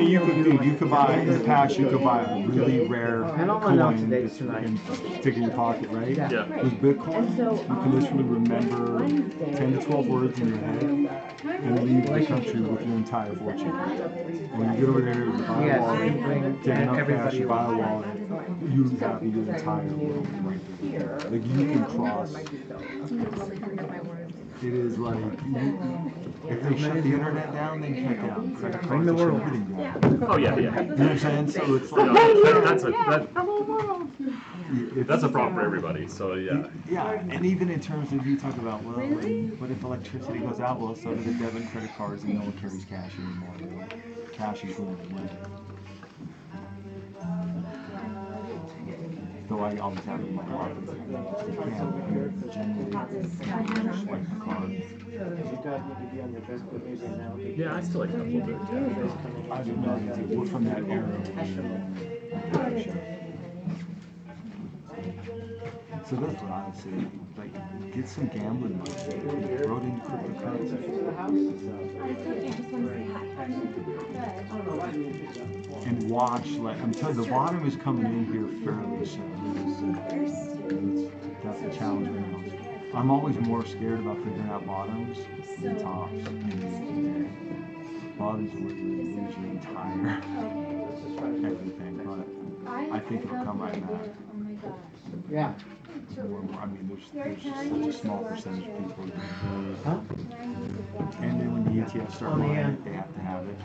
mean, you could buy, in the past, you could buy a really rare coin and stick in your pocket, right? Yeah. With Bitcoin, you can literally remember 10 to 12 words in your head and leave the country with your entire fortune. When you get over there, you buy a wallet, take enough cash, you buy a wallet, you have your entire world right there. Like, you can cross. It is like, if they shut the internet down, they shut down credit cards, they shut everything down. Oh yeah, yeah. You know what I'm saying? So it's like, that's a problem for everybody. So yeah. Yeah, and even in terms of, you talk about, well, what if electricity goes out? Well, so do the debit and credit cards, and no one carries cash anymore. Cash is going away. Though I always have it in my pocket. You can't generally swipe the card. Yeah, I still like that a little bit. I do not. We're from that era. So that's what I would say. Like, get some gambling money. Throw it into cryptocurrency. And watch, like, I'm telling you, the bottom is coming in here fairly soon. That's the challenge right now. I'm always more scared about figuring out bottoms than tops. Bottoms are where you lose your entire everything, but I think it'll come right back. Yeah. I mean, there's such a small percentage of people who and then when the ETFs start buying it, they have to have it.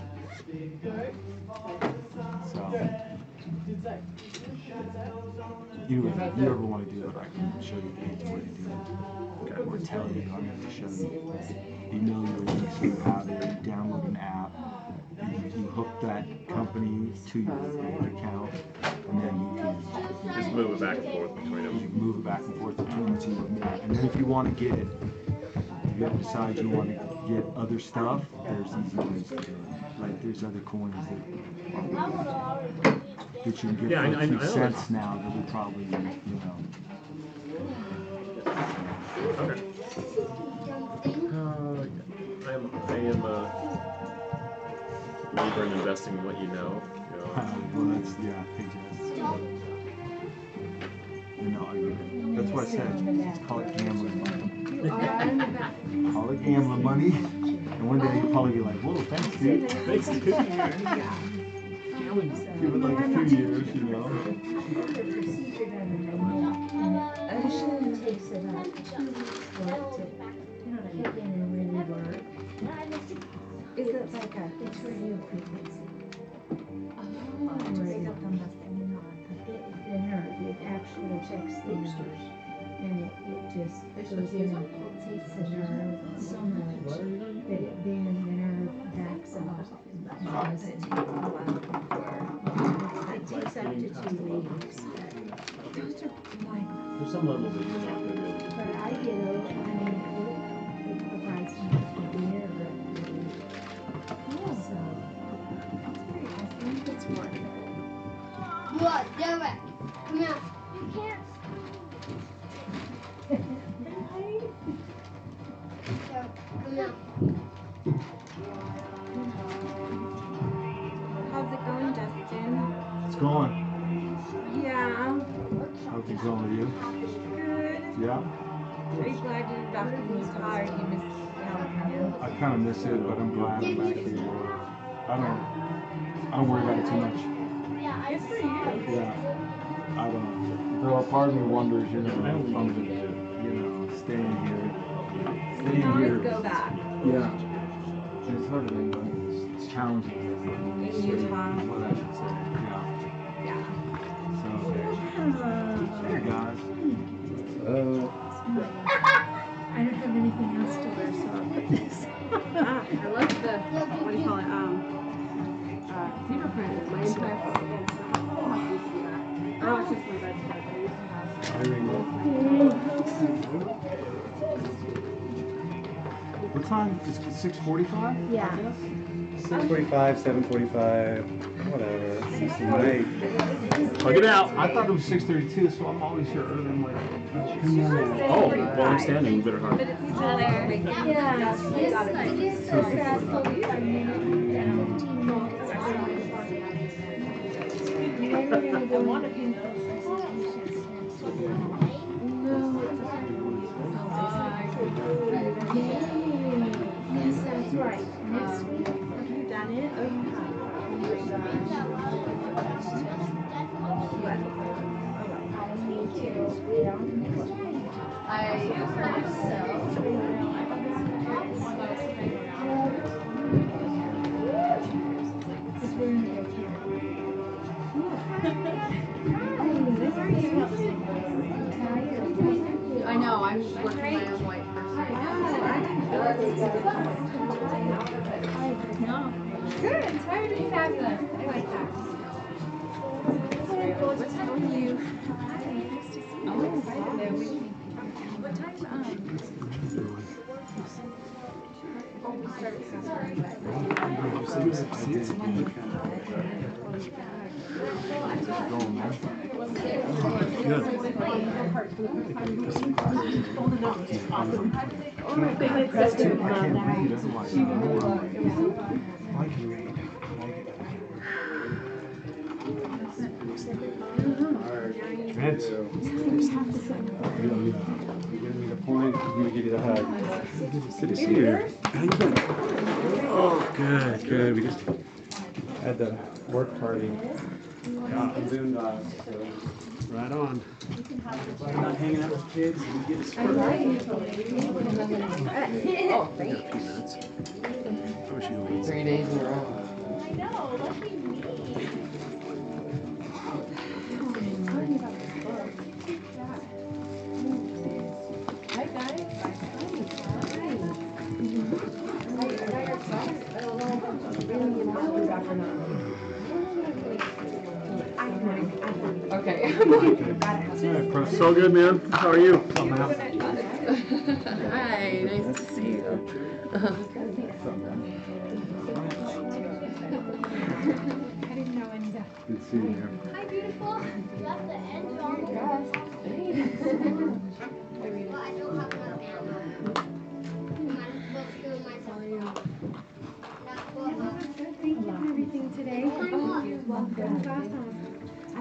So, if you ever want to do it, I can show you the easy way to do it. Okay. Or tell you, I'm going to show you. You know your links, you have it, you download an app, you hook that company to your account, and then you can just move it back and forth between them. You move it back and forth between the two. And then if you want to get it, if you decide you want to get other stuff, there's easy ways to do it. Like, there's other coins that you can get for a few cents now that would probably, Okay. I am believer in investing in what you know. Well, that's, yeah, that's what I said. Let's call it gambling money. Call it gambling money. And one day you'll probably be like, whoa, thanks, dude. Thanks, dude. Give it like a few years, you know. Is it like a radio frequency? It actually checks the nerves, and it just goes in and pulsates the nerve so much that then the nerve backs off. Does it take a while? It takes up to 2 weeks. Those are like. There's some levels that you're not going to be able to. But I get it. I mean, it provides me with the air. So I think it's worth it. What? Do it. Come here. You can't. Come here. How's it going, Justin? It's going. Yeah. How's it going with you? Good. Yeah? Are you glad you're back in the car? You missed California? I kind of miss it, but I'm glad I'm back here. I don't worry about it too much. Good for you. Yeah. I don't. Though a part of me wonders, if I'm staying here. You can always go back. Yeah. It's hard to think, but it's challenging. In Utah. What I should say. Yeah. So, hey guys. I don't have anything else to wear, so I'll put this. I love the, what do you call it, zebra print. My entire phone. Oh, it's just my bedspread. What time? It's 6:45? Yeah. 6:45, 7:45, whatever. It's late. Plug it out. I thought it was 6:32, so I'm always here early. I'm like, Oh, well, I'm standing. You better hurry. But it's still there. Yeah. It's 15 minutes. want to pink presentations. No, yes, that's right. Next week, have you done it? Oh, you have. I know, I'm just working my own white person. No. Good, tired of you fabulous. I like that. What time are you? Hi, nice to see you. What time? Vince. You're giving me the point, I'm gonna give you the hug. Good to see you. How you been? Oh, good, good. We just had the work party. Got from Boondocks, so right on. We're not hanging out with kids, we get to squirt. Oh, great. 3 days in a row. I know, lucky me. Hi guys. Okay. So good, man. How are you? Hi, nice to see you. Good to see you here. Hi, beautiful. You left the end of our dress. But I don't have enough ammo. Might as well kill myself. That's what, Thank you for everything today. Thank you. Welcome. That's awesome.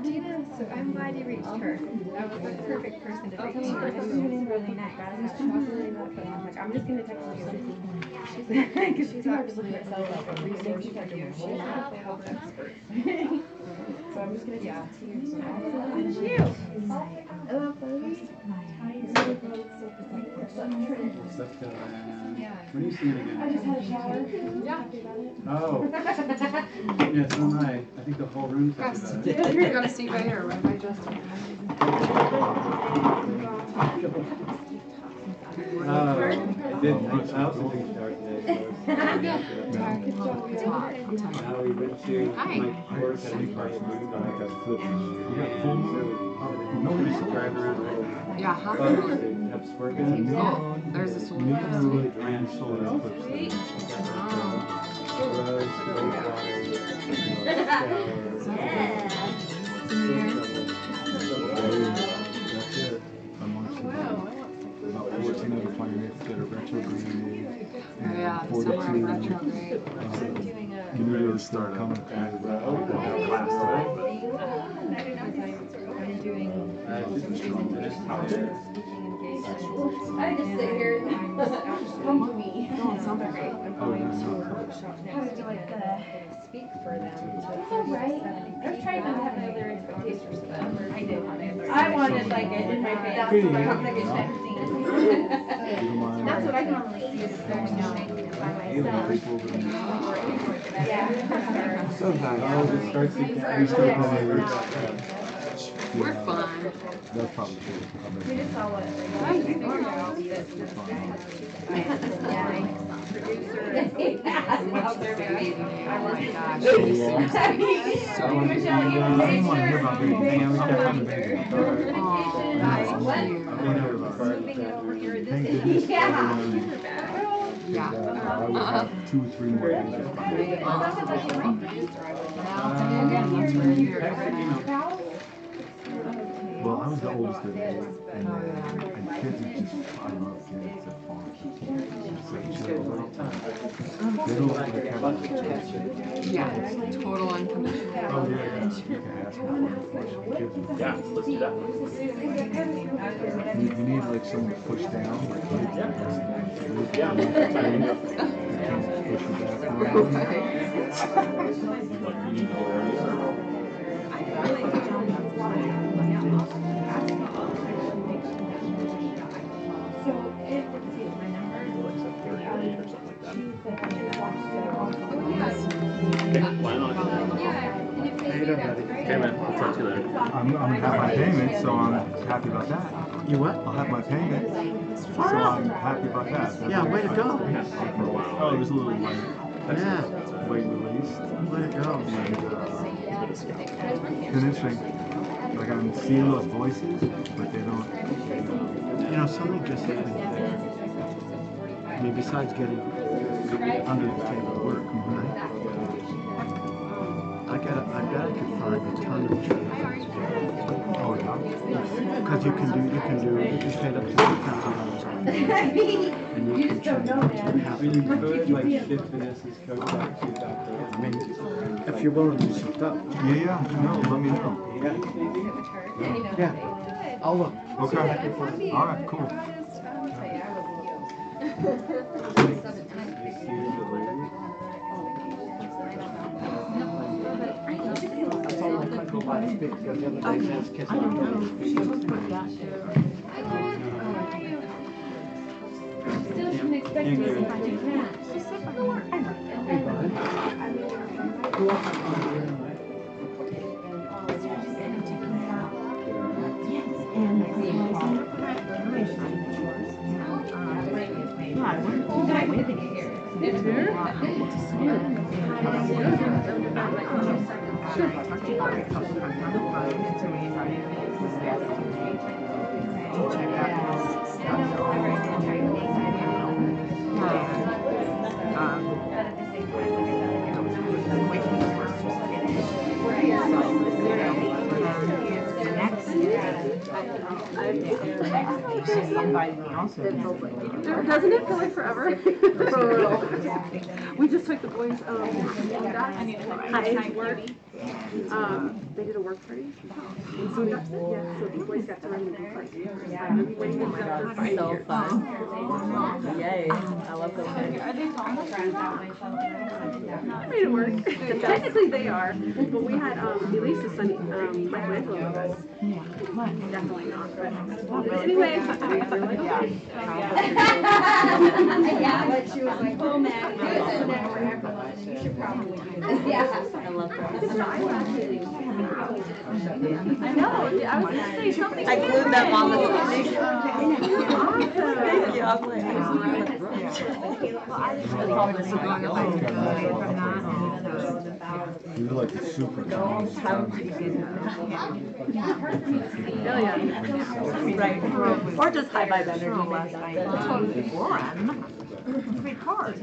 Gina, so I'm glad you reached her. That was the perfect person to reach. She's really nice. I'm like, I'm just gonna text you. Because she's actually herself like a resource for you. She's a health expert. So I'm just gonna text it to you. Thank you. When are you seeing it again? I just had a shower. Yeah. Oh. Yeah, so am I. I think the whole room's like that. You got a seat right here, right by Justin. I did. I also took a shower today. Now we went to Hi. my work at a party. You got full moon? Nobody's Drive around a little. Yeah, how Bugs that have squirt guns. Oh, there's a solar New panel. rule and solar eclipse. Drugs, wastewater, That's it. Amongst about 14 other planets that are retrograde. Oh yeah, the summer of retrograde. Community start coming. I'm doing I just sit here and come to me. No, it sounds great. I'm going to a workshop next week. Speak for them. Oh, right. I was trying not to have other expectations for them. I did. I wanted like it in my face. That's what I want to get texting. That's what I normally see is going out by myself. Yeah. Sometimes. Oh, it starts to We're fun. That's probably true. We just saw what. Much the baby. Oh my gosh. So So I want to hear about baby. Hang out with that kind of baby. oh, that's cute. Thank goodness. Yeah. I would have 2 or 3 more days. Well, I was the oldest of them, and kids are just, I love kids. They're fun. They don't like to have Yeah, total unconditional. Oh, yeah, yeah. You can ask me one question. Yeah, let's do that. You need like someone to push down, like hit the rest of the Yeah. You can't push it back. Like, you need to go early. Okay, plan on it. Okay, man. We'll talk to you later. I'm gonna have my payment, so I'm happy about that. You what? I'll have my payment, so I'm happy about that. Yeah, way to go. For a while. Oh, it was a little light, Yeah, weight released. way to go. And, it's been interesting. Like I'm seeing those voices, but they don't. You know, something just hit me there. I mean, besides getting under the table work, right? I bet I could find a ton of jobs. Oh yeah. Because you can stand up to $2,000 on it. And you can change Really good, like shift Vanessa's coach back to that. I mean, if you're willing to shift up. Yeah. No, let me know. Yeah, I'll look. Okay. All right. Cool. That's all I could go by the stick the other day says kiss on the Still shouldn't expect this, but you can. Hey, bud. Go up. Doesn't it feel like forever? For real. We just took the boys high work. They did a work party. And so yeah, so the boys got to run the party. I've been waiting for them for 5 years. So fun. Yay. I love those things. I made it work. Technically they are, but we had Elisa Sunny, Michelangelo with us. Definitely not, but anyway, I was like, okay. Yeah, but she was like, oh man, it's in there for everyone, and you should probably do this. Yeah. I love that. I know, I was gonna say something. I glued them on the side. Awesome. Thank you. I was like, You're like a super right. Or just high vibe energy. Great card.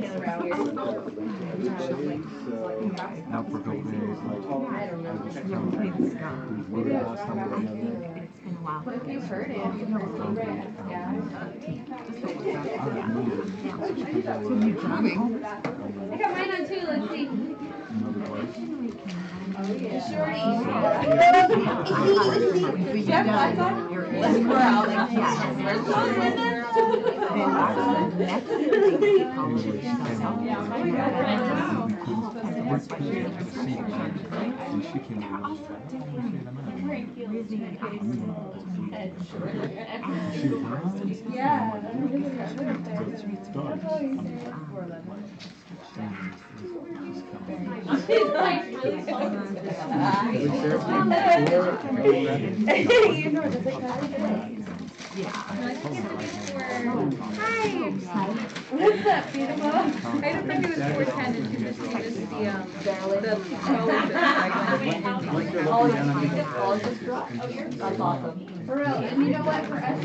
Now for a couple days, like, But if you heard it, I got mine on too, let's see. What's up, beautiful? I don't think it was 410 and just the That's awesome. For real, and you know what, for us,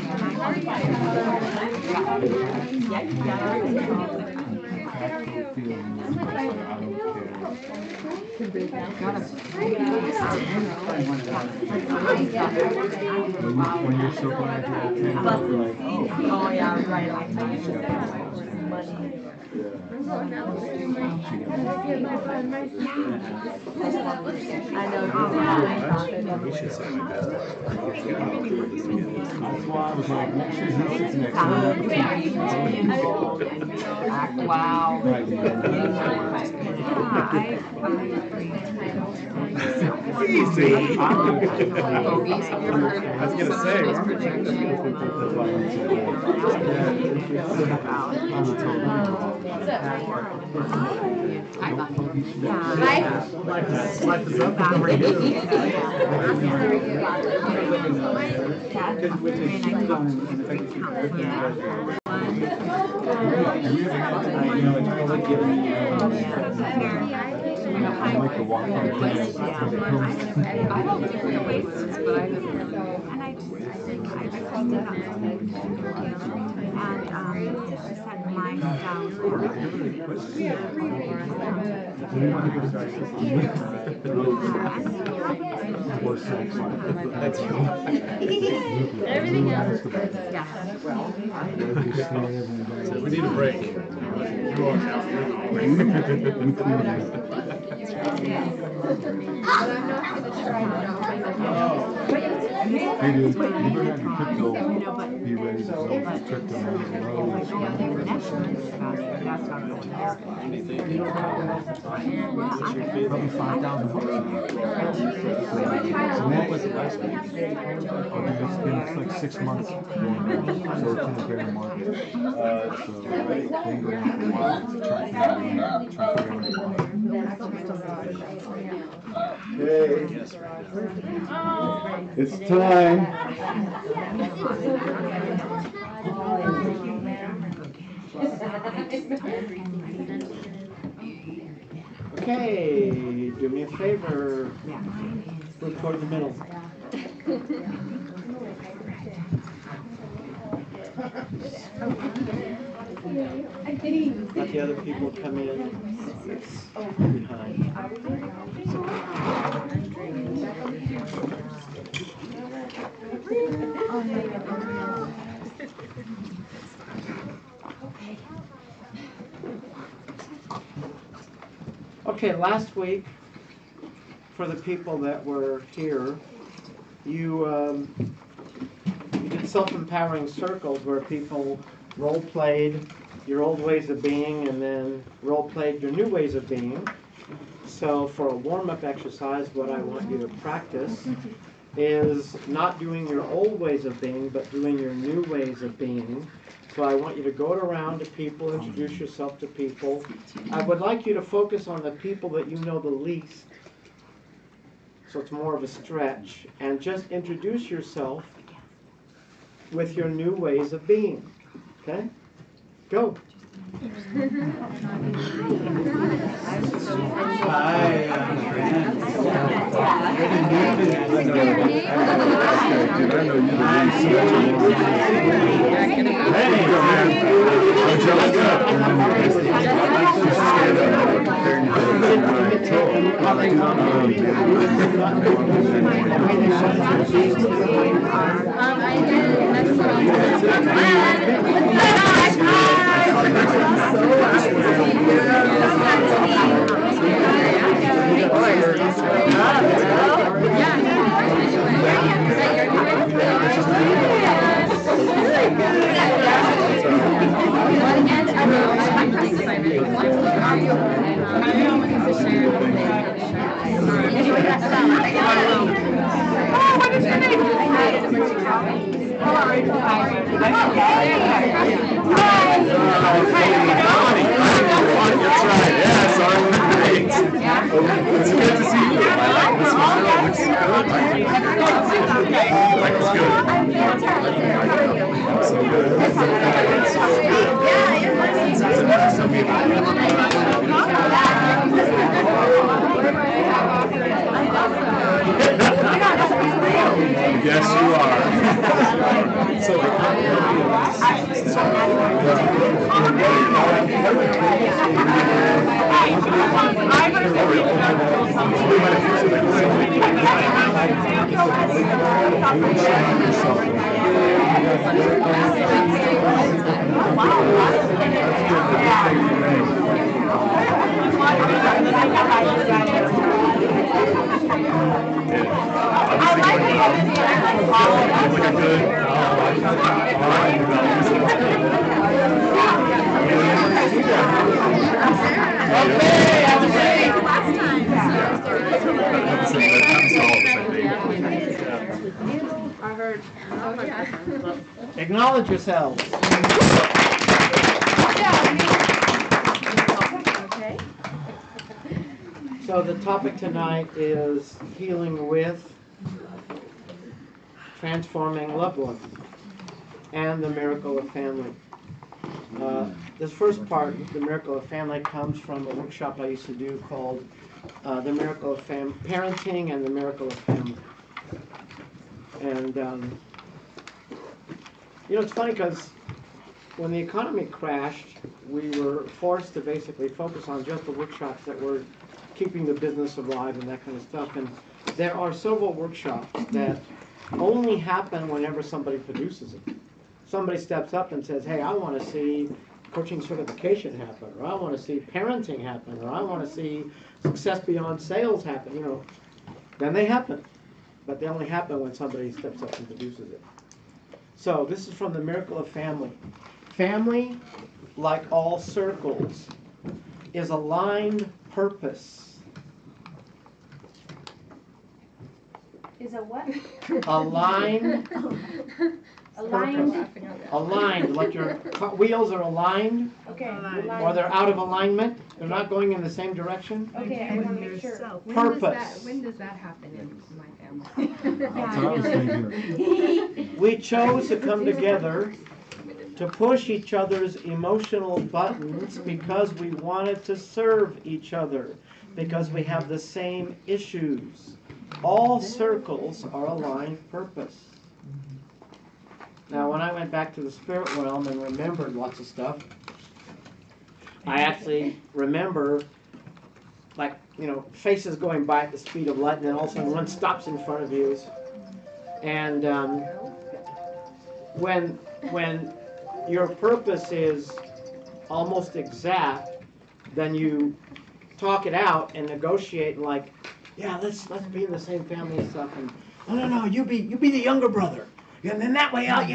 when you're so glad you're Oh yeah, right. That's why I was like, next year, who sits next to me? Wow. Right, Easy. I was gonna say, life is up and over here. I like the walk on the grass. I don't think the Oasis, but I just, and I think I just did that. And she said mine down Everything else. So we need a break. You are now. You better have your crypto be ready to go with crypto probably 5,000 bucks. It's like 6 months going down, so it's in the bear market. So they're going to have a while to try to figure out Hey, it's time. Okay, do me a favor. Look toward the middle. Let the other people come in behind. Okay, last week, for the people that were here, you did self-empowering circles where people role-played your old ways of being and then role-played your new ways of being. So for a warm-up exercise, what I want you to practice is not doing your old ways of being, but doing your new ways of being. So I want you to go around to people, introduce yourself to people. I would like you to focus on the people that you know the least, so it's more of a stretch, and just introduce yourself with your new ways of being. Okay? Go. It's good to see you. I like this one. It looks good. Looks good. So good. Some people. Yes, you are. So I heard. Acknowledge yourselves. Okay. So the topic tonight is healing with, transforming loved ones, and the miracle of family. This first part, the miracle of family, comes from a workshop I used to do called the miracle of parenting and the miracle of family. And it's funny because when the economy crashed, we were forced to basically focus on just the workshops that were keeping the business alive and that kind of stuff. And there are several workshops that only happen whenever somebody produces it. Somebody steps up and says, hey, I want to see coaching certification happen, or I want to see parenting happen, or I want to see success beyond sales happen, then they happen. But they only happen when somebody steps up and produces it. So this is from the miracle of family. Family, like all circles, is aligned purpose. Is a what? Aligned. Aligned. Aligned, like your wheels are aligned, Okay. or they're out of alignment. They're not going in the same direction. Okay, I want to make sure. Purpose. When does that happen in my family? That's what I was thinking. We chose to come together to push each other's emotional buttons because we wanted to serve each other, because we have the same issues. All circles are aligned purpose. Now, when I went back to the spirit realm and remembered lots of stuff, I actually remember, faces going by at the speed of light, and then all of a sudden one stops in front of you. And when your purpose is almost exact, then you talk it out and negotiate, and let's be in the same family and stuff. And no, you be the younger brother. And then that way out,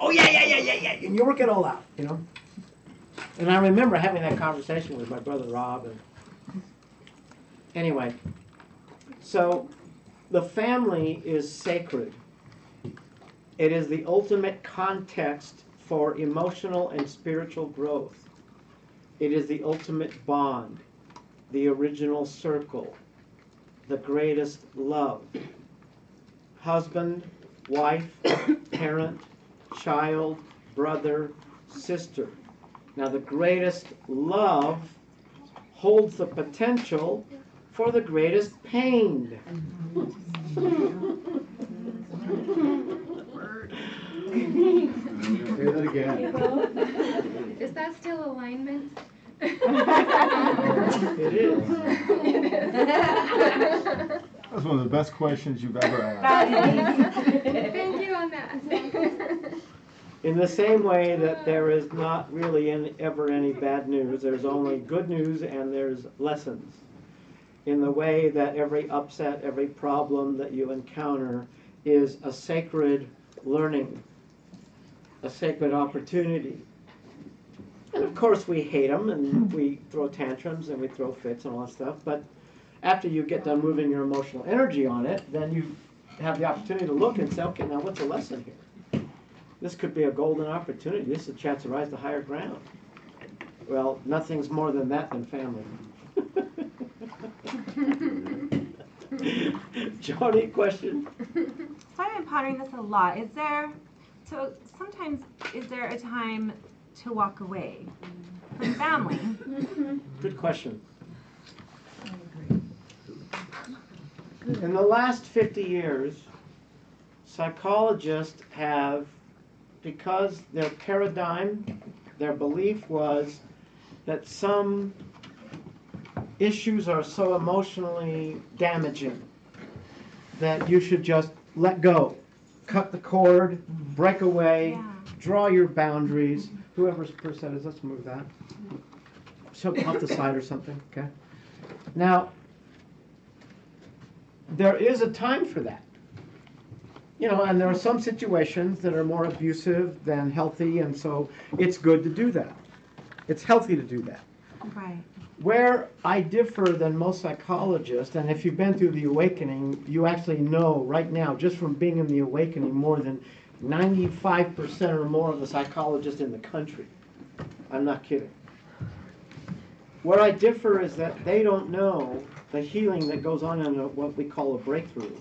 oh yeah, and you work it all out, And I remember having that conversation with my brother Rob. And anyway, so the family is sacred. It is the ultimate context for emotional and spiritual growth. It is the ultimate bond, the original circle, the greatest love. Husband, wife, parent, child, brother, sister. Now the greatest love holds the potential for the greatest pain. Say that again. Is that still alignment? It is. That's one of the best questions you've ever asked. Thank you on that. In the same way that there is not really ever any bad news, there's only good news and there's lessons. In the way that every upset, every problem that you encounter is a sacred learning, a sacred opportunity. And of course we hate them and we throw tantrums and we throw fits and all that stuff, but after you get done moving your emotional energy on it, then you have the opportunity to look and say, okay, now what's the lesson here? This could be a golden opportunity. This is a chance to rise to higher ground. Well, nothing's more than that than family. Johnny, question? So I've been pondering this a lot. Is there a time to walk away from family? Good question. In the last 50 years, psychologists have, because their paradigm, their belief was that some issues are so emotionally damaging that you should just let go, cut the cord, break away, draw your boundaries. Whoever's first that is, let's move that. So off the side or something, okay? Now, there is a time for that. You know, and there are some situations that are more abusive than healthy, and so it's good to do that. It's healthy to do that. Right. Where I differ than most psychologists, and if you've been through the awakening, you actually know right now, just from being in the awakening, more than 95% or more of the psychologists in the country. I'm not kidding. Where I differ is that they don't know the healing that goes on in what we call a breakthrough,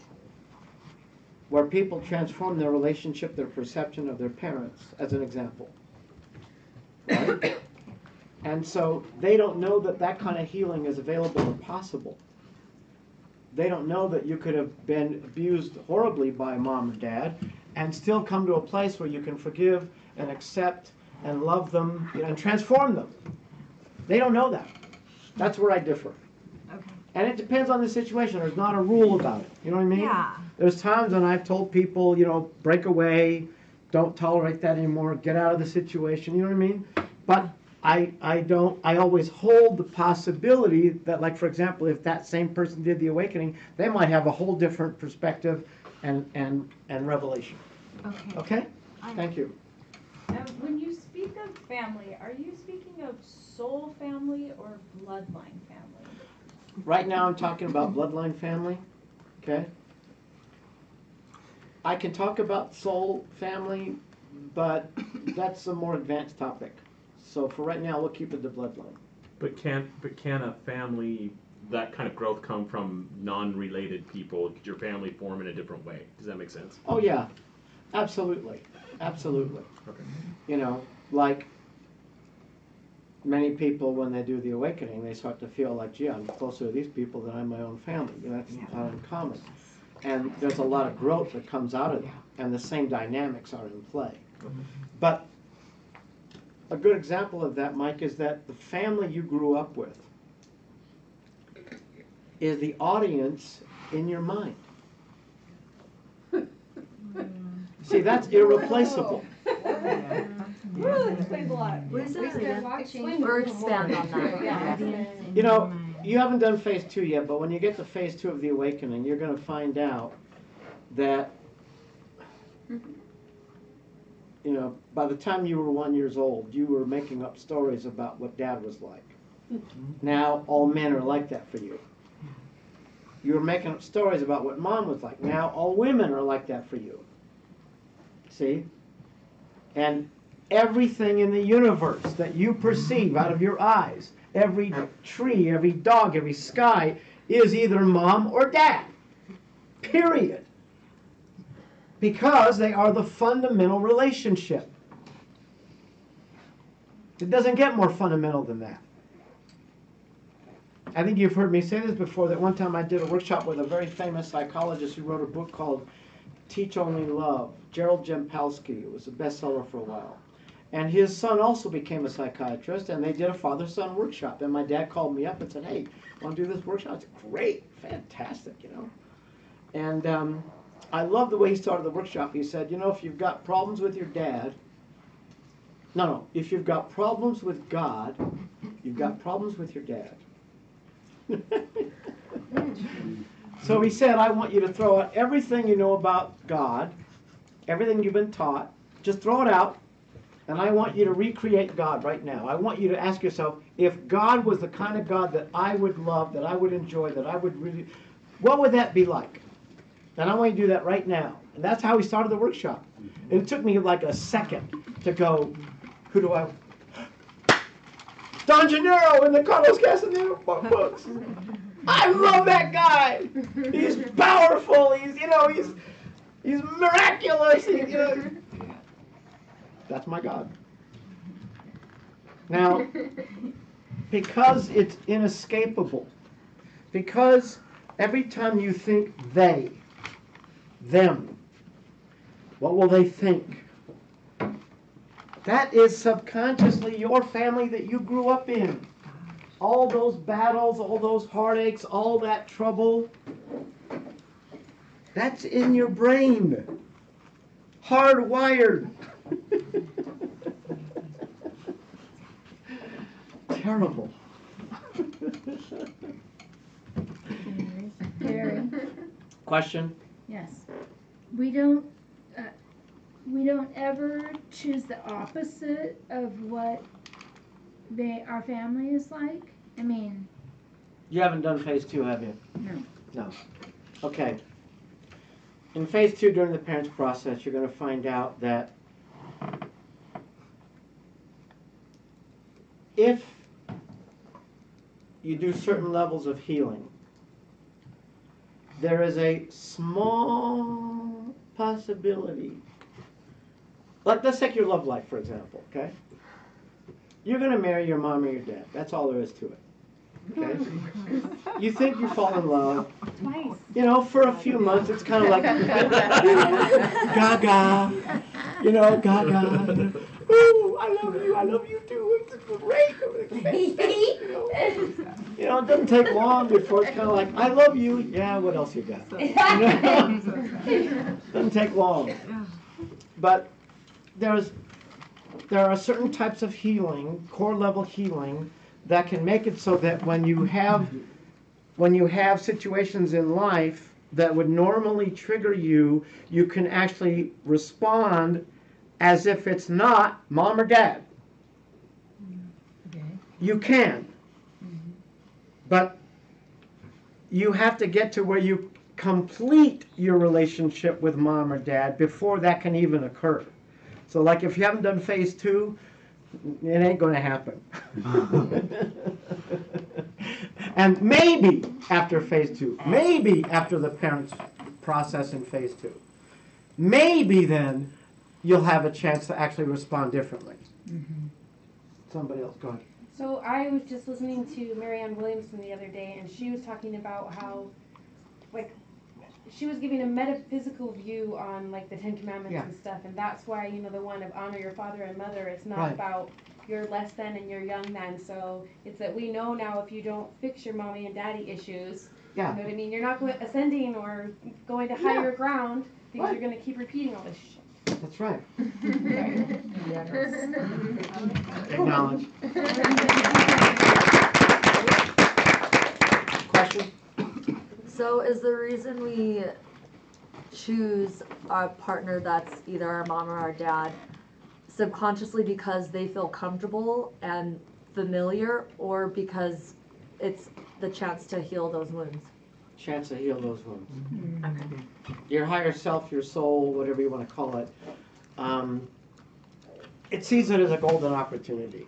where people transform their relationship, their perception of their parents, as an example. Right? And so they don't know that that kind of healing is available or possible. They don't know that you could have been abused horribly by mom or dad and still come to a place where you can forgive and accept and love them, you know, and transform them. They don't know that. That's where I differ. Okay. And it depends on the situation. There's not a rule about it. You know what I mean? Yeah. There's times when I've told people, you know, break away, don't tolerate that anymore, get out of the situation. You know what I mean? But I always hold the possibility that, like, for example, if that same person did the awakening, they might have a whole different perspective and revelation. Okay. Okay? Thank you. When you speak of family, are you speaking of soul family or bloodline family? Right now I'm talking about bloodline family. Okay? I can talk about soul family, but that's a more advanced topic. So for right now, we'll keep it to bloodline. But can a family, that kind of growth, come from non-related people? Could your family form in a different way? Does that make sense? Oh yeah, absolutely, absolutely. Okay. You know, like many people when they do the awakening, they start to feel like, gee, I'm closer to these people than I'm my own family. You know, that's not uncommon. And there's a lot of growth that comes out of that, and the same dynamics are in play. But a good example of that, Mike, is that the family you grew up with is the audience in your mind. See, that's irreplaceable. Really explains a lot. What is that? Explain Bird stand on that. Yeah. You know, you haven't done phase 2 yet, but when you get to phase 2 of the awakening, you're going to find out that, you know, by the time you were 1 year old, you were making up stories about what dad was like. Now all men are like that for you. You were making up stories about what mom was like. Now all women are like that for you. See? And everything in the universe that you perceive out of your eyes, every tree, every dog, every sky, is either mom or dad. Period. Because they are the fundamental relationship. It doesn't get more fundamental than that. I think you've heard me say this before, that one time I did a workshop with a very famous psychologist who wrote a book called Teach Only Love, Gerald Jempalski. It was a bestseller for a while. And his son also became a psychiatrist, and they did a father-son workshop. And my dad called me up and said, hey, want to do this workshop? I said, great, fantastic, you know. And I love the way he started the workshop. He said, you know, if you've got problems with your dad, if you've got problems with God, you've got problems with your dad. So he said, I want you to throw out everything you know about God, everything you've been taught, just throw it out, and I want you to recreate God right now. I want you to ask yourself, if God was the kind of God that I would love, that I would enjoy, that I would really, what would that be like? And I want you to do that right now. And that's how he started the workshop. And it took me like a second to go, who do I? Don Gennaro in the Carlos Castaneda books. I love that guy. He's powerful. He's miraculous. That's my God. Now, because it's inescapable, because every time you think they, them, what will they think? That is subconsciously your family that you grew up in. All those battles, all those heartaches, all that trouble, that's in your brain. Hardwired. Terrible. Gary. Question? Yes. we don't ever choose the opposite of what our family is like. I mean, You haven't done phase 2, have you? no. No. Okay. In phase 2, during the parents' process, you're going to find out that if you do certain levels of healing, there is a small possibility. Let's take your love life, for example, okay? You're going to marry your mom or your dad. That's all there is to it. Okay? You think you fall in love. Twice. You know, for a few months, it's kind of like gaga. You know, gaga. Ooh, I love you too. It's great. You know, it doesn't take long before it's kind of like, I love you. Yeah, what else you got? You know? Doesn't take long. But there are certain types of healing, core level healing, that can make it so that when you have situations in life that would normally trigger you, you can actually respond as if it's not mom or dad. Okay. You can. But you have to get to where you complete your relationship with mom or dad before that can even occur. So like if you haven't done phase 2, it ain't going to happen. And maybe after phase 2, maybe after the parents process in phase 2, maybe then you'll have a chance to actually respond differently. Somebody else, go ahead. So I was just listening to Marianne Williamson the other day, and she was talking about how, like, she was giving a metaphysical view on, like, the Ten Commandments and stuff, and that's why, you know, the one of honor your father and mother, it's not about you're less than and you're young then. So it's that we know now if you don't fix your mommy and daddy issues, you know what I mean? You're not ascending or going to higher ground because you're going to keep repeating all this shit. That's right. Acknowledge. Question? So is the reason we choose a partner that's either our mom or our dad subconsciously because they feel comfortable and familiar, or because it's the chance to heal those wounds? Chance to heal those wounds. Your higher self, your soul, whatever you want to call it, it sees it as a golden opportunity.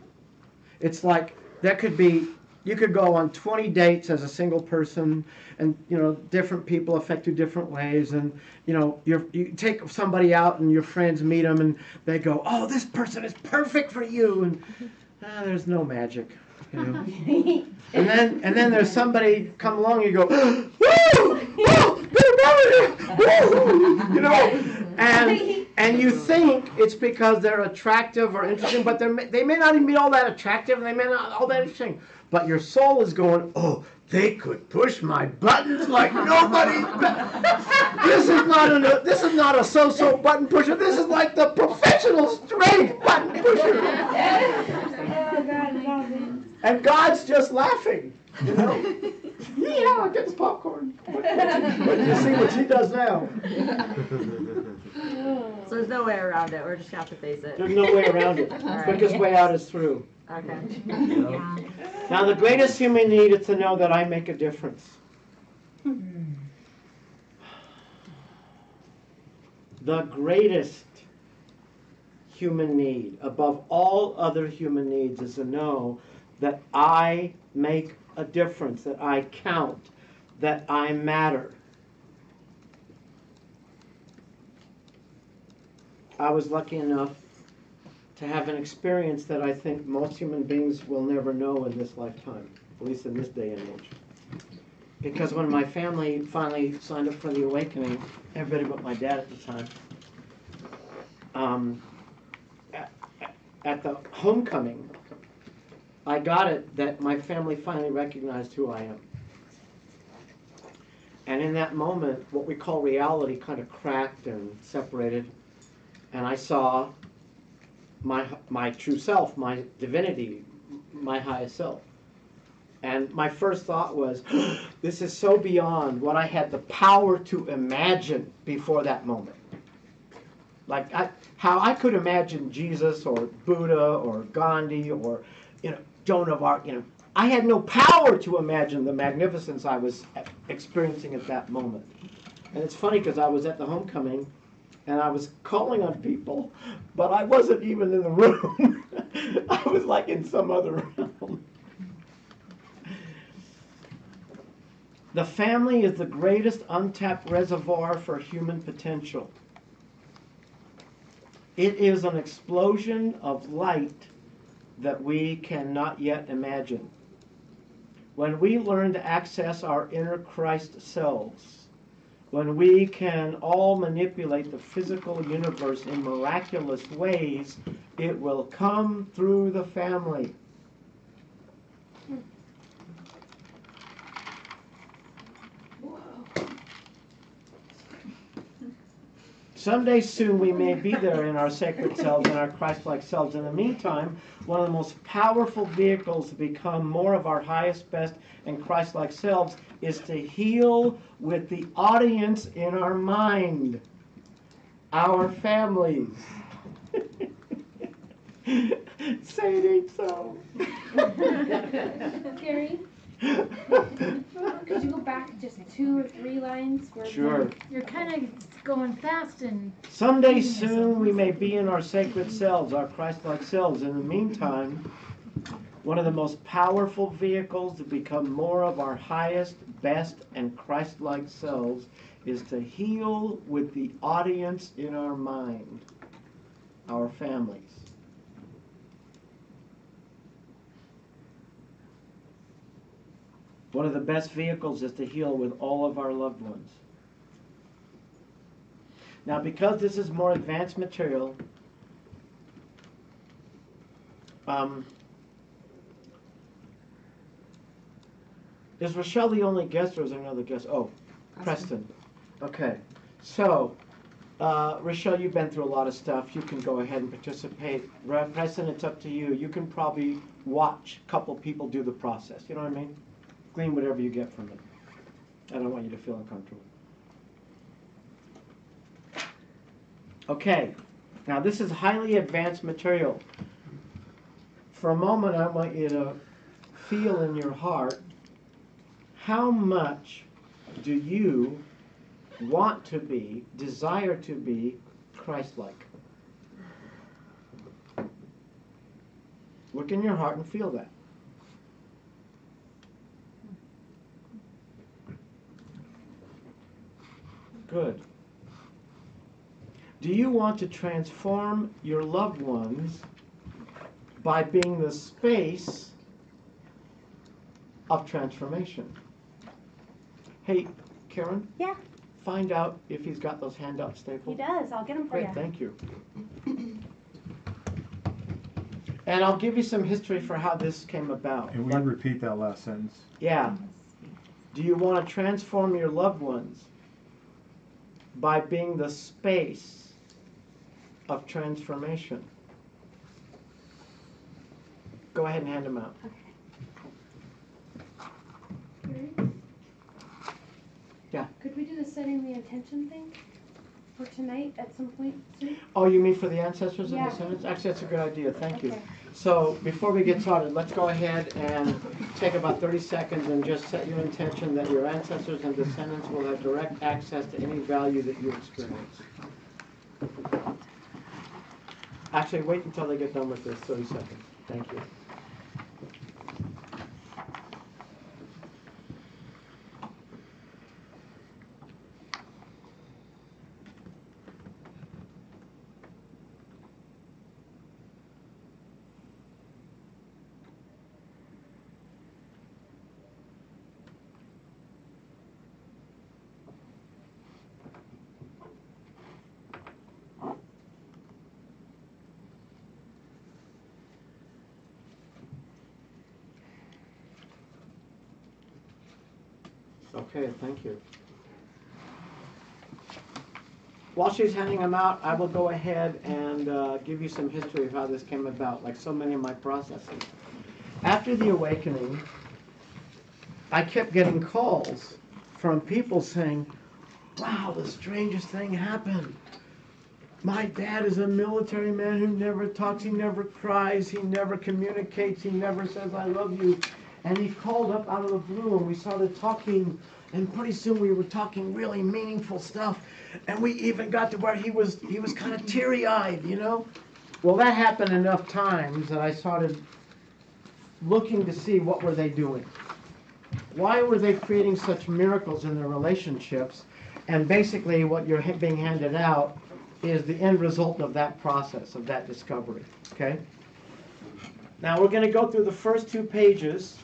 It's like that could be, you could go on 20 dates as a single person, and you know different people affect you different ways, and you know you take somebody out and your friends meet them and they go, oh, this person is perfect for you, and there's no magic. You know? and then there's somebody come along and you go, woo, woo, woo, you know, and you think it's because they're attractive or interesting, but they may not even be all that attractive, and they may not all that interesting. But your soul is going, oh, they could push my buttons like nobody's. This is not a so-so button pusher. This is like the professional straight button pusher. And God's just laughing, you know. Yeah, get this popcorn. But you see what she does now. So there's no way around it. We're just gonna have to face it. There's no way around it. The quickest way out is through. Okay. Now the greatest human need is to know that I make a difference. The greatest human need, above all other human needs, is to know that I make a difference, that I count, that I matter. I was lucky enough to have an experience that I think most human beings will never know in this lifetime, at least in this day and age. Because when my family finally signed up for the awakening, everybody but my dad at the time, at the homecoming, I got it that my family finally recognized who I am. And in that moment, what we call reality kind of cracked and separated, and I saw my true self, my divinity, my highest self. And my first thought was, this is so beyond what I had the power to imagine before that moment. Like how I could imagine Jesus or Buddha or Gandhi or, Joan of Arc, I had no power to imagine the magnificence I was experiencing at that moment. And it's funny because I was at the homecoming and I was calling on people, but I wasn't even in the room. I was like in some other realm. The family is the greatest untapped reservoir for human potential. It is an explosion of light that we cannot yet imagine. When we learn to access our inner Christ selves, when we can all manipulate the physical universe in miraculous ways, it will come through the family. Someday soon we may be there in our sacred selves and our Christ-like selves. In the meantime, one of the most powerful vehicles to become more of our highest, best, and Christ-like selves is to heal with the audience in our mind, our families. Say it ain't so. Gary? Could you go back just 2 or 3 lines? Sure. You're kind of going fast and... Someday soon we may be in our sacred selves, our Christ-like selves. In the meantime, one of the most powerful vehicles to become more of our highest, best, and Christ-like selves is to heal with the audience in our mind, our families. One of the best vehicles is to heal with all of our loved ones. Now, because this is more advanced material, is Rochelle the only guest or is there another guest? Oh, Preston. Okay. So, Rochelle, you've been through a lot of stuff. You can go ahead and participate. Preston, it's up to you. You can probably watch a couple people do the process. You know what I mean? Glean whatever you get from it. I don't want you to feel uncomfortable. Okay, now this is highly advanced material. For a moment, I want you to feel in your heart, how much do you want to be, desire to be Christ-like? Look in your heart and feel that. Good. Do you want to transform your loved ones by being the space of transformation? Hey, Karen? Yeah? Find out if he's got those handouts stapled. He does. I'll get them for you. Great, thank you. And I'll give you some history for how this came about. And we repeat that last sentence. Yeah. Do you want to transform your loved ones by being the space of transformation? Go ahead and hand them out. Okay. Yeah. Could we do the setting the intention thing for tonight at some point soon? Oh, you mean for the ancestors and Yeah. descendants? Actually, that's a good idea. Thank you. Okay. So before we get started, let's go ahead and take about 30 seconds and just set your intention that your ancestors and descendants will have direct access to any value that you experience. Actually, wait until they get done with this, 30 seconds. Thank you. Okay, thank you. While she's handing them out, I will go ahead and give you some history of how this came about, like so many of my processes. After the awakening, I kept getting calls from people saying, wow, the strangest thing happened. My dad is a military man who never talks, he never cries, he never communicates, he never says I love you. And he called up out of the blue and we started talking, and pretty soon we were talking really meaningful stuff. And we even got to where he was kind of teary-eyed, you know? Well, that happened enough times that I started looking to see what were they doing. Why were they creating such miracles in their relationships? And basically what you're being handed out is the end result of that process, of that discovery, okay? Now we're going to go through the first 2 pages,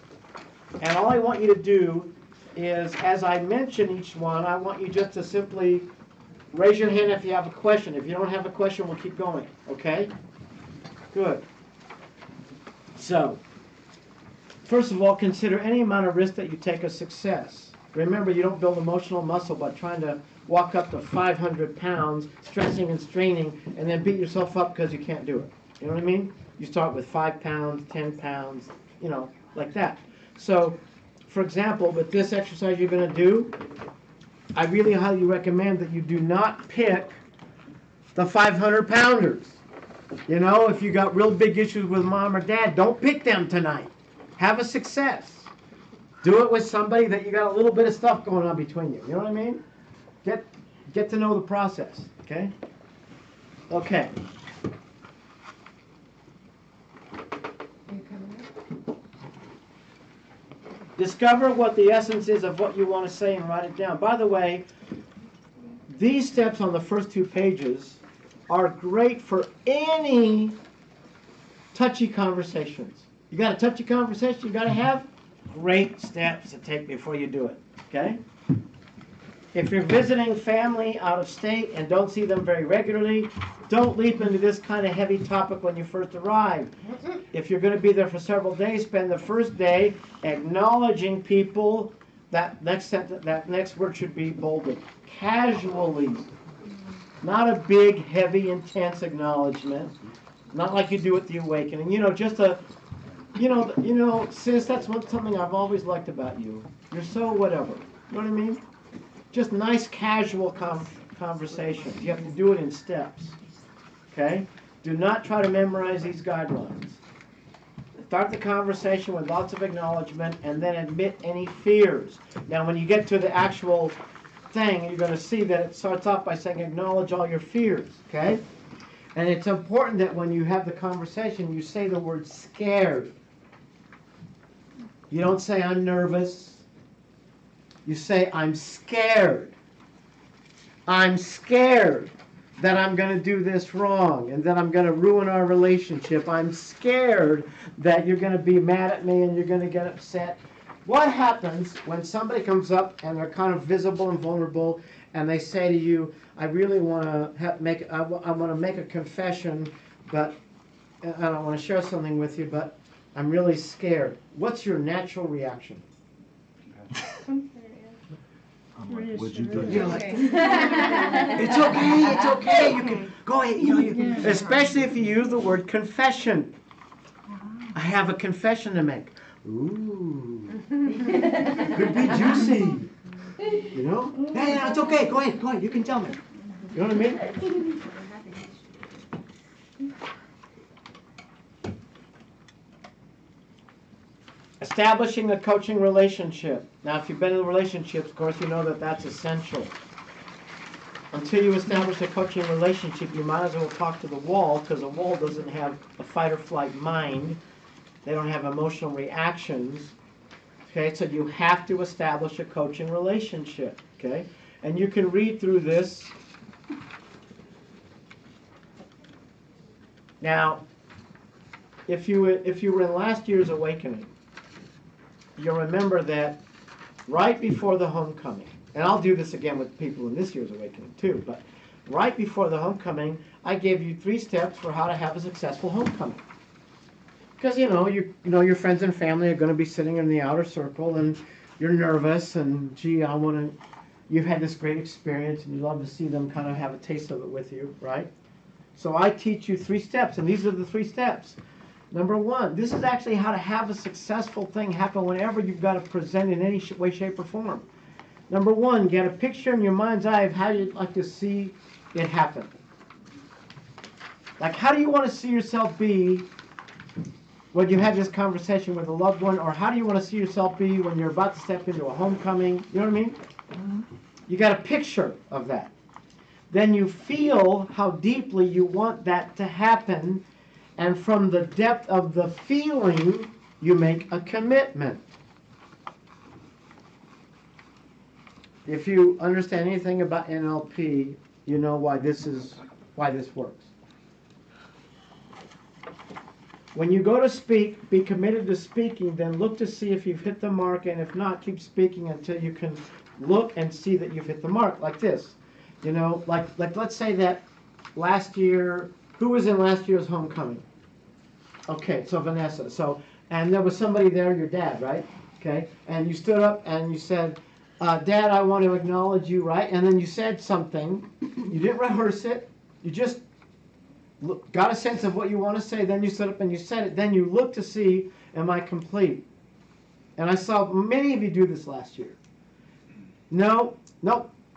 and all I want you to do is, as I mention each one, I want you just to simply raise your hand if you have a question. If you don't have a question, we'll keep going, okay? Good. So, first of all, consider any amount of risk that you take a success. Remember, you don't build emotional muscle by trying to walk up to 500 pounds, stressing and straining, and then beat yourself up because you can't do it. You know what I mean? You start with 5 pounds, 10 pounds, you know, like that. So, for example, with this exercise you're going to do, I really highly recommend that you do not pick the 500 pounders. You know, if you got real big issues with mom or dad, don't pick them tonight. Have a success. Do it with somebody that you got a little bit of stuff going on between you. You know what I mean? Get to know the process, okay? Okay. Discover what the essence is of what you want to say and write it down. By the way, these steps on the first 2 pages are great for any touchy conversations. You got a touchy conversation you got to have? Great steps to take before you do it, okay? If you're visiting family out of state and don't see them very regularly, don't leap into this kind of heavy topic when you first arrive. If you're going to be there for several days, spend the first day acknowledging people. That next word should be bolded. Casually. Not a big, heavy, intense acknowledgement. Not like you do at the awakening. You know, just a, you know, sis, that's something I've always liked about you. You're so whatever. You know what I mean? Just nice, casual conversations. You have to do it in steps. Okay? Do not try to memorize these guidelines. Start the conversation with lots of acknowledgement and then admit any fears. Now, when you get to the actual thing, you're going to see that it starts off by saying acknowledge all your fears. Okay? And it's important that when you have the conversation, you say the word scared. You don't say I'm nervous. You say, I'm scared. I'm scared that I'm going to do this wrong and that I'm going to ruin our relationship. I'm scared that you're going to be mad at me and you're going to get upset. What happens when somebody comes up and they're kind of visible and vulnerable and they say to you, I really want to make a confession, but I don't want to share something with you, but I'm really scared. What's your natural reaction? I'm like, what'd you do? You're like, it's okay, you can go ahead. Especially if you use the word confession. I have a confession to make. Ooh. Could be juicy. You know? Hey, it's okay, go ahead, you can tell me. You know what I mean? Establishing a coaching relationship. Now, if you've been in relationships, of course, you know that that's essential. Until you establish a coaching relationship, you might as well talk to the wall, because the wall doesn't have a fight or flight mind. They don't have emotional reactions. Okay, so you have to establish a coaching relationship. Okay, and you can read through this. Now, if you were in last year's awakening, you'll remember that right before the homecoming, and I'll do this again with people in this year's awakening too, but right before the homecoming, I gave you 3 steps for how to have a successful homecoming. Because your friends and family are going to be sitting in the outer circle, and you're nervous, and gee, you've had this great experience, and you love to see them kind of have a taste of it with you, right? So I teach you 3 steps, and these are the 3 steps. Number one, this is actually how to have a successful thing happen whenever you've got to present in any way, shape, or form. Number one, get a picture in your mind's eye of how you'd like to see it happen. Like, how do you want to see yourself be when you have this conversation with a loved one, or how do you want to see yourself be when you're about to step into a homecoming? You know what I mean? You got a picture of that. Then you feel how deeply you want that to happen, and from the depth of the feeling, you make a commitment. If you understand anything about NLP, you know why this works. When you go to speak, be committed to speaking, then look to see if you've hit the mark, and if not, keep speaking until you can look and see that you've hit the mark, like this. You know, like let's say that last year, who was in last year's homecoming? Okay, so Vanessa. So, and there was somebody there, your dad, right? Okay, and you stood up and you said, Dad, I want to acknowledge you, right? And then you said something. You didn't rehearse it. You just got a sense of what you want to say. Then you stood up and you said it. Then you looked to see, am I complete? And I saw many of you do this last year. No.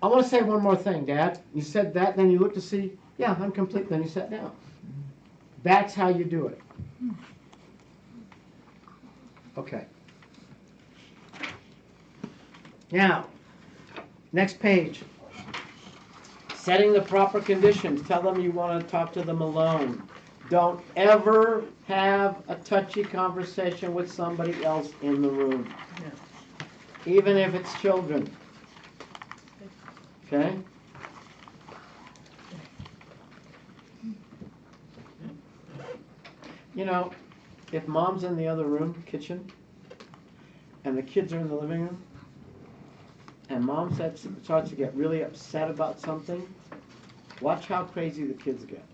I want to say one more thing, Dad. You said that. Then you looked to see, yeah, I'm complete. Then you sat down. That's how you do it. Okay. Now, next page. Setting the proper conditions. Tell them you want to talk to them alone. Don't ever have a touchy conversation with somebody else in the room. Even if it's children. Okay? You know, if mom's in the other room, kitchen, and the kids are in the living room, and mom starts to get really upset about something, watch how crazy the kids get.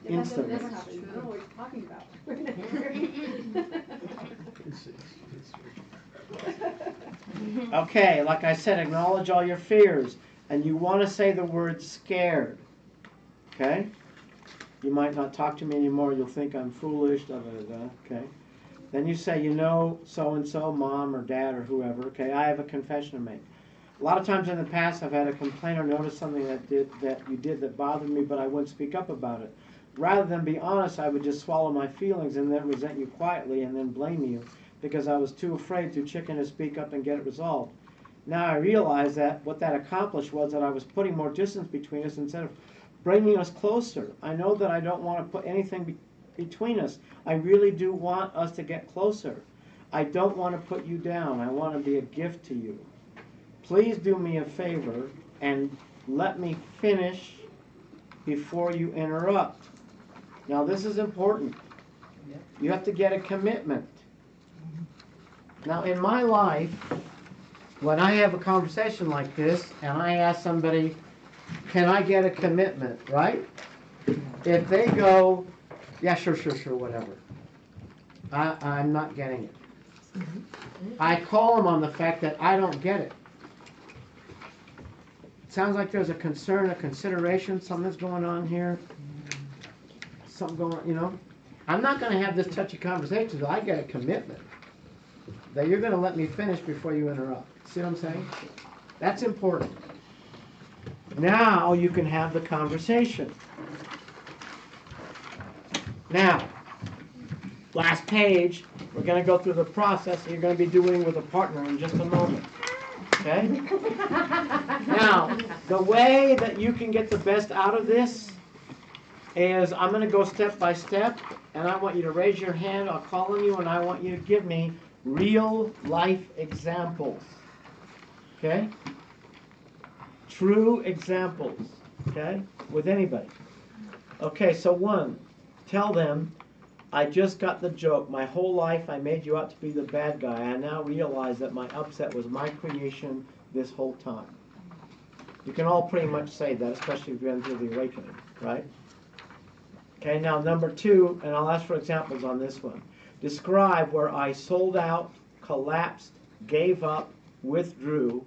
Instantly. I don't know what you're talking about. Okay, like I said, acknowledge all your fears. And you want to say the word scared. Okay? You might not talk to me anymore. You'll think I'm foolish. Da, da, da, da. Okay? Then you say, you know, so-and-so, mom or dad or whoever. Okay, I have a confession to make. A lot of times in the past, I've had a complaint or noticed something that you did that bothered me, but I wouldn't speak up about it. Rather than be honest, I would just swallow my feelings and then resent you quietly and then blame you because I was too afraid to chicken to speak up and get it resolved. Now I realize that what that accomplished was that I was putting more distance between us instead of bringing us closer. I know that I don't want to put anything between us. I really do want us to get closer. I don't want to put you down. I want to be a gift to you. Please do me a favor and let me finish before you interrupt. Now this is important. You have to get a commitment. Now in my life, when I have a conversation like this and I ask somebody, can I get a commitment, right? If they go, yeah, sure, whatever. I'm not getting it. I call them on the fact that I don't get it. Sounds like there's a concern, a consideration, something's going on here. Something going on, you know. I'm not going to have this touchy conversation until I get a commitment that you're going to let me finish before you interrupt. See what I'm saying? That's important. Now you can have the conversation. Now, last page, we're going to go through the process that you're going to be doing with a partner in just a moment. Okay? Now, the way that you can get the best out of this is I'm going to go step by step, and I want you to raise your hand. I'll call on you, and I want you to give me real life examples. Okay? True examples. Okay? With anybody. Okay, so 1, tell them, I just got the joke. My whole life I made you out to be the bad guy. I now realize that my upset was my creation this whole time. You can all pretty much say that, especially if you're into the awakening, right? Okay, now number 2, and I'll ask for examples on this one. Describe where I sold out, collapsed, gave up, withdrew.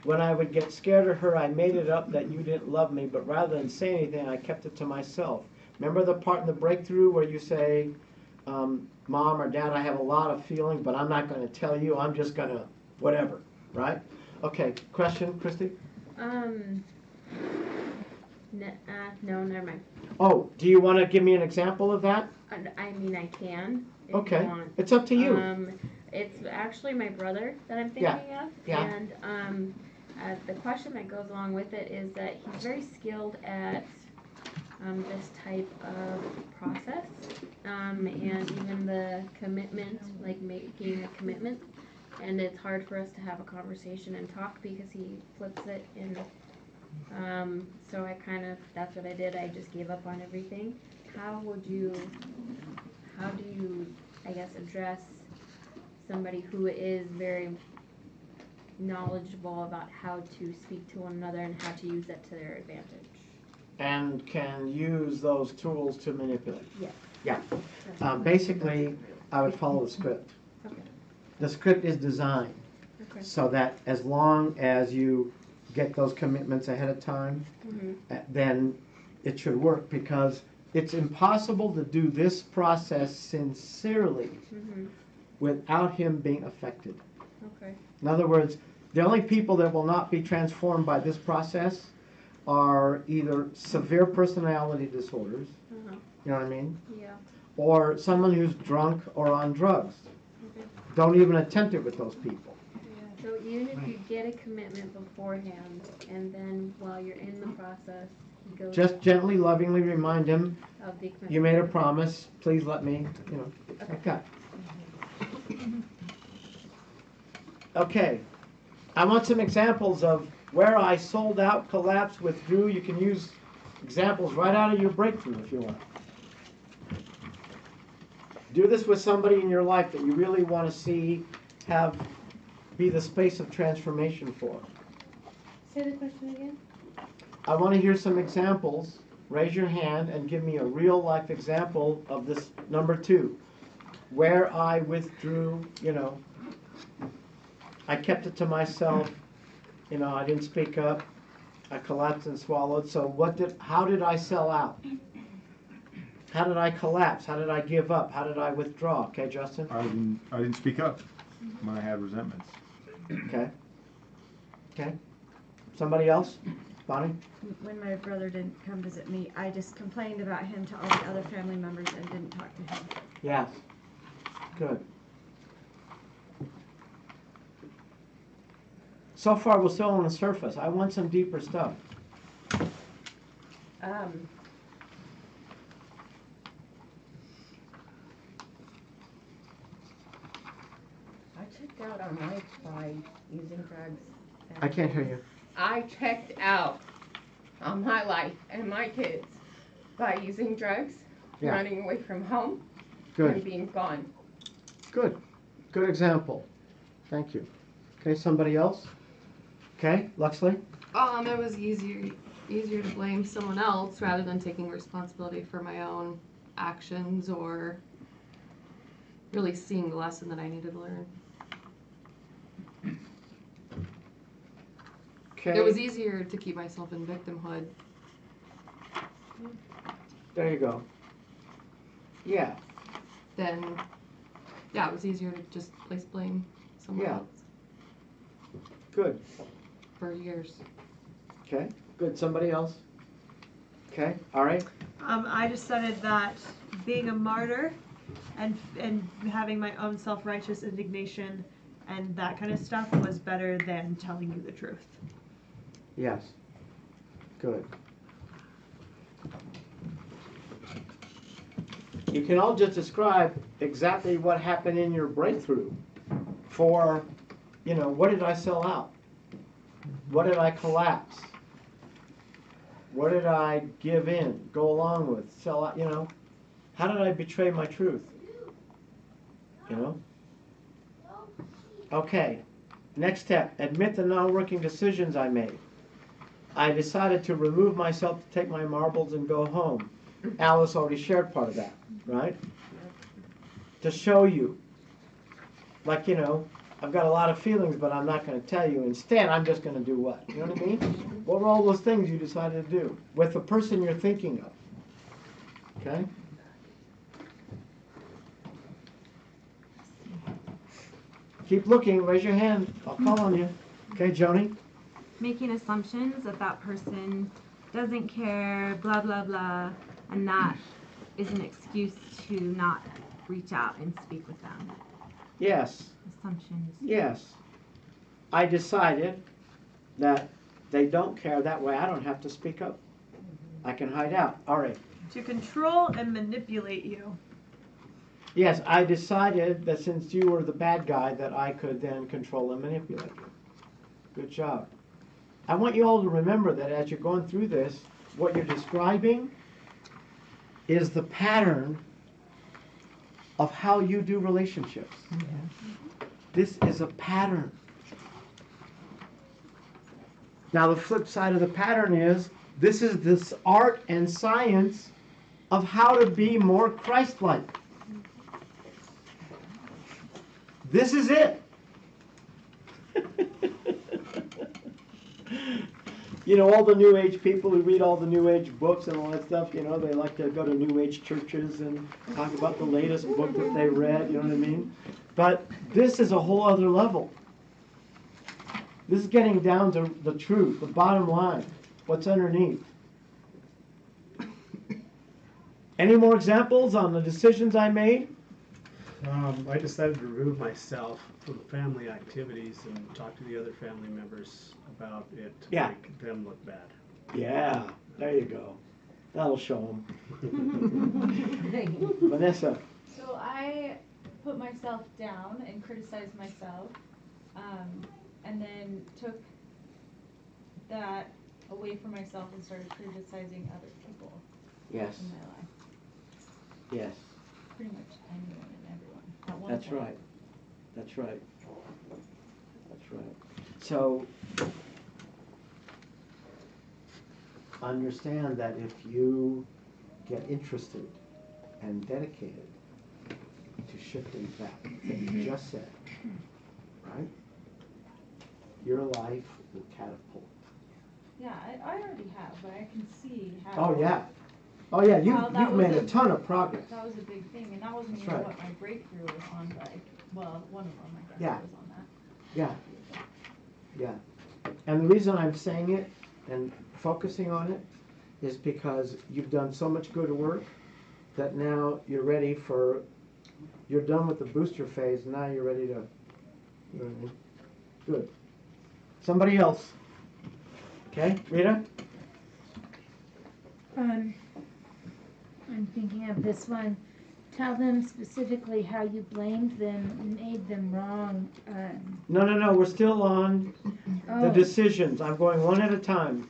When I would get scared of her, I made it up that you didn't love me, but rather than say anything, I kept it to myself. Remember the part in the breakthrough where you say, Mom or Dad, I have a lot of feeling, but I'm not going to tell you. I'm just going to whatever, right? Okay, question, Christy? No, never mind. Oh, do you want to give me an example of that? I mean, I can. If Okay, you want. it's up to you. It's actually my brother that I'm thinking of. Yeah. And the question that goes along with it is that he's very skilled at this type of process, and even the commitment, like making a commitment. And it's hard for us to have a conversation and talk because he flips it and so that's what I did. I just gave up on everything. How do you, I guess, address somebody who is very knowledgeable about how to speak to one another and how to use that to their advantage? And can use those tools to manipulate? Yes. Yeah. Basically, I would follow the script. Okay. The script is designed so that as long as you get those commitments ahead of time, then it should work, because it's impossible to do this process sincerely without him being affected. Okay. In other words, the only people that will not be transformed by this process are either severe personality disorders, you know what I mean? Yeah. Or someone who's drunk or on drugs. Don't even attempt it with those people. So even if you get a commitment beforehand, and then while you're in the process, he goes. Just gently, lovingly remind him, of the commitment. you made a promise, please let me, you know, like that. Okay, I want some examples of where I sold out, collapsed, withdrew. You can use examples right out of your breakthrough if you want. Do this with somebody in your life that you really want to see be the space of transformation for. Say the question again. I want to hear some examples. Raise your hand and give me a real life example of this number 2, where I withdrew, you know, I kept it to myself, you know, I didn't speak up, I collapsed and swallowed. So how did I sell out? How did I collapse? How did I give up? How did I withdraw? Okay, Justin? I didn't speak up when I had resentments. Okay. Okay. Somebody else? Bonnie? When my brother didn't come visit me, I just complained about him to all the other family members and didn't talk to him. Yes. Good. So far, we're still on the surface. I want some deeper stuff. I checked out on life by using drugs. I can't hear you. I checked out on my life and my kids by using drugs, running away from home, and being gone. Good. Good example. Thank you. Okay, somebody else? Okay, Luxley? It was easier to blame someone else rather than taking responsibility for my own actions or really seeing the lesson that I needed to learn. Okay. It was easier to keep myself in victimhood. There you go. Yeah. Then, it was easier to just place blame somewhere else. Good. For years. Okay, good. Somebody else? Okay, all right. I decided that being a martyr and having my own self-righteous indignation and that kind of stuff was better than telling you the truth. Yes. Good. You can all just describe exactly what happened in your breakthrough for, you know, what did I sell out? What did I collapse? What did I give in, go along with, sell out, you know? How did I betray my truth? You know? Okay, next step, admit the non-working decisions I made. I decided to remove myself to take my marbles and go home. Alice already shared part of that, right? To show you, like, you know, I've got a lot of feelings, but I'm not going to tell you. Instead, I'm just going to do what? You know what I mean? What were all those things you decided to do with the person you're thinking of? Okay? Keep looking, raise your hand, I'll call on you. Okay, Joni? Making assumptions that that person doesn't care, blah, blah, blah, and that is an excuse to not reach out and speak with them. Yes. Assumptions. Yes. I decided that they don't care, that way I don't have to speak up. I can hide out. All right. To control and manipulate you. Yes, I decided that since you were the bad guy that I could then control and manipulate you. Good job. I want you all to remember that as you're going through this, what you're describing is the pattern of how you do relationships. This is a pattern. Now the flip side of the pattern is, this is this art and science of how to be more Christ-like. This is it. You know, all the New Age people who read all the New Age books and all that stuff, you know, they like to go to New Age churches and talk about the latest book that they read, you know what I mean? But this is a whole other level. This is getting down to the truth, the bottom line, what's underneath. Any more examples on the decisions I made? I decided to remove myself from family activities and talk to the other family members about it to make them look bad. Yeah, there you go. That'll show them. Vanessa. So I put myself down and criticized myself, and then took that away from myself and started criticizing other people Yes. in my life. Yes. Pretty much anyone and everyone. At one That's point. right. That's right. That's right. So understand that if you get interested and dedicated to shifting that you just said, right? Your life will catapult. Yeah, I already have, but I can see how. Oh yeah. Oh yeah, how that you've made was a ton of progress. That was a big thing, and that wasn't That's even right. what my breakthrough was on, but well, one of them, I guess, Yeah. was on that. Yeah. Yeah. And the reason I'm saying it and focusing on it is because you've done so much good work that now you're ready for, you're done with the booster phase, and now you're ready to, you know what I mean? Good. Somebody else. Okay, Rita? I'm thinking of this one. Tell them specifically how you blamed them and made them wrong. No, we're still on the Oh. decisions. I'm going one at a time.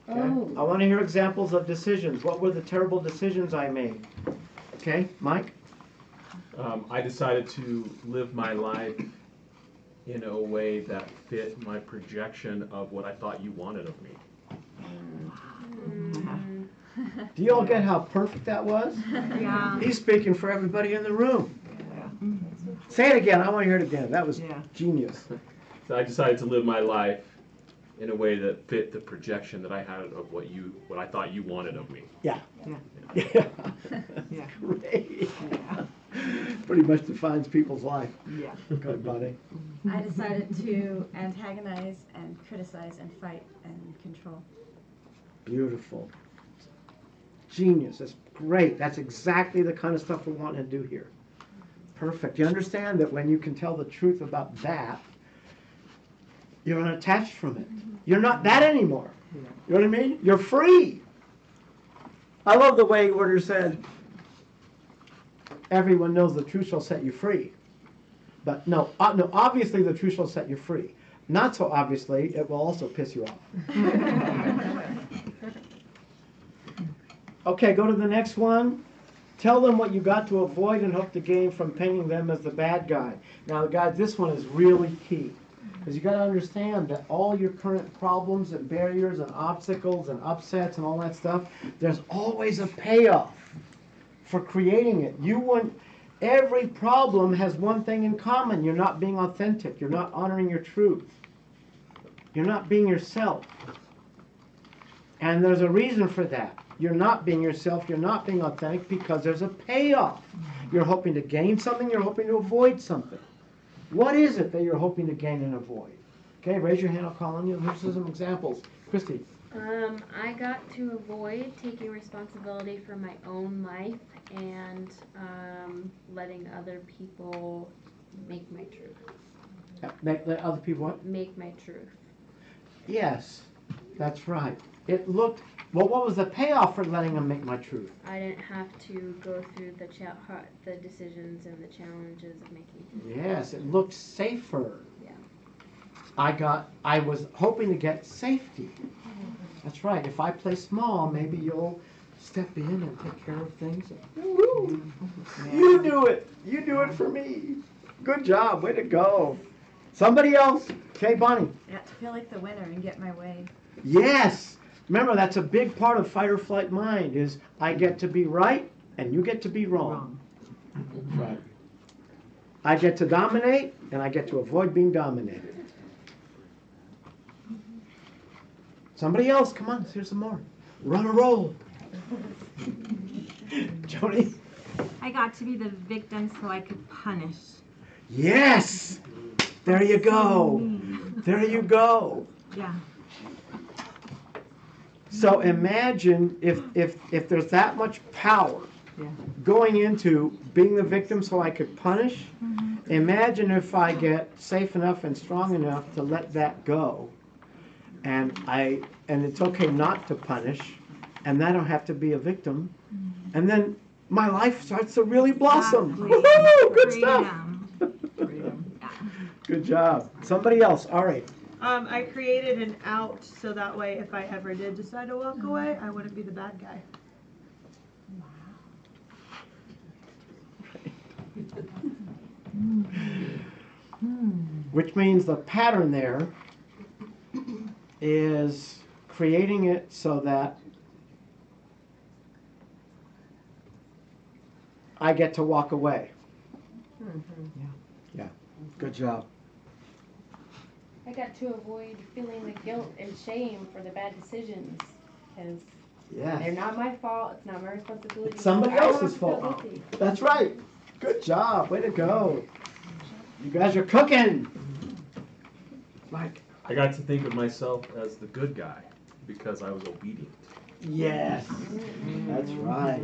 Okay? Oh. I want to hear examples of decisions. What were the terrible decisions I made? Okay, Mike? I decided to live my life in a way that fit my projection of what I thought you wanted of me. Do you all get how perfect that was? Yeah. He's speaking for everybody in the room. Say it again. I want to hear it again. That was genius. So I decided to live my life in a way that fit the projection that I had of what I thought you wanted of me. Yeah. Yeah. Great. Pretty much defines people's life. Yeah. Good, buddy. I decided to antagonize and criticize and fight and control. Beautiful. Genius. That's great. That's exactly the kind of stuff we want to do here. Perfect. You understand that when you can tell the truth about that, you're unattached from it. You're not that anymore. You know what I mean? You're free. I love the way Order said, everyone knows the truth shall set you free. But no, obviously the truth shall set you free. Not so obviously, it will also piss you off. Okay, go to the next one. Tell them what you got to avoid and hope to gain from painting them as the bad guy. Now, guys, this one is really key. Because you got to understand that all your current problems and barriers and obstacles and upsets and all that stuff, there's always a payoff for creating it. Every problem has one thing in common. You're not being authentic. You're not honoring your truth. You're not being yourself. And there's a reason for that. You're not being yourself, you're not being authentic because there's a payoff. You're hoping to gain something, you're hoping to avoid something. What is it that you're hoping to gain and avoid? Okay, raise your hand, I'll call on you. Here's some examples. Christy. I got to avoid taking responsibility for my own life and letting other people make my truth. Let other people what? Make my truth. Yes, that's right. It looked, well, what was the payoff for letting them make my truth? I didn't have to go through the decisions and the challenges of making truth. Yes, it looked safer. Yeah. I was hoping to get safety. That's right. If I play small, maybe you'll step in and take care of things. Woo! You do it. You do it for me. Good job. Way to go. Somebody else. Okay, Bonnie. I got to feel like the winner and get my way. Yes. Remember, that's a big part of fight or flight mind is I get to be right and you get to be wrong. That's right. I get to dominate and I get to avoid being dominated. Somebody else, come on, let's hear some more. Run a roll. Jody? I got to be the victim so I could punish. Yes! There you go. There you go. Yeah. So imagine if there's that much power going into being the victim so I could punish. Imagine if I get safe enough and strong enough to let that go. And it's okay not to punish, and I don't have to be a victim. And then my life starts to really blossom. Exactly. Woo-hoo! Good stuff. Freedom. Yeah. Good job. Somebody else. All right. I created an out so that way if I ever did decide to walk away, I wouldn't be the bad guy. Which means the pattern there is creating it so that I get to walk away. Yeah. Good job. I got to avoid feeling the guilt and shame for the bad decisions because they're not my fault. It's not my responsibility. It's somebody I don't else's have to feel fault. guilty. That's right. Good job. Way to go. You guys are cooking. Mike. I got to think of myself as the good guy because I was obedient. Yes. That's right.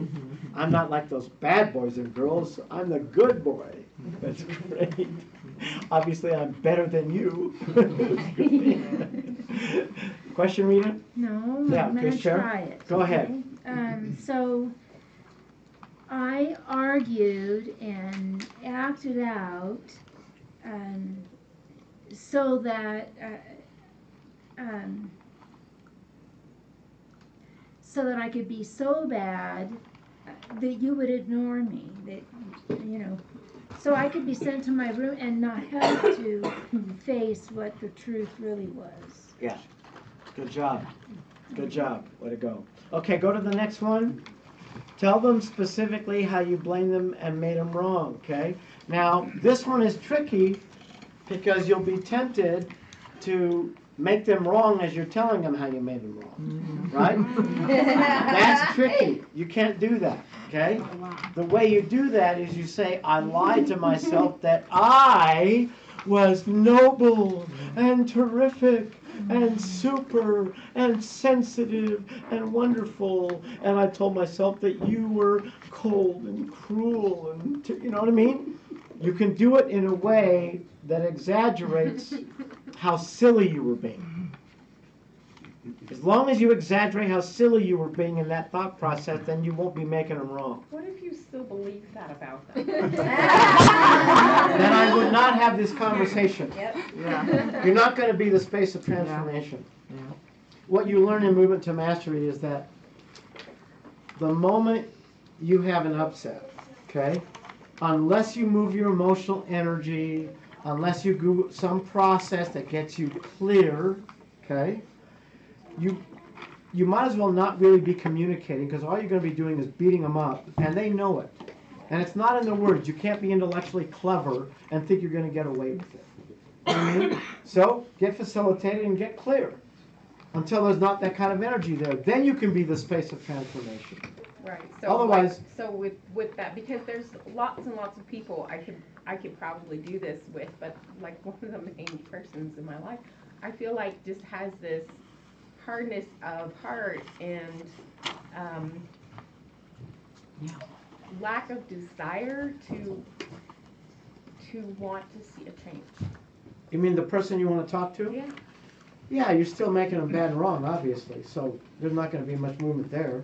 I'm not like those bad boys and girls. I'm the good boy. That's great. Obviously, I'm better than you. Question, Rita? No, Yeah, I'm gonna please share. try it. Go ahead. So I argued and acted out so that I could be so bad that you would ignore me, so I could be sent to my room and not have to face what the truth really was. Yeah. Good job. Good job. Way to go. Okay, go to the next one. Tell them specifically how you blamed them and made them wrong, okay? Now, this one is tricky because you'll be tempted to make them wrong as you're telling them how you made them wrong, right? That's tricky. You can't do that, okay? The way you do that is you say, I lied to myself that I was noble and terrific and super and sensitive and wonderful, and I told myself that you were cold and cruel, and you know what I mean? You can do it in a way that exaggerates how silly you were being. As long as you exaggerate how silly you were being in that thought process, then you won't be making them wrong. What if you still believe that about them? Then I would not have this conversation. Yep. Yeah. You're not going to be the space of transformation. Yeah. What you learn in Movement to Mastery is that the moment you have an upset, okay, unless you move your emotional energy, unless you do some process that gets you clear, okay, you might as well not really be communicating because all you're going to be doing is beating them up, and they know it. And it's not in the words. You can't be intellectually clever and think you're going to get away with it. You know what I mean? So get facilitated and get clear. until there's not that kind of energy there. Then you can be the space of transformation. Right. So Otherwise, so with that, because there's lots and lots of people I could probably do this with, but like one of the main persons in my life, I feel like just has this hardness of heart and lack of desire to want to see a change. you mean the person you want to talk to? Yeah. Yeah, you're still making them bad and wrong, obviously, so there's not going to be much movement there.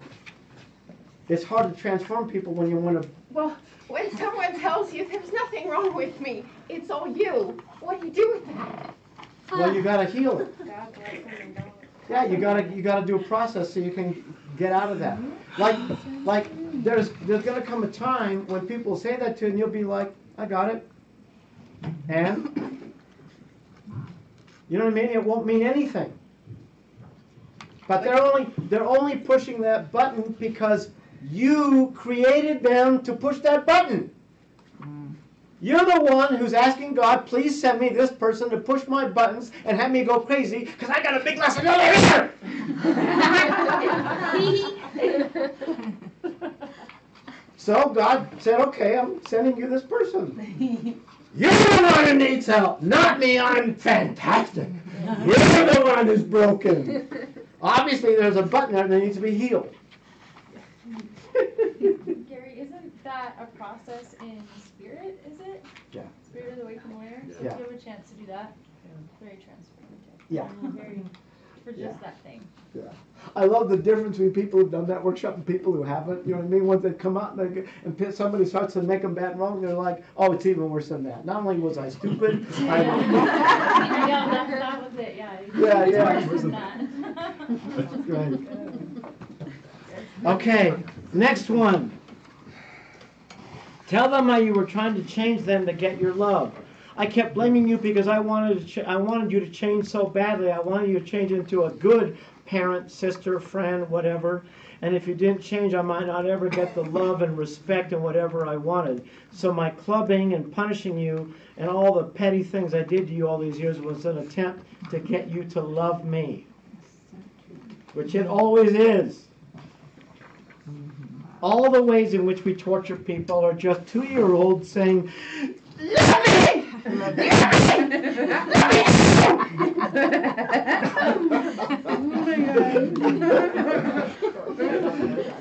It's hard to transform people when you want to. Well, when someone tells you there's nothing wrong with me, it's all you, what do you do with that? Well, you got to heal it. Yeah, you gotta do a process so you can get out of that. Like there's gonna come a time when people say that to you and you'll be like, I got it. And you know what I mean? It won't mean anything. But they're only pushing that button because you created them to push that button. You're the one who's asking God, please send me this person to push my buttons and have me go crazy because I got a big lesson over here. So God said, okay, I'm sending you this person. You're the one who needs help, not me. I'm fantastic. You're the one who's broken. Obviously, there's a button there that needs to be healed. Gary, isn't that a process in spirit, is it? Yeah. Spirit of the Awakened Aware? So Yeah. if you have a chance to do that, very transformative. Yeah. Very, for just that thing. Yeah. I love the difference between people who've done that workshop and people who haven't. You know what I mean? Once they come out and somebody starts to make them bad and wrong, they're like, oh, it's even worse than that. Not only was I stupid, Yeah, that was it, yeah. Yeah. It's worse than that. Right. Okay, next one. Tell them how you were trying to change them to get your love. I kept blaming you because I wanted you to change so badly. I wanted you to change into a good parent, sister, friend, whatever. And if you didn't change, I might not ever get the love and respect and whatever I wanted. So my clubbing and punishing you and all the petty things I did to you all these years was an attempt to get you to love me. Which it always is. All the ways in which we torture people are just 2-year-olds saying, love me! Love me! Love me!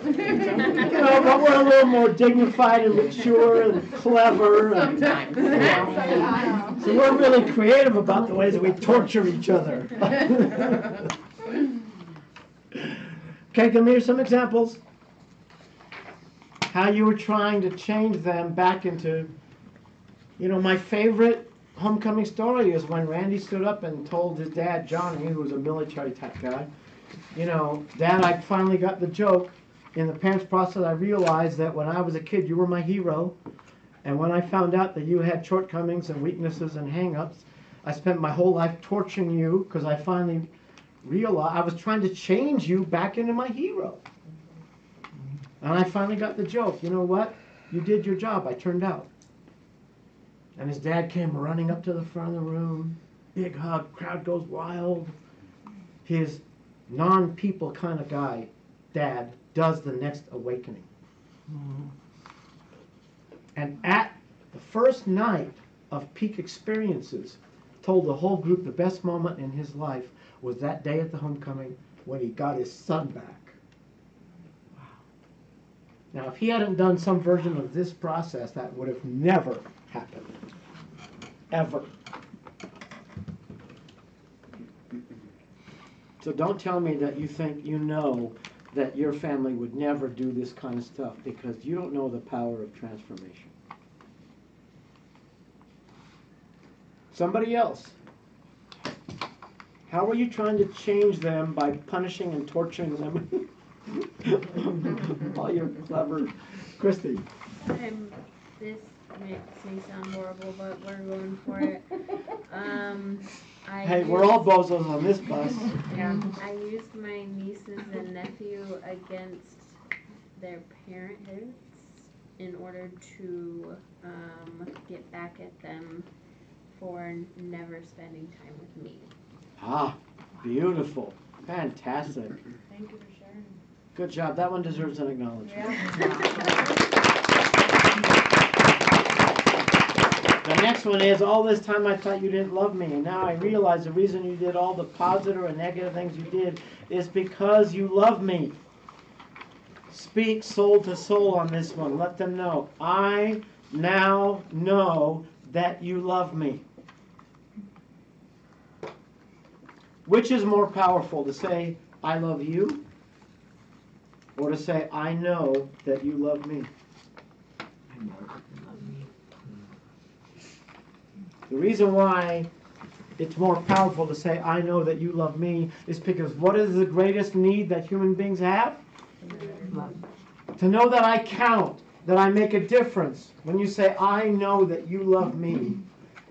You know, but we're a little more dignified and mature and clever. And, so we're really creative about the ways that we torture each other. Okay, give me some examples. How you were trying to change them back into, you know, my favorite homecoming story is when Randy stood up and told his dad, Johnny, who was a military type guy, you know, Dad, I finally got the joke. In the parents' process, I realized that when I was a kid, you were my hero. And when I found out that you had shortcomings and weaknesses and hang-ups, I spent my whole life torturing you because I finally realized I was trying to change you back into my hero. And I finally got the joke. You know what? You did your job. I turned out. And his dad came running up to the front of the room. Big hug. Crowd goes wild. His non-people kind of guy, Dad, does the next awakening. And at the first night of peak experiences, told the whole group the best moment in his life was that day at the homecoming when he got his son back. Now, if he hadn't done some version of this process, that would have never happened. Ever. So don't tell me that you think you know that your family would never do this kind of stuff, because you don't know the power of transformation. Somebody else. How are you trying to change them by punishing and torturing them? Oh, you're clever. Christy. This makes me sound horrible, but we're going for it. Hey, we're all bozos on this bus. Yeah, I used my nieces and nephew against their parents in order to get back at them for never spending time with me. Ah, beautiful. Fantastic. Thank you for sharing. Good job. That one deserves an acknowledgement. The next one is, all this time I thought you didn't love me, and now I realize the reason you did all the positive and negative things you did is because you love me. Speak soul to soul on this one. Let them know. I now know that you love me. Which is more powerful, to say, I love you, or to say, I know that you love me? The reason why it's more powerful to say, I know that you love me, is because what is the greatest need that human beings have? Love. To know that I count, that I make a difference. When you say, I know that you love me,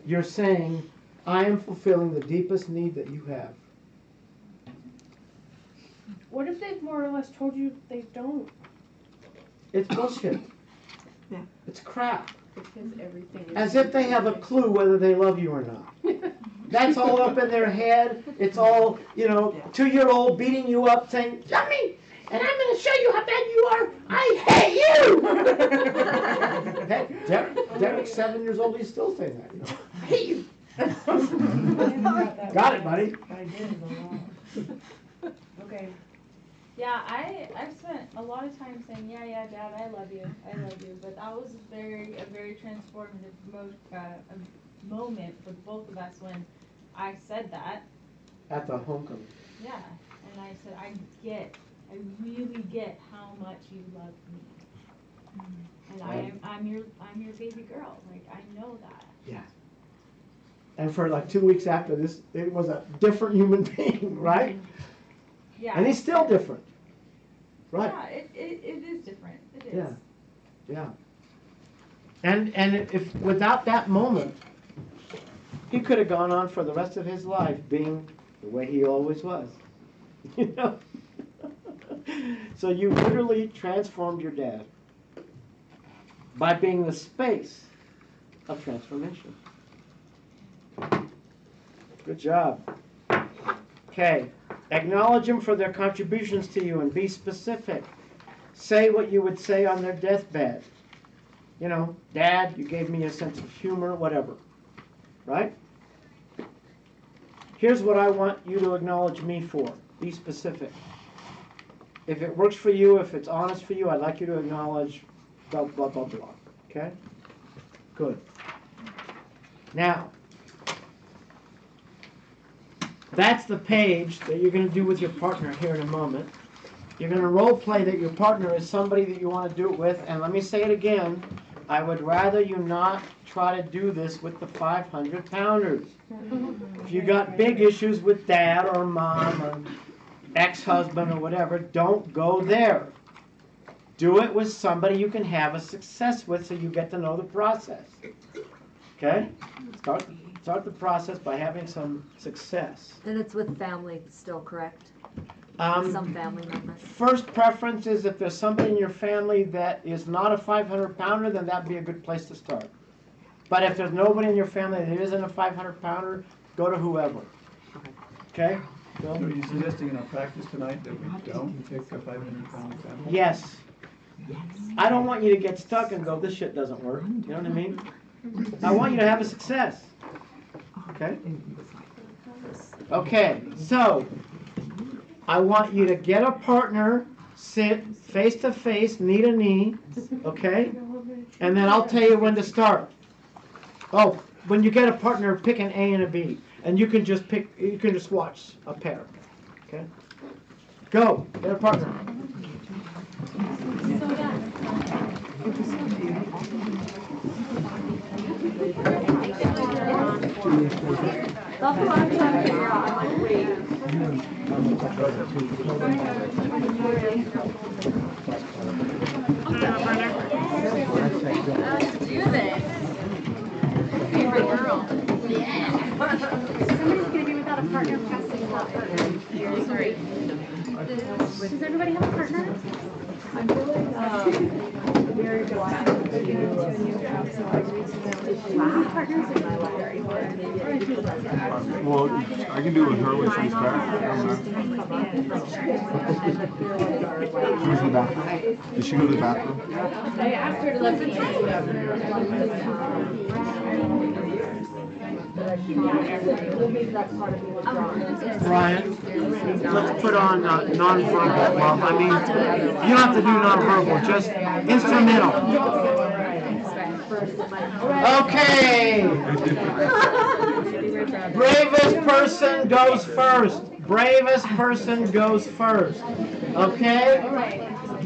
you're saying, I am fulfilling the deepest need that you have. What if they've more or less told you they don't? It's bullshit. Yeah. It's crap. Because everything is As if they have a clue whether they love you or not. That's all up in their head. It's all, 2-year-old beating you up saying, yummy, and I'm going to show you how bad you are. I hate you. Heck, Derek's 7 years old. He's still saying that. I hate you. Got it, buddy. I did a lot. Okay. Yeah, I've spent a lot of time saying, yeah, Dad, I love you, but that was a very transformative moment for both of us when I said that. At the homecoming. Yeah, and I said, I really get how much you love me, and I'm your baby girl. Like, I know that. Yeah. And for like 2 weeks after this, it was a different human being, right? Yeah. And he's still different. Right. Yeah, it is different. It is. Yeah. Yeah. And if without that moment, he could have gone on for the rest of his life being the way he always was. So you literally transformed your dad by being the space of transformation. Good job. Okay. Acknowledge them for their contributions to you and be specific. Say what you would say on their deathbed. Dad, you gave me a sense of humor, whatever. Right? Here's what I want you to acknowledge me for. Be specific. If it works for you, if it's honest for you, I'd like you to acknowledge blah, blah, blah, blah. Okay? Good. Now, that's the page that you're going to do with your partner here in a moment. You're going to role play that your partner is somebody that you want to do it with. And let me say it again. I would rather you not try to do this with the 500-pounders. If you got big issues with dad or mom or ex-husband or whatever, don't go there. Do it with somebody you can have a success with so you get to know the process. Okay? Start the process by having some success. And it's with family still, correct? Some family members. First preference is if there's somebody in your family that is not a 500-pounder, then that'd be a good place to start. But if there's nobody in your family that isn't a 500-pounder, go to whoever. Okay? So are you suggesting in our practice tonight that we don't pick a 500-pound family? Yes. I don't want you to get stuck and go, this shit doesn't work. You know what I mean? I want you to have a success. Okay? Okay, so I want you to get a partner, sit face to face, knee to knee, okay? And then I'll tell you when to start. Oh, when you get a partner, pick an A and a B. And you can just watch a pair. Okay? Go, get a partner. That's what I'm trying to figure out. I'm like, wait. Let's do this. Favorite girl. Somebody's gonna be without a partner past this. Sorry. Does everybody have a partner? very glad to a new job, so I recently partners in my life, or maybe I could put that. Well, I can do it with her when she's back. Where's the bathroom? Did she go to the bathroom? I asked her to let me Ryan, let's put on nonverbal love. I mean, you don't have to do nonverbal, just instrumental. Okay. Bravest person goes first. Bravest person goes first. Okay?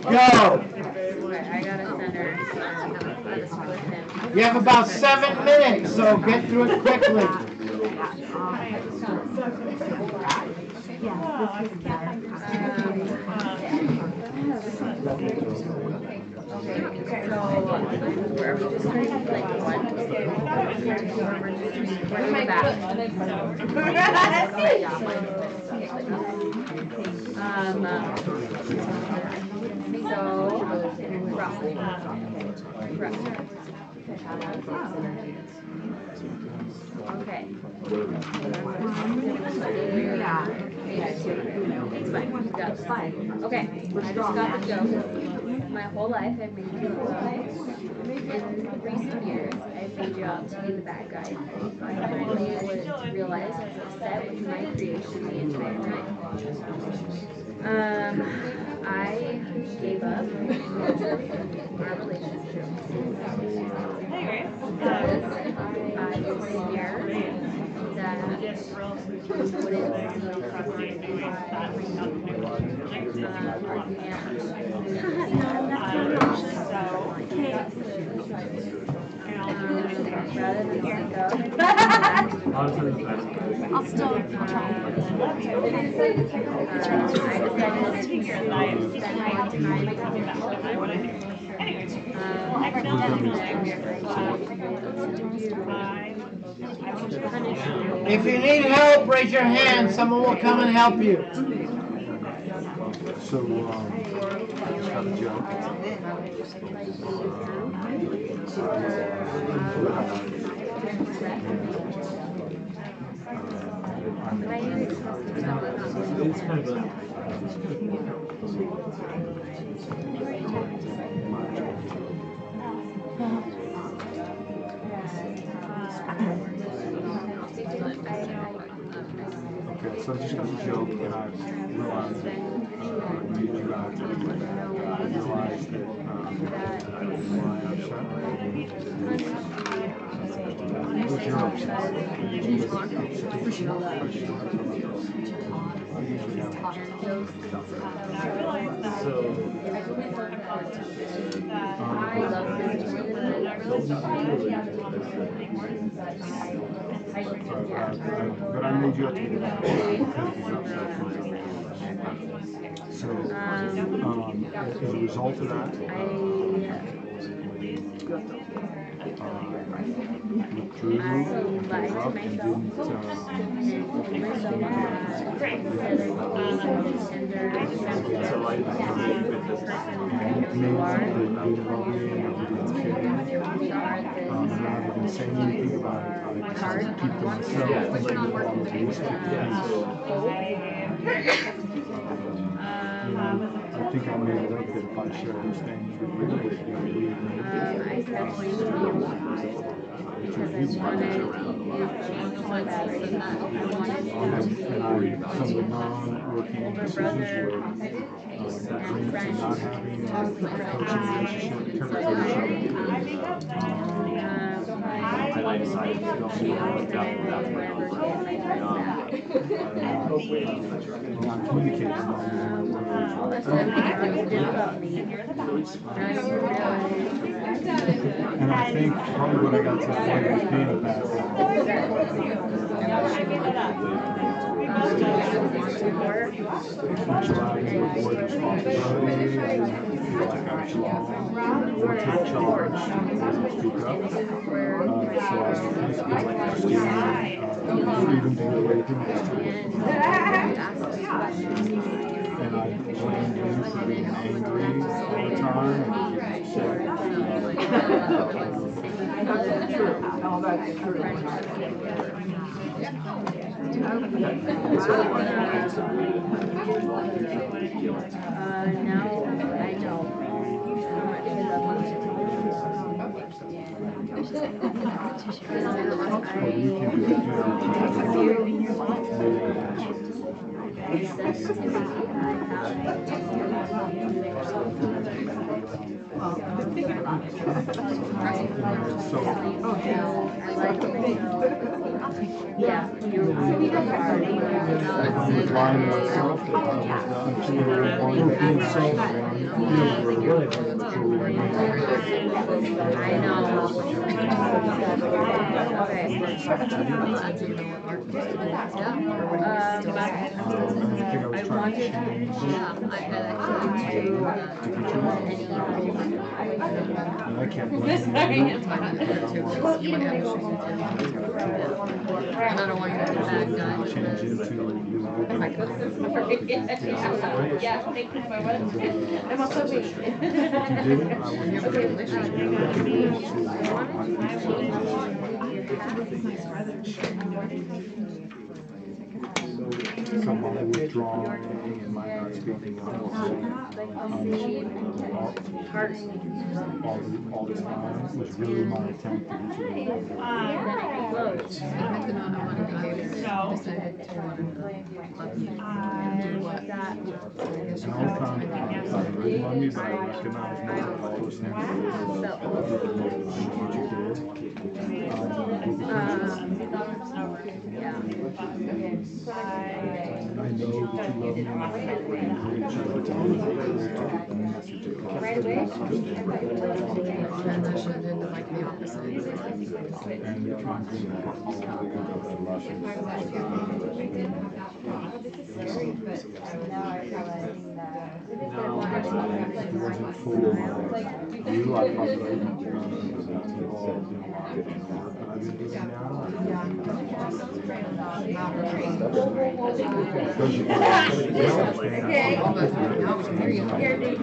Go. You have about 7 minutes, so get through it quickly. Okay. It's fine. Okay, I just got the joke. My whole life I've made you feel loved. In recent years, I've made you out to be the bad guy. I finally would realize I was upset with my creation the entire time. I gave up our relationship because I was scared that wouldn't I'll still If you need help, raise your hand. Someone will come and help you. So, just have a joke. It's kind of Okay, so just as a joke, and I realized that you made you out to be bad. I realized that why I'm what's your but I made you out to be bad. So, as a result of that, withdrew and gave up and rather than saying anything about it, I just keep to myself and let it all I think I made it up that if I share these things with you, that you would leave me. I said to you because I wanted you to change so badly. I wanted you to be Some of the non-working decisions were drinks and not having a coaching relationship, I decided to go see her without not communicating. And I think probably what I got to the point was being a bad avoid responsibility and feel like I belong or take charge and speak up. So I was basically like just giving freedom to do everything. And I blamed you for being angry all the time. No, I don't. Yeah, you're Lying to myself that I was being so I know. I can't blame And I don't want you to be a bad guy. change into Yeah, thank you for my wedding. I'm also waiting. If you didn't, I wouldn't sure so my withdrawing and my not speaking up all the time was really my attempt to get you to Decided to love you. Do what? and all the time I really love you, but I recognize now all those things what you did. I know that you love me. Right away? Transitioned into like the opposite.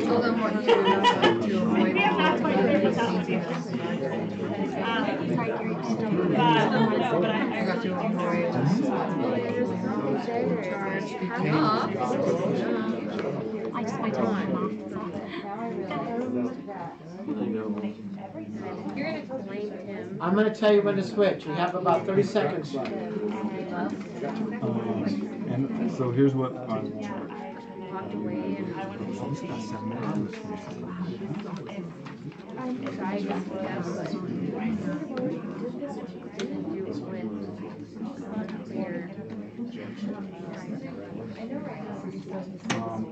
Tell them what you do to avoid you got to avoid charge speaking up. I just went to my mom. You're gonna blame him. I'm gonna tell you when to switch. We have about 30 seconds left. And so here's what I'm. Walked away and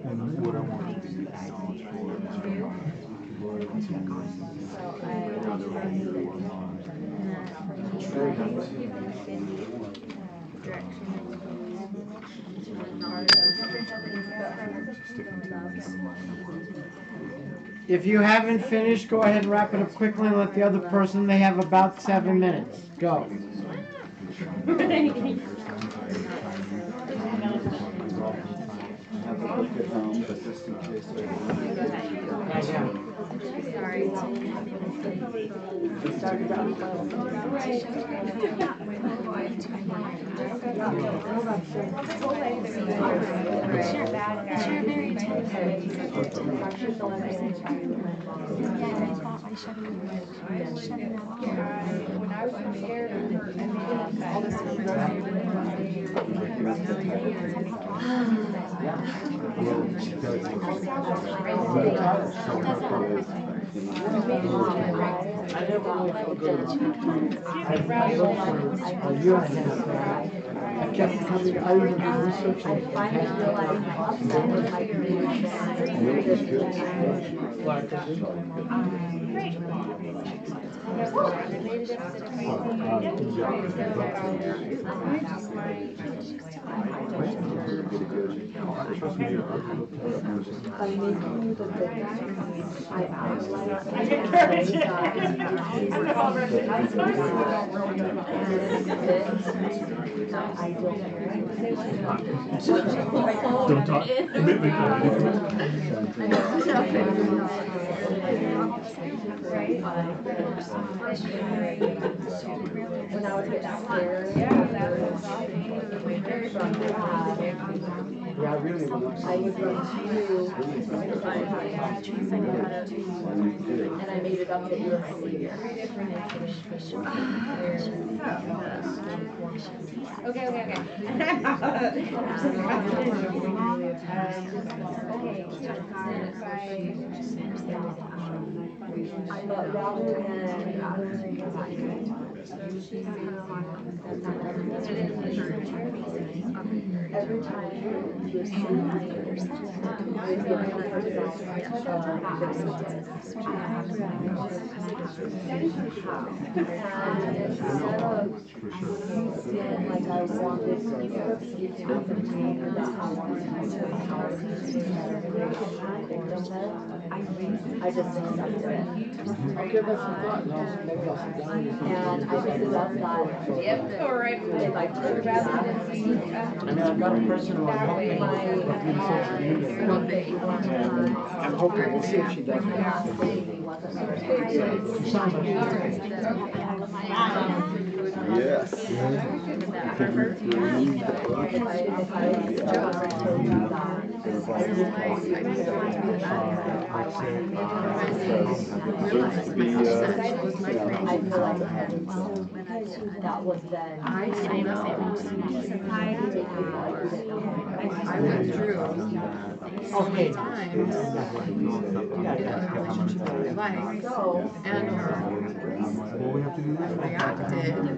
and what I want you to be acknowledged for is loyalty. If you haven't finished, go ahead and wrap it up quickly and let the other person, they have about 7 minutes. Go. I kept coming, I was researching. Don't talk. Commitment. When I was getting scared, Yeah, really. I would run two, and I made it up that you were my savior. Okay. But rather than every time you assume me, you're giving me and instead of feeling like I wanted to happen to me or that I wanted to I just accepted it. I'll give us some thought, and maybe I'll sit down with you. And I really love that. Yep, all right. If I could I that, mean, I've got a person who I'm hoping will be social media. I'm hoping, we'll see if she does it. Sounds like Yes. That was then. I withdrew okay. times in a relationship in my life and reacted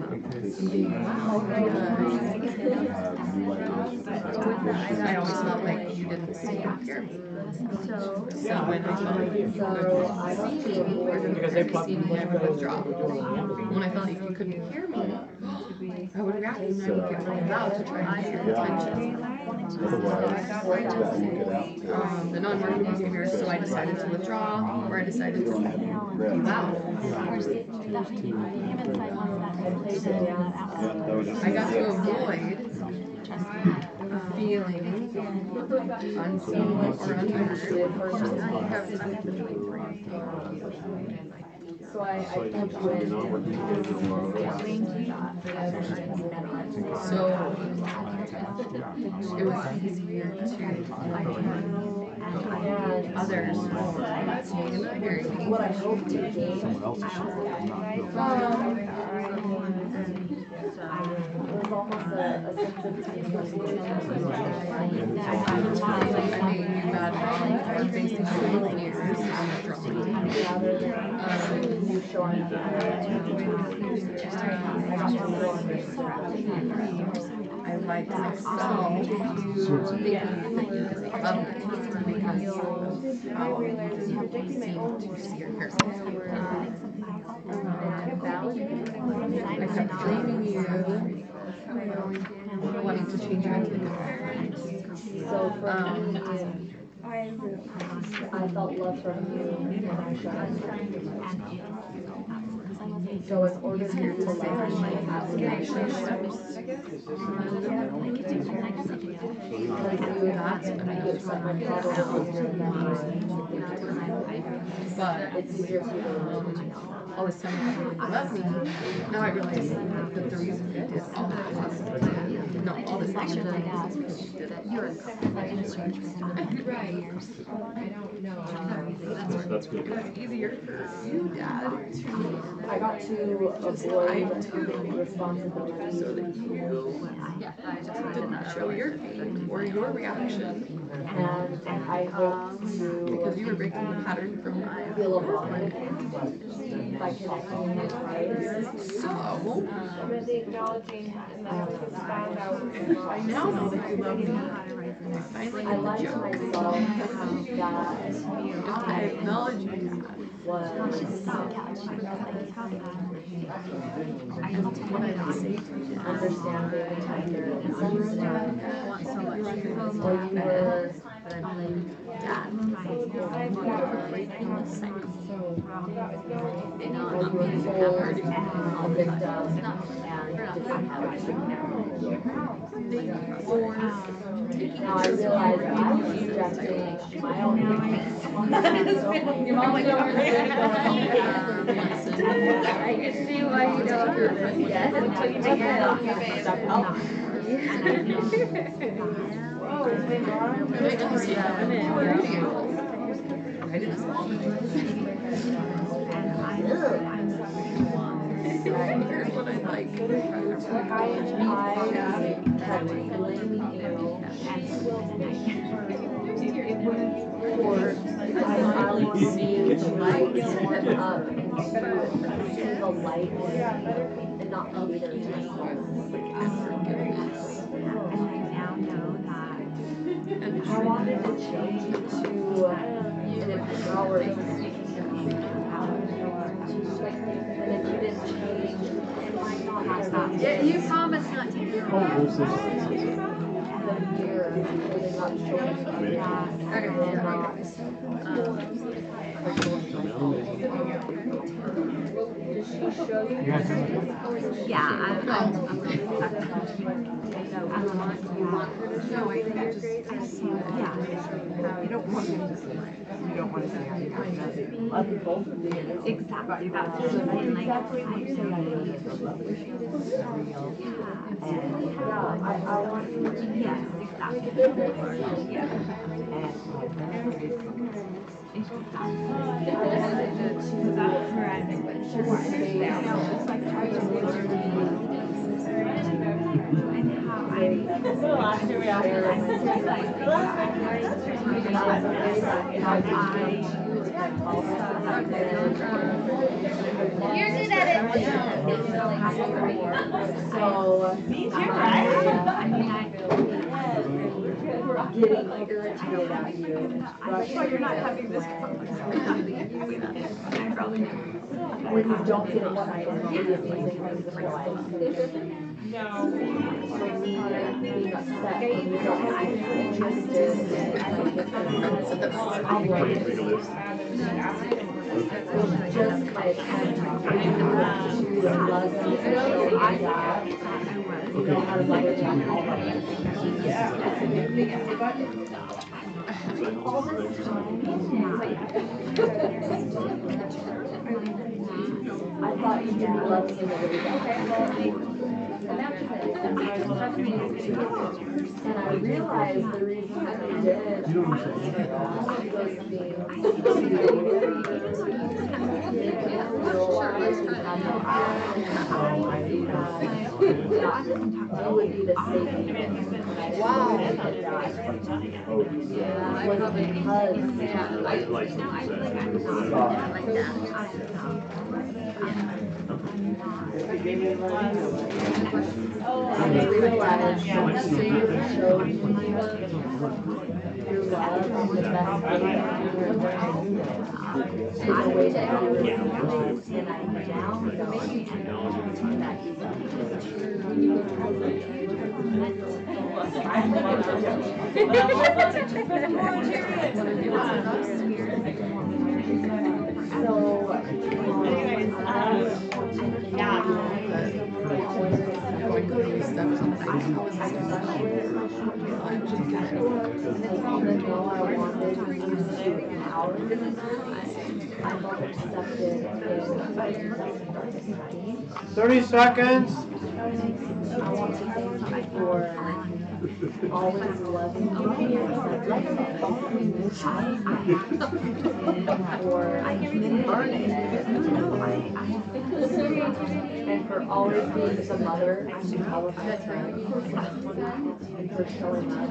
I always felt like you didn't see or hear me. So when I felt like you couldn't see me or didn't see me, I would withdraw. When I felt like you couldn't hear me, I would react and I would get really loud to try and get your attention. The non-working behavior, so I decided to withdraw, or I decided to be loud. I got to avoid feeling unseen or unheard. So I told you So it was easier to others not seeing and not hearing me. What I hope to gain. It was almost a sense of community. I mean, you got facing 12 years You showing I like myself thinking of because how you seem to see your character. I kept blaming you, wanting to change your identity. So I felt love from you when I showed. So in order to love but it's easier to all this time you really love me. Now I realize that the reason you did all that positive, no, all this negative things is because you did it. You're right. I don't know. That's good. It's easier for you, Dad, I got to avoid responsibility so that you didn't show your pain or your reaction. and I hope to Because you were breaking the pattern from feel a bond by connecting with Christ. So, Really acknowledging and then found out. I now know that you love me. I lied to myself that I acknowledge you. was understanding and tender and sensitive. Or you were that is like the same. I know I'm Or not you were being told a victim and didn't have it. Now I realize I was projecting my own Your mom like, I can see why you don't do this. Yes, until you make it up. Here's what I like. The light and not be there to I wanted to change it to an empowered and if you didn't change, it might not have Yeah, you promised not to do Oh, we'll see. the fear of holding up shoulders of that and Yeah, I'm really you want her to show that you're great. You don't want him to say, you don't want to say how you love you both. Exactly, that's the thing, like, exactly what you're saying. I want you to yes, exactly. Yeah. That's where I'm You're good at it. So, getting irritated at you. That's why you're not having this conversation. When you don't get excited, the amazing things in life. No. Being upset when you don't have interested just my attempt to love you and show my dad. You know how to love your dad all of it. All this time, I thought you didn't love me the way that and I realized the reason that you did those things you would be the safety net. Wow. Yeah, was because I like what you said. I realized that you showed your love in the best way in a way that you were and I now know that even though I wanted to empower you, I felt accepted in 30 seconds. I want to thank you for always loving me and following me for learning and for always being the mother to all of my friends and for showing up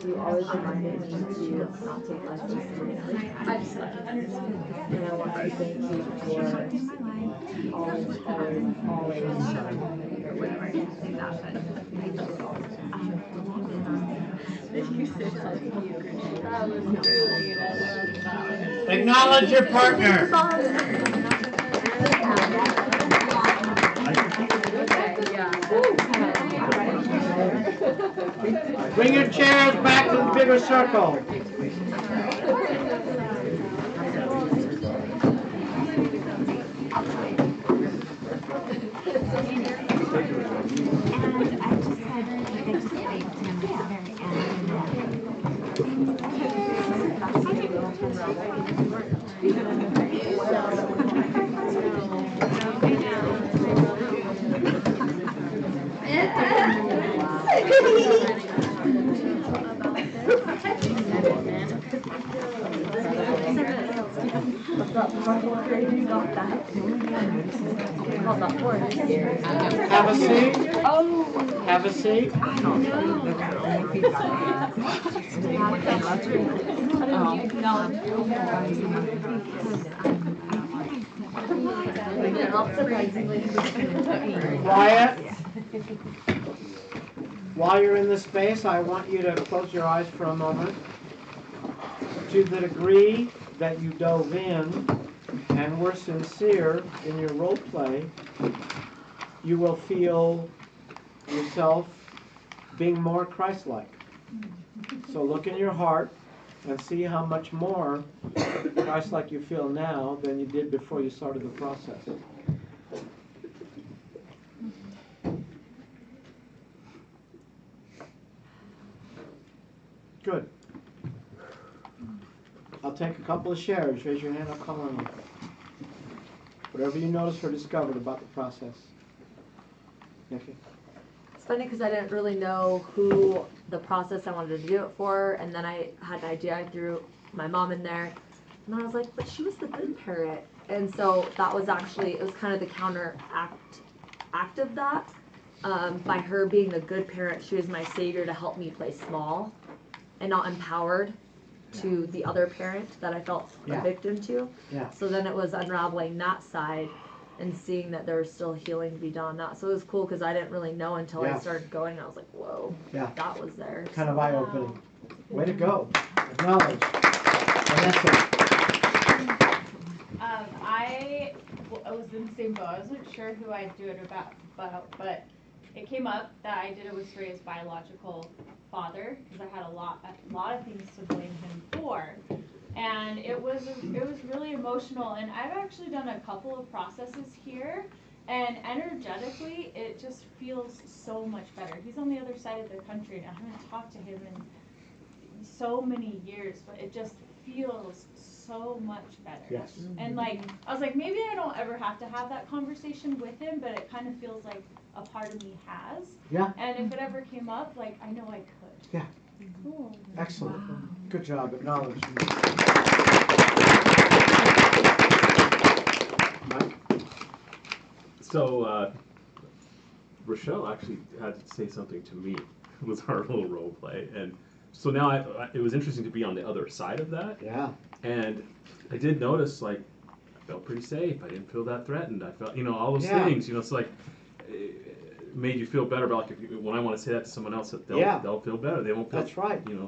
you always reminded me to not take life too seriously. And I want to thank you for always Acknowledge your partner. Bring your chairs back to the bigger circle. Have a seat. Have a seat. Quiet. While you're in this space, I want you to close your eyes for a moment. To the degree that you dove in and were sincere in your role play, you will feel yourself being more Christ-like. So look in your heart and see how much more Christ-like you feel now than you did before you started the process. Good. I'll take a couple of shares. Raise your hand, I'll call on you. Whatever you noticed or discovered about the process. Nikki? It's funny because I didn't really know who the process I wanted to do it for, and then I had an idea. I threw my mom in there, and then I was like, but she was the good parent. And so that was actually, it was kind of the act of that. By her being a good parent, she was my savior to help me play small and not empowered to the other parent that I felt a victim to. Yeah. So then it was unraveling that side and seeing that there was still healing to be done on that. So it was cool because I didn't really know until I started going, and I was like, whoa, that was there. Kind of eye-opening. Way to go. Acknowledge. Vanessa. I was in the same boat. I wasn't sure who I'd do it about, but it came up that I did it with Sreya's biological father because I had a lot of things to blame him for, and it was really emotional. And I've actually done a couple of processes here, and energetically it just feels so much better. He's on the other side of the country, and I haven't talked to him in so many years, but it just feels so much better. Yes. And like I was like, maybe I don't ever have to have that conversation with him, but it kind of feels like a part of me has. Yeah. And if it ever came up, like I know I could. Yeah. Cool. Excellent. Good job. Acknowledge. Mike? So, Rochelle actually had to say something to me with our little role play, and so now it was interesting to be on the other side of that. Yeah. And I did notice, like, I felt pretty safe. I didn't feel that threatened. I felt, all those things. It's like it made you feel better about, like, when I want to say that to someone else, they'll feel better. They won't feel. That's right. It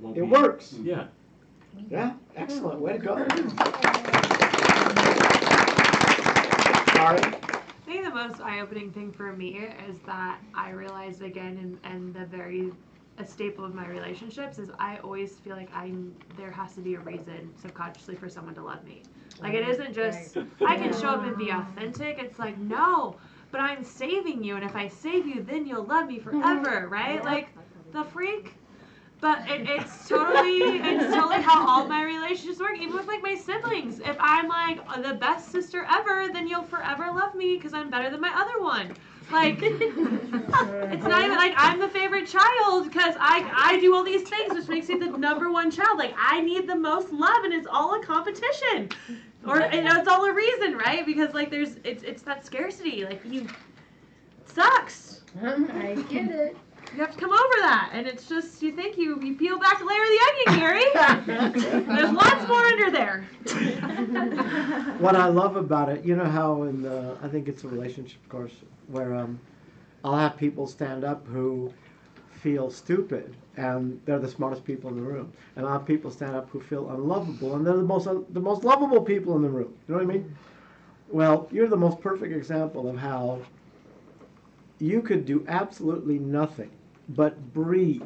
won't. It works. Yeah. Yeah. Excellent. Way to go. Sorry. I think the most eye-opening thing for me is that I realized again, and a staple of my relationships is I always feel like there has to be a reason subconsciously for someone to love me. Like it isn't just I can show up and be authentic. It's like no, but I'm saving you, and if I save you, then you'll love me forever, right? Like the freak. But it's totally how all my relationships work, even with like my siblings. If I'm like the best sister ever, then you'll forever love me because I'm better than my other one. Like it's not even like I'm the favorite child because I do all these things, which makes me the number one child. Like I need the most love, and it's all a competition, or it's all a reason, right? Because like it's that scarcity. Like it sucks. I get it. You have to come over that, and it's just you peel back a layer of the onion, Gary. There's lots more under there. What I love about it, you know how I think it's a relationship course where I'll have people stand up who feel stupid and they're the smartest people in the room, and I'll have people stand up who feel unlovable and they're the most lovable people in the room. You know what I mean? Well, you're the most perfect example of how you could do absolutely nothing but breathe.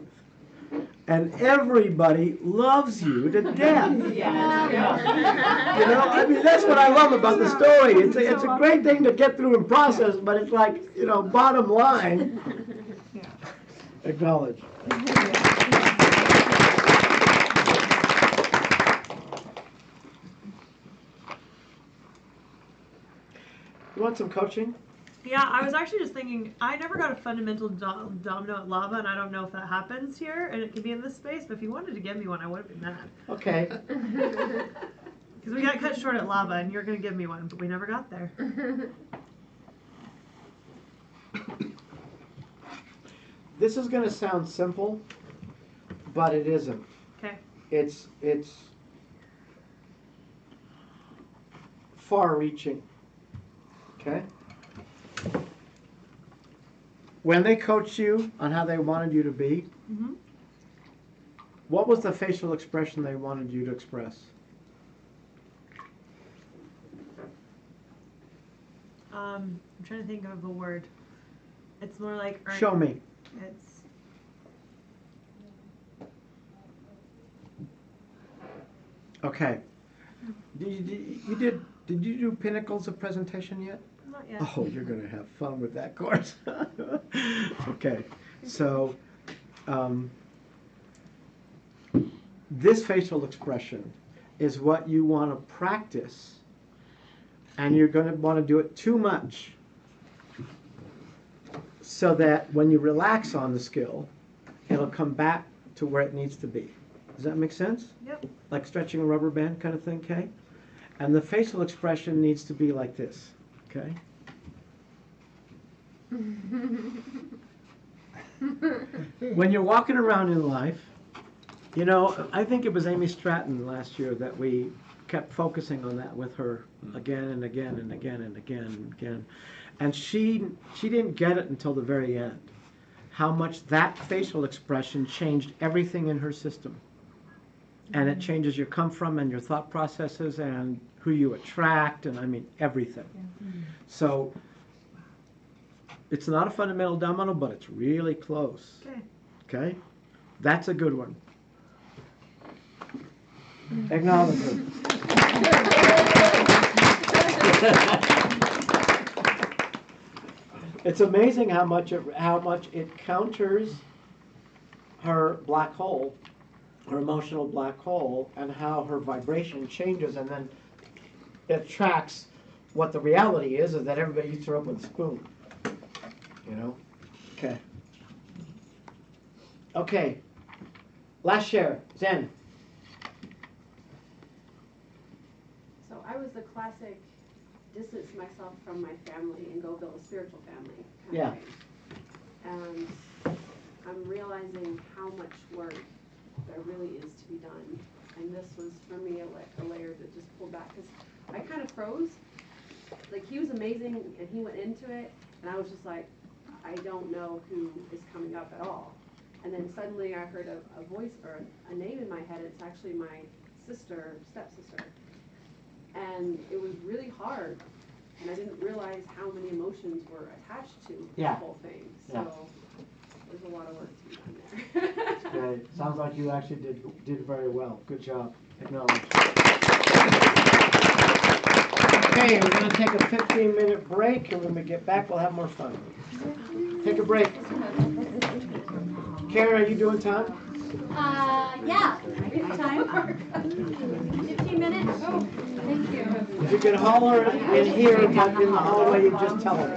And everybody loves you to death. You know, I mean, that's what I love about the story. It's a great thing to get through and process, but it's like, you know, bottom line, acknowledge. You want some coaching? Yeah, I was actually just thinking, I never got a fundamental domino at lava, and I don't know if that happens here, and it could be in this space, but if you wanted to give me one, I would have been mad. Okay. Because we got cut short at lava, and you're going to give me one, but we never got there. This is going to sound simple, but it isn't. Okay. It's far-reaching. Okay? When they coached you on how they wanted you to be, what was the facial expression they wanted you to express? I'm trying to think of a word. It's more like... Show me. It's... Okay. Did you do Pinnacles of Presentation yet? Not yet. Oh, you're going to have fun with that course. Okay. So, this facial expression is what you want to practice, and you're going to want to do it too much so that when you relax on the skill, it'll come back to where it needs to be. Does that make sense? Yep. Like stretching a rubber band kind of thing, okay? And the facial expression needs to be like this, okay? When you're walking around in life, you know, I think it was Amy Stratton last year that we kept focusing on that with her again and again and again and again and again. And she didn't get it until the very end, how much that facial expression changed everything in her system. And it changes your come from and your thought processes and who you attract, and I mean everything. So it's not a fundamental domino, but it's really close. Okay. Okay? That's a good one. Acknowledge it. It's amazing how much it counters her black hole, her emotional black hole, and how her vibration changes, and then it tracks what the reality is that everybody eats her up with a spoon. You know? Okay. Okay. Last share. Zen. So I was the classic distance myself from my family and go build a spiritual family kind of thing. And I'm realizing how much work there really is to be done. And this was, for me, a layer that just pulled back. Because I kind of froze. Like, he was amazing, and he went into it, and I was just like, I don't know who is coming up at all. And then suddenly I heard a voice or a name in my head. It's actually my sister, stepsister. And it was really hard. And I didn't realize how many emotions were attached to the whole thing. So there's a lot of work to be done there. Great. Sounds like you actually did very well. Good job. Acknowledge. Okay, we're going to take a 15-minute break, and when we get back, we'll have more fun. Take a break. Karen, are you doing time? Yeah. Time. 15 minutes. Oh, thank you. If you can holler in here, but in the hallway, you just tell them.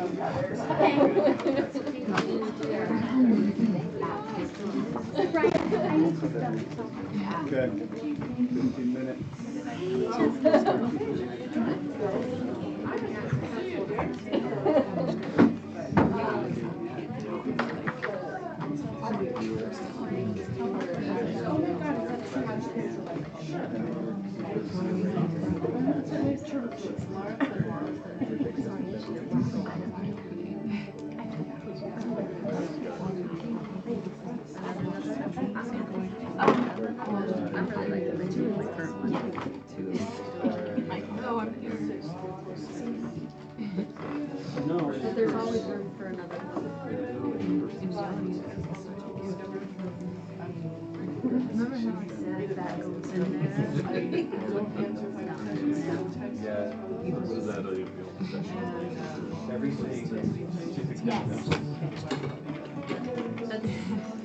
Okay, 15 minutes. No. But there's always room for another one. Remember how I said that goes in there? Yeah. What is that? Everything. Yes.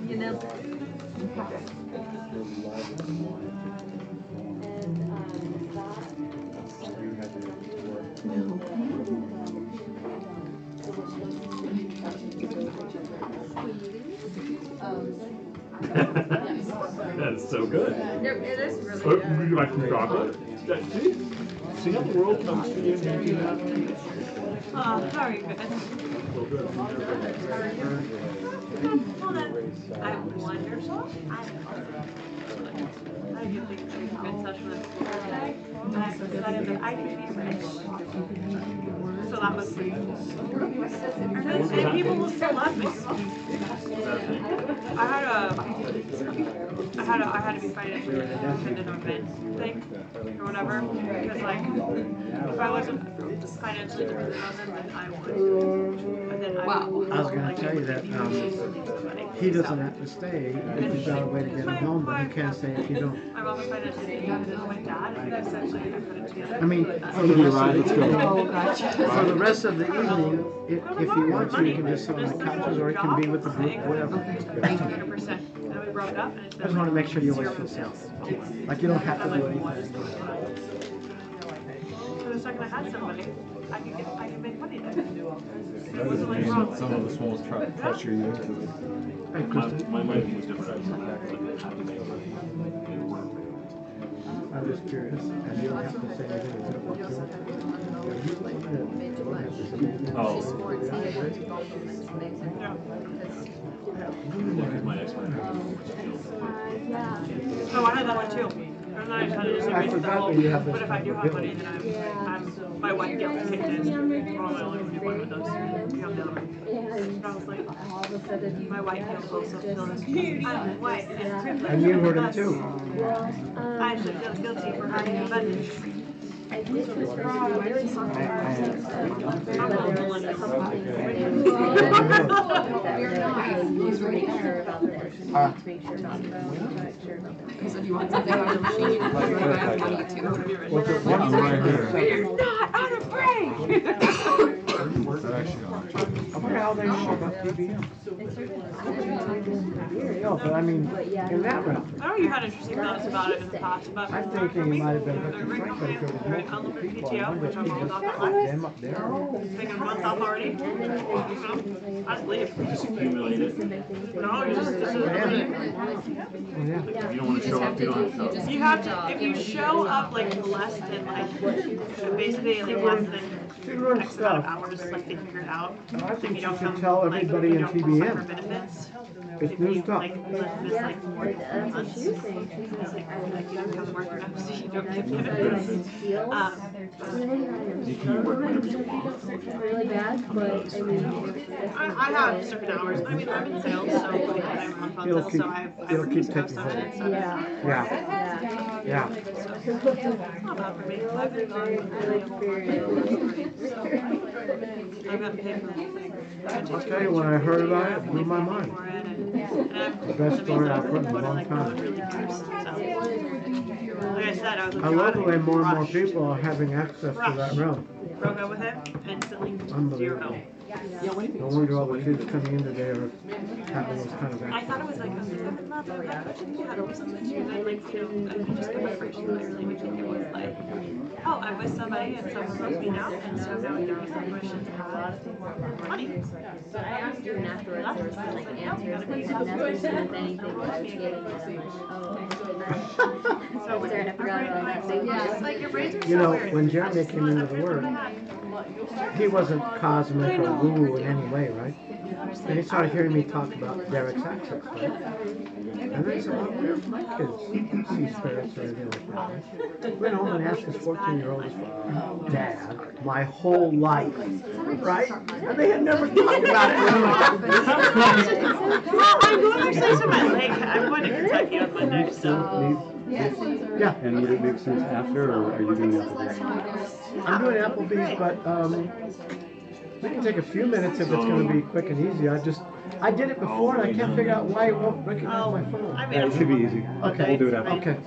You know. That's so good. It is really Would good. you like some chocolate? See how the world comes to you and you have Oh, very good. so good. I'm wonderful. I had a good session at school today. And I decided that I could be rich. So that was sweet. And people will still love me. I had to be financially independent on men thing or whatever. Because like if I wasn't financially dependent on them, then I would. But then I I was going to tell you that he doesn't have to stay. If he's got a way to get him home, but he can't stay if you don't. I'm also financially independent on my dad, and essentially I put it together. I mean, for the rest of the evening, if you want to, you can just sit on the couches, or it can be with the group, whatever. 100%. And we broke up, and it's I just want to make sure you always feel safe. Like you don't have to do anything. So the second I had somebody, I could make money there. Some of us won't try to pressure you into it. My mind was different. I'm just curious, and you don't have to say anything except what you're My ex-wife. Oh, I had that one too. And then I just had to just erase the whole, but if I do have money, then I'm my wife gets kicked in. Well, I only do one with those. You have the other one. And I was like, all of a sudden, my white feels also feels, I'm white and you heard it too. I actually feel guilty for having a bunch. I did this really hard. Because if you want something on the machine, you can put it back on YouTube. We're not out of break! How they know about TBM? No, but I mean, in that round. I know you had interesting thoughts about it in the past, but I'm thinking it might have been a the good ring point, but if it was multiple people, I wonder if which I'm he all just about put that life. them up there. Taking a month off already? I just leave. Just accumulate it. No, you just You don't want to show up, you don't have to show up. You have to, if you show up like less than like, basically like less than X amount of hours, like they figured out. And I think you you don't should come, tell like, everybody you in don't qualify for TBM. benefits. It's If new you stuff. like miss like more than 4 months, like you don't come to work enough, so you don't get benefits. You can work whenever you want. Really bad, but I mean, I have certain hours. I mean, I'm in sales, so I'm on phone sales, so I have keep stuff taking and hold. stuff. Yeah. Not bad for me. I've been gone I've gotten paid for anything. I'll tell you, when I heard about it, it blew my mind. The best story I've heard in a long time. Like I said, I was I love the way more and more people are having access to that room. broke up with him, instantly Unbelievable. 0. No wonder all the kids coming in today are having those kind of I access. thought it was like a month of that question you had or something. And then like, you know, I just got my first literally between it was like, oh, I'm with somebody and someone loves me now, and so now we give me some questions about money. I asked you, and afterwards there was like answers that had nothing to do with anything that I was getting, and I'm like, oh. Sorry, I forgot about that. So Yeah, like your brains are so You know, weird. when Jeremy came into the work, he wasn't cosmic or woo in any way, right? And he started hearing me talk about Derek's access, right? And then he said, well, where if my kids see spirits or anything like that? Went home and asked his 14-year-old, Dad, my whole life, right? And they had never talked about it. Well, I'm going actually to my lake. I'm going to Kentucky on Monday, so. Yeah. And would it make sense after, or are you doing Applebee's? I'm doing Applebee's, but we can take a few minutes if it's going to be quick and easy. I just I did it before and I can't figure out why it won't recognize my phone. Yeah, it should be easy. Okay. We'll do it after. Okay.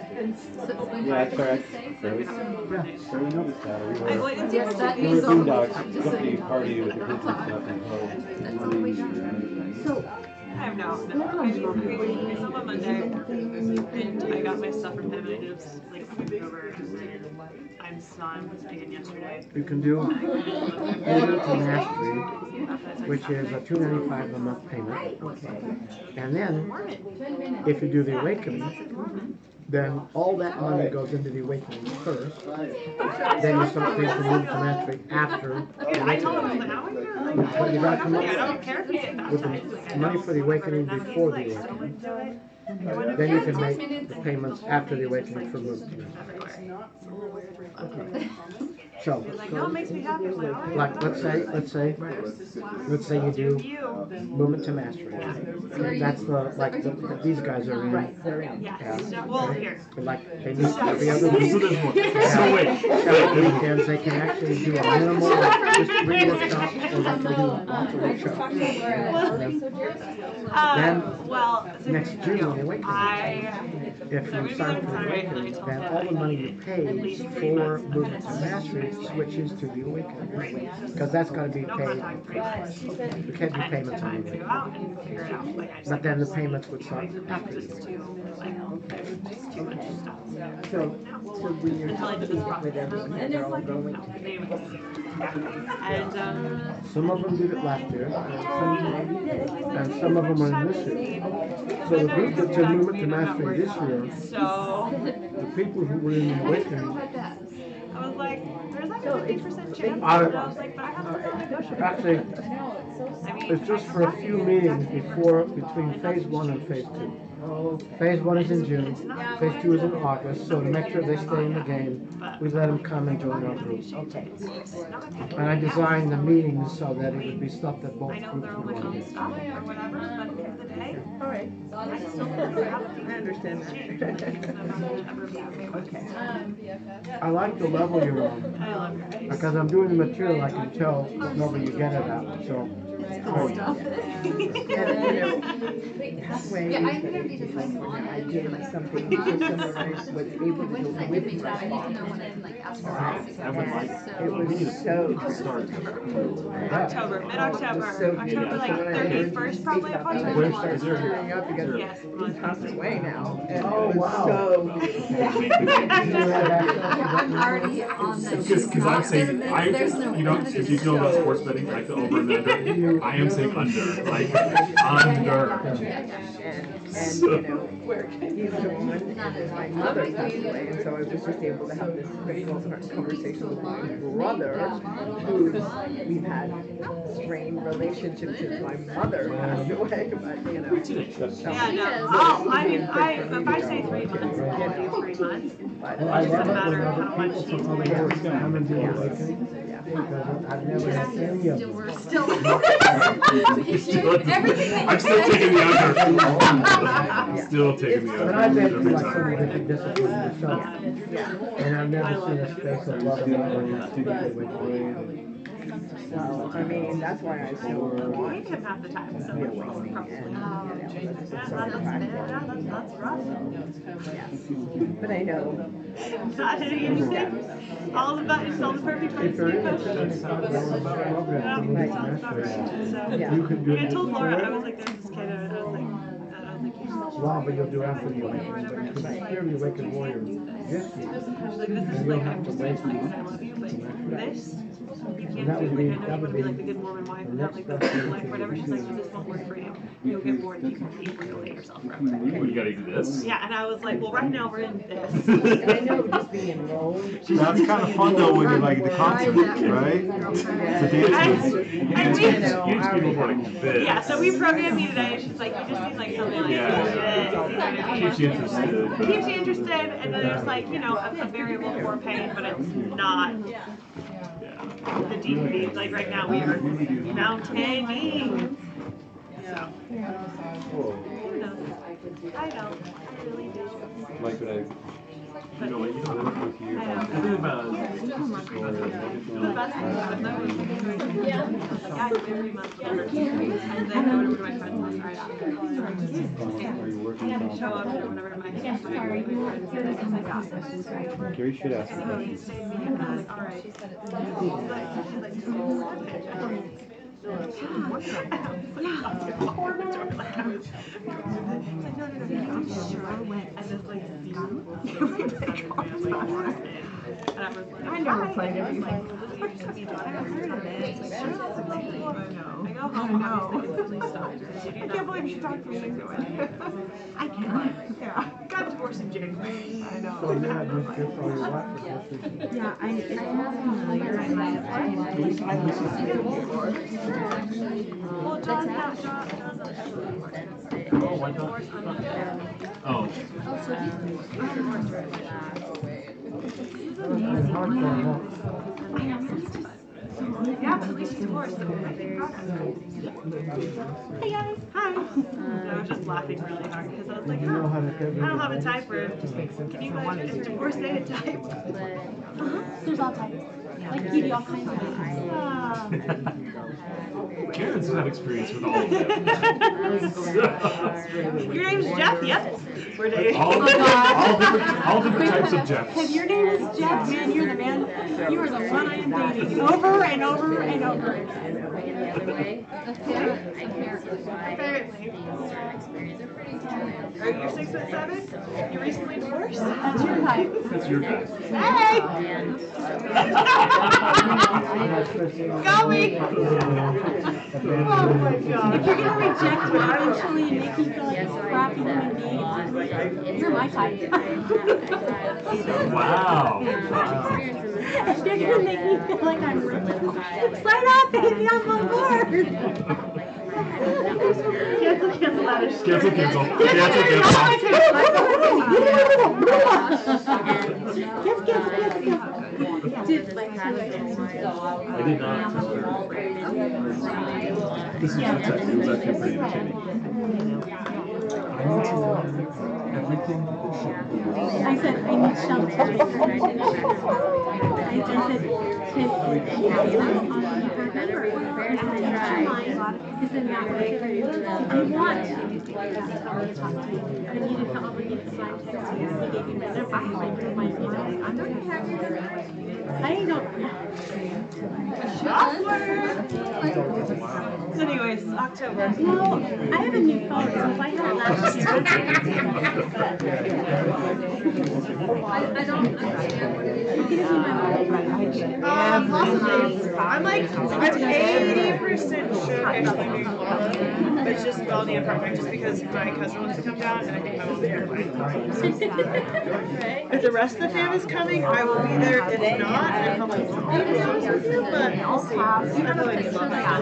Yeah, it's alright. Barely noticed that. We were boondocks, company party with the kids and stuff and So, I have no. I mean, some on Monday, and I got my stuff from him, and I ended up like coming over. I'm son was speaking yesterday. You can do Movement to Mastery, which is a $295 a month payment. Okay. And then, if you do the Awakening, then all that money goes into the Awakening first. Then you start paying for Movement to Mastery after. I told him, I was like, how are you? But you gotta come up I don't care if you get with the money for the Awakening before the Awakening. Then you can make the payments after the Awakening for Movement to Mastery. Okay. So, No, it makes me happy. like let's say you do Movement to Mastery. That's these guys are in. Yes. Well, here. Like they meet every other week. Weekends they can actually do a minimal just 3 workshops, or they can do lots of workshops. Then next June when they wake if you sign up for the Awakening, then all the money you pay for Movement to Mastery switches to the Awakening, because that's got to be paid. You can't do payments on the Awakening. But then the payments would start after the Awakening. So when you're talking with everyone, they're all going together. And some of them did it last year, and some of them are in this year. So the group that's in Movement to Mastery this year, the people who were in the Awakening, I was like, there's like a 50% chance. And I was like, but I have to actually, it's just for a few meetings between phase 1 and phase 2. Phase 1 is in June, phase 2 is in August, so to make sure they stay in the game, we let them come and join our group. And I designed the meetings so that it would be stuff that both groups would want to do. Alright. I understand that. Okay. I like the level you're on, because I'm doing the material, I can tell what level you get it at, so. Halfway, I did something to summarize what able to do with my It was so October, mid-October, October like 31st probably. Yes, he's passed away now. And Oh, wow. Because I'm saying, if you know about sports betting, like the over and under, I am saying under, like under. And you know, he's the one, and my mother passed away, and so I was just able to have this critical conversation with my brother, who we've had strained relationships since my mother passed away, but you know. Yeah, no. I mean, if I say 3 months, I'll do 3 months. But it doesn't matter how much she's Come and do Awakening, because I've never had any of them. I'm still taking the under. Still taking the But under. I've been through like so many different disciplines myself, and I've never seen a space of love and Awakening. So, I mean, that's why I still want Him half the time, so the Awakening, and, that's rough. yes. But I know. Did you understand? All the buttons, all the perfect buttons to be pushed. I told Laura, I was like, there's this kid, and I was like, Well, but you'll do after the Awakening, but you can hear the Awakened Warrior this year, and you'll have to wait for this. You And can't that do would like, be, I know you would be like the good Mormon wife, not like the good wife, whatever. She's like, this won't work for you. You'll get bored and you can eat, you'll hate yourself forever. Well, you gotta do this? Yeah, and I was like, well, right now we're in this. And I know just being enrolled. That's kind of fun though when you're like the concert, right? It's a dance music. And we, Yeah, so we programmed me today, and she's like, you just need like something like Keeps you interested. Keeps you interested, and then there's like, you know, a variable for pain, but it's not the deep beats. Like right now we are mountaining. So, who knows? I don't. I really do. Like when I, you know, like, work with you, about The best thing about it though is I very much love it. And then go over to my friends' house right after. And show up or whatever to my friends and then I got this. Gary should ask. So he stayed me and I was like, alright. I never played it before. I heard of it. I go home and obviously I can't believe you talked me into it. I can't. Yeah. Got divorced in January. I know. Yeah, it's familiar. Well, John does Oh. Yeah, but at least she's divorced, so hey guys, hi. I was just laughing really hard because I was like, oh, I don't have a type for it. Can you guys just divorce say a type? There's all types. Like, give you all kinds of Karen's had experience with all of them. Your name's Jeff? Yep. We're dating. All different types of Jeffs. If your name is Jeff, man, you're the man. You are the one I am dating over and over and over again. Are you 6'7"? You recently divorced? That's your type. That's your type. Hey! Got me! Oh my god. If you're gonna reject me eventually and make me feel like a crappy human being, you're my type. Wow. If you're gonna make me feel like I'm rude, sign up, baby, I'm on board. Cancel. I did not. This is your text. It was actually pretty entertaining. Everything. I said, I need shelter. I said, because then that way, if you want to, then you didn't feel obligated to sign text. He gave you my number. I have my email. I don't. So anyways, October. Well, I have a new phone, so if I had it last year. I don't understand what it is. You can see my mom. Possibly. I'm 80% sure actually being Florida. It's just about the apartment just because my cousin wants to come down and I think my mom's terrified. If the rest of the family's coming, I will be there. If not, I'll come with some but I'll see. I'm really good about that.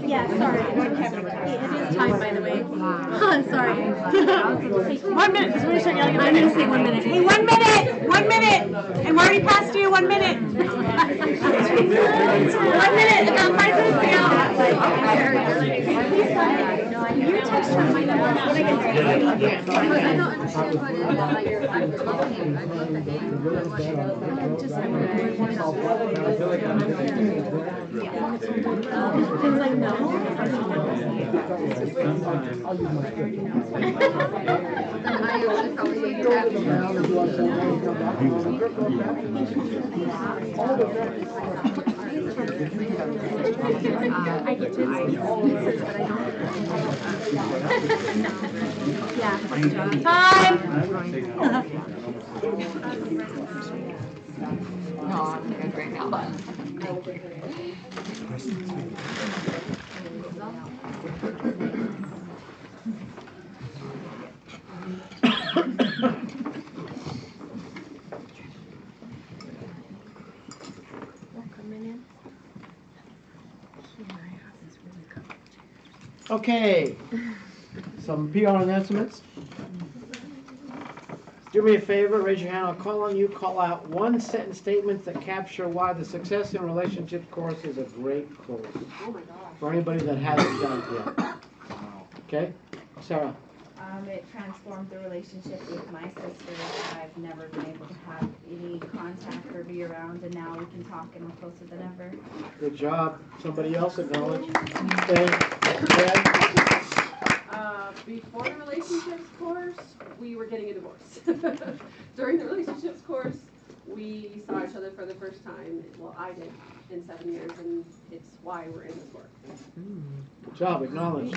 Yeah, sorry. It is time, by the way. Oh, I'm sorry. 1 minute, because we're going to start yelling at I'm going to say 1 minute. Hey, 1 minute! 1 minute! And we're already past you, 1 minute! 1 minute, about 5 minutes ago. Your text from my number. What I can say. I don't understand what it is. I'd love to hang. Just things like no. I get to speak pieces, but I don't. Yeah. Time! No, I'm good right now. Thank you. Okay, some PR announcements. Do me a favor, raise your hand, I'll call on you, call out one sentence statements that capture why the Success in Relationships course is a great course. Oh my gosh. For anybody that hasn't done it yet. Okay, Sarah? It transformed the relationship with my sister that I've never been able to have any contact or be around, and now we can talk and we're closer than ever. Good job. Somebody else acknowledge. Before the relationships course, we were getting a divorce. During the relationships course, we saw each other for the first time. Well, I did in 7 years, and it's why we're in this work. Good job. Acknowledge.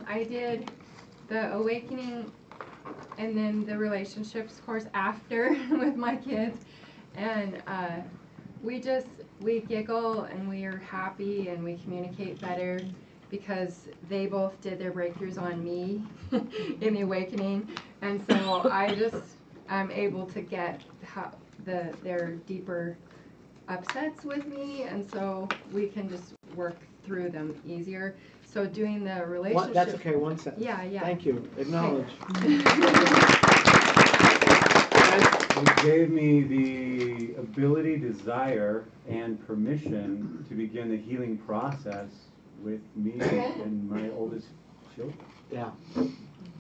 I did the awakening and then the relationships course after with my kids, and we giggle and we are happy and we communicate better because they both did their breakthroughs on me in the awakening, and so I'm able to get their deeper upsets with me, and so we can just work through them easier. So doing the relationship. That's okay, one sentence. Yeah, yeah. Thank you. Acknowledge. You gave me the ability, desire, and permission to begin the healing process with me and my oldest children. Yeah.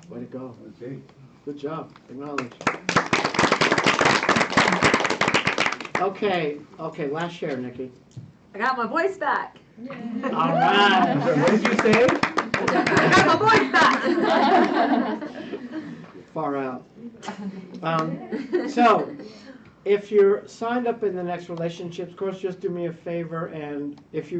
Way to go. Okay. Good job. Acknowledge. Okay. Last share, Nikki. I got my voice back. All right. What did you say? I got my voice back. Far out. So, if you're signed up in the next relationships course, just do me a favor, and if you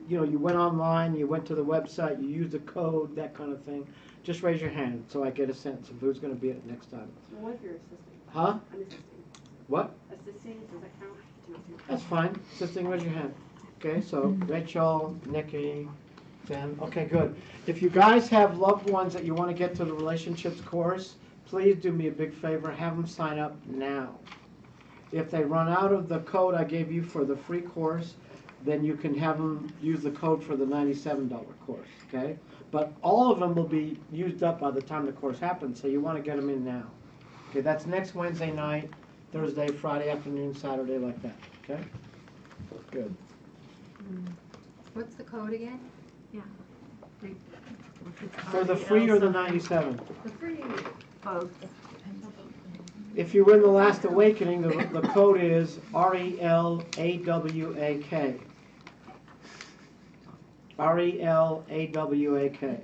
you went online, you went to the website, you used a code, that kind of thing, just raise your hand so I get a sense of who's going to be at next time. What if you're assisting? Huh? I'm assisting. What? Assisting, does that count? That's fine. Assisting, raise your hand. Okay, so Rachel, Nikki, Tim. Okay, good. If you guys have loved ones that you want to get to the relationships course, please do me a big favor, have them sign up now. If they run out of the code I gave you for the free course, then you can have them use the code for the $97 course, okay? But all of them will be used up by the time the course happens, so you want to get them in now. Okay, that's next Wednesday night, Thursday, Friday afternoon, Saturday, like that, okay? Good. What's the code again? Yeah. For the free or the 97? The free. Both. If you win the last awakening, the code is RELAWAK. RELAWAK.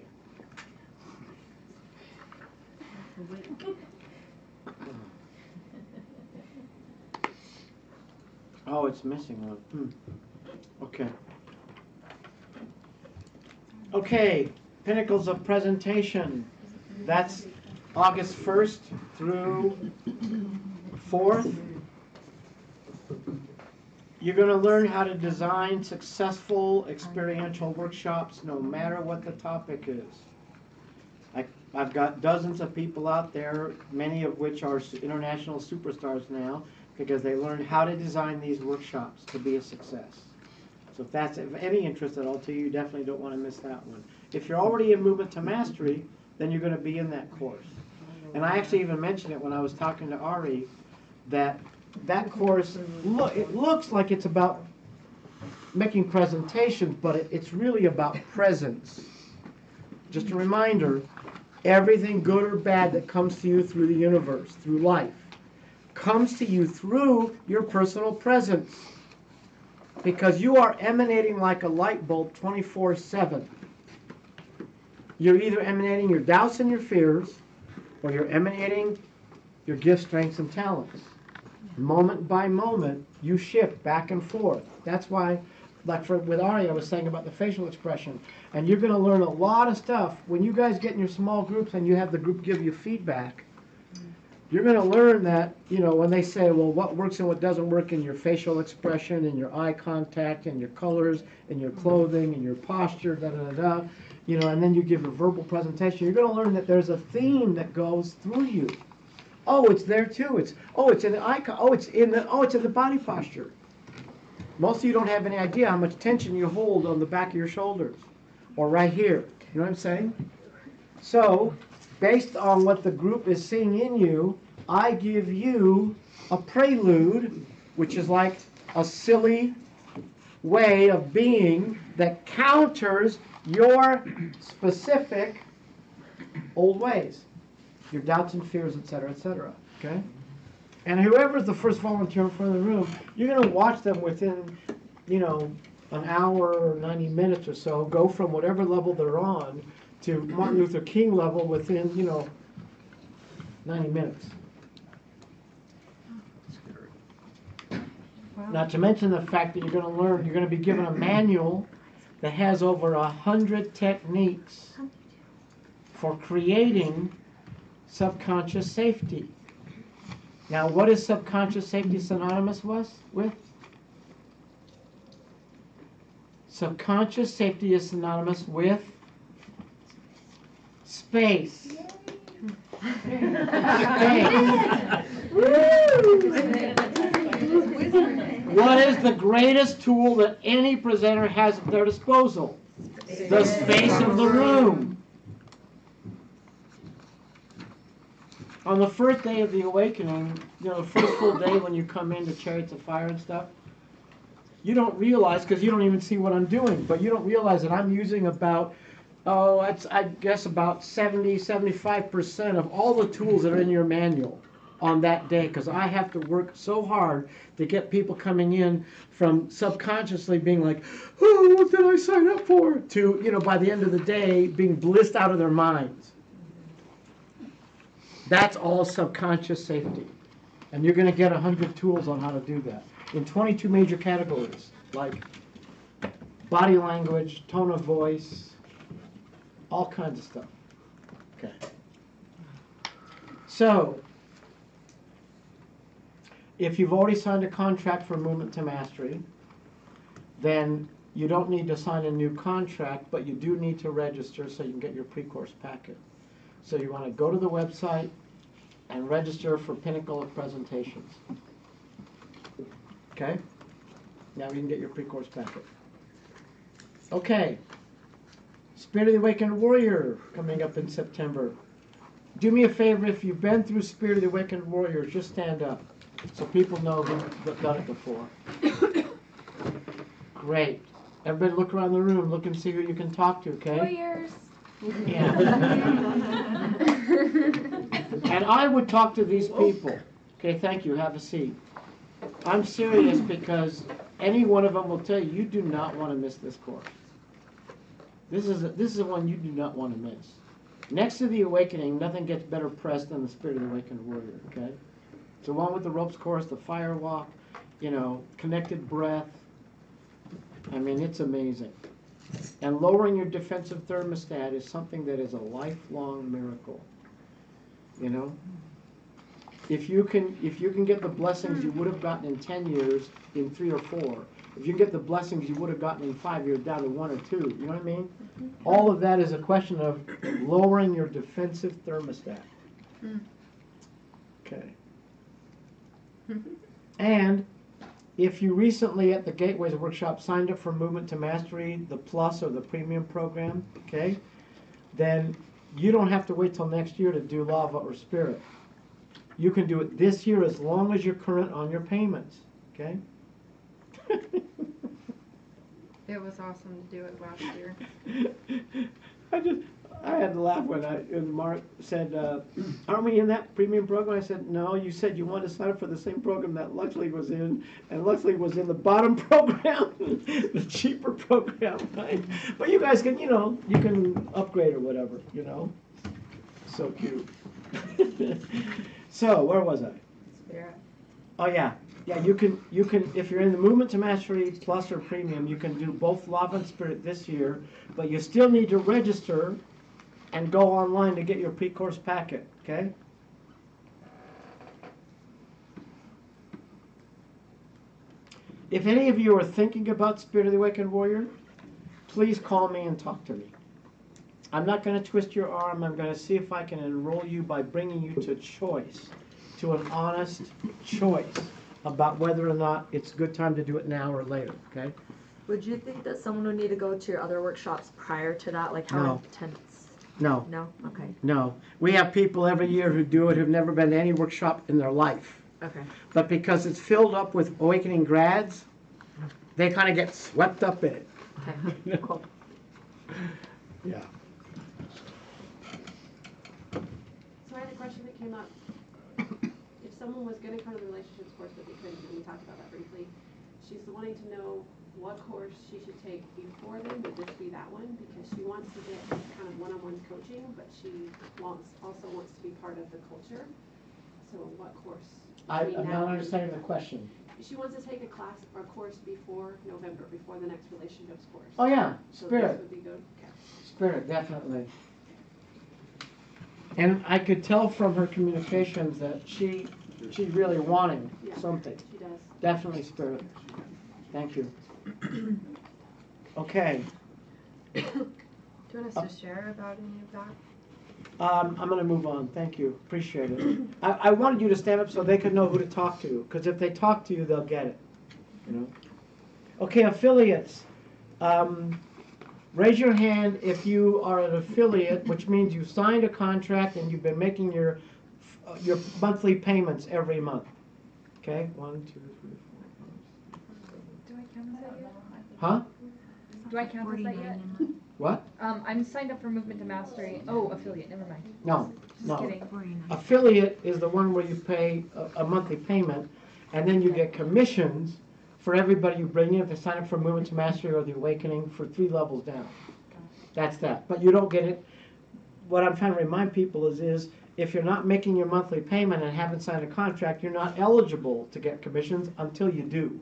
Oh, it's missing one. Okay. Okay, Pinnacles of Presentation. That's August 1st through 4th. You're going to learn how to design successful experiential workshops no matter what the topic is. I've got dozens of people out there, many of which are international superstars now, because they learned how to design these workshops to be a success. So if that's of any interest at all to you, you definitely don't want to miss that one. If you're already in Movement to Mastery, then you're going to be in that course. And I actually even mentioned it when I was talking to Ari, that course, it looks like it's about making presentations, but it's really about presence. Just a reminder, everything good or bad that comes to you through the universe, through life, comes to you through your personal presence. Because you are emanating like a light bulb 24/7. You're either emanating your doubts and your fears, or you're emanating your gifts, strengths, and talents. Moment by moment, you shift back and forth. That's why, like with Ari, I was saying about the facial expression. And you're going to learn a lot of stuff. When you guys get in your small groups and you have the group give you feedback, you're going to learn that, when they say, well, what works and what doesn't work in your facial expression, in your eye contact, in your colors, in your clothing, in your posture, and then you give a verbal presentation, you're going to learn that there's a theme that goes through you. Oh, it's there too. It's in the eye. It's in the body posture. Most of you don't have any idea how much tension you hold on the back of your shoulders, or right here. You know what I'm saying? So, based on what the group is seeing in you, I give you a prelude, which is like a silly way of being that counters your specific old ways, your doubts and fears, etc., etc. Okay? And whoever's the first volunteer in front of the room, you're going to watch them within, an hour or 90 minutes or so, go from whatever level they're on to Martin Luther King level within, 90 minutes. Not to mention the fact that you're going to be given a manual that has over 100 techniques for creating subconscious safety. Now, what is subconscious safety synonymous with? Subconscious safety is synonymous with space. What is the greatest tool that any presenter has at their disposal? The space of the room. On the first day of the awakening, the first full day when you come into Chariots of Fire and stuff, you don't realize, because you don't even see what I'm doing, but you don't realize that I'm using about, I guess about 75% of all the tools that are in your manual on that day, because I have to work so hard to get people coming in from subconsciously being like, oh, what did I sign up for? To, by the end of the day, being blissed out of their minds. That's all subconscious safety. And you're going to get 100 tools on how to do that in 22 major categories, like body language, tone of voice, all kinds of stuff. Okay. So, if you've already signed a contract for Movement to Mastery, then you don't need to sign a new contract, but you do need to register so you can get your pre-course packet. So you want to go to the website and register for Pinnacle of Presentations. Okay? Now you can get your pre-course packet. Okay. Spirit of the Awakened Warrior coming up in September. Do me a favor, if you've been through Spirit of the Awakened Warrior, just stand up so people know who've done it before. Great. Everybody look around the room, look and see who you can talk to, okay? Warriors. Yeah. And I would talk to these people. Okay, thank you. Have a seat. I'm serious because any one of them will tell you, you do not want to miss this course. This is the one you do not want to miss. Next to the Awakening, nothing gets better press than the Spirit of the Awakened Warrior, okay? It's along with the Ropes course, the Fire Walk, connected breath. I mean, it's amazing. And lowering your defensive thermostat is something that is a lifelong miracle. If you can get the blessings you would have gotten in 10 years in 3 or 4, if you get the blessings you would have gotten in 5 years down to 1 or 2, you know what I mean? All of that is a question of lowering your defensive thermostat. Okay. And if you recently at the Gateways Workshop signed up for Movement to Mastery, the Plus or the Premium program, okay, then you don't have to wait till next year to do Lava or Spirit. You can do it this year as long as you're current on your payments, okay? It was awesome to do it last year. I had to laugh when Mark said, aren't we in that premium program? I said, no, you said you wanted to sign up for the same program that Luxley was in, and Luxley was in the bottom program, the cheaper program, right? But you guys can, you can upgrade or whatever, So cute. So, where was I? Spirit. Oh, yeah. Yeah, you can, if you're in the Movement to Mastery Plus or Premium, you can do both Lava and Spirit this year, but you still need to register and go online to get your pre-course packet, okay? If any of you are thinking about Spirit of the Awakened Warrior, please call me and talk to me. I'm not going to twist your arm. I'm going to see if I can enroll you by bringing you to choice, to an honest choice about whether or not it's a good time to do it now or later, okay? Would you think that someone would need to go to your other workshops prior to that? Like how intense? No. No? Okay. No. We have people every year who do it who've never been to any workshop in their life. Okay. But because it's filled up with Awakening grads, they kind of get swept up in it. Okay, cool. Yeah. So I had a question that came up. If someone was going to come to the relationships course but they couldn't, and we talked about that briefly, she's wanting to know what course she should take before then. Would this be that one? Because she wants to get kind of one-on-one coaching, but she also wants to be part of the culture. So what course? I'm not understanding the question. She wants to take a class or a course before November, before the next relationships course. Oh yeah, So Spirit. this would be good. Okay. Spirit, definitely. And I could tell from her communications that she's really wanting something. She does. Definitely Spirit. Thank you. Okay. Do you want us to share about any of that? I'm going to move on. Thank you. Appreciate it. I wanted you to stand up so they could know who to talk to, because if they talk to you, they'll get it. You know. Okay, affiliates. Raise your hand if you are an affiliate, which means you signed a contract and you've been making your monthly payments every month. Okay, 1, 2, 3, 4, 5. Do I count as that yet? Huh? Do I count as that yet? What? I'm signed up for Movement to Mastery. Oh, affiliate. Never mind. No, Just no. kidding. Affiliate is the one where you pay a monthly payment, and then you get commissions for everybody you bring in if they sign up for Movement to Mastery or the Awakening for 3 levels down. That's that. But you don't get it. What I'm trying to remind people is if you're not making your monthly payment and haven't signed a contract, you're not eligible to get commissions until you do.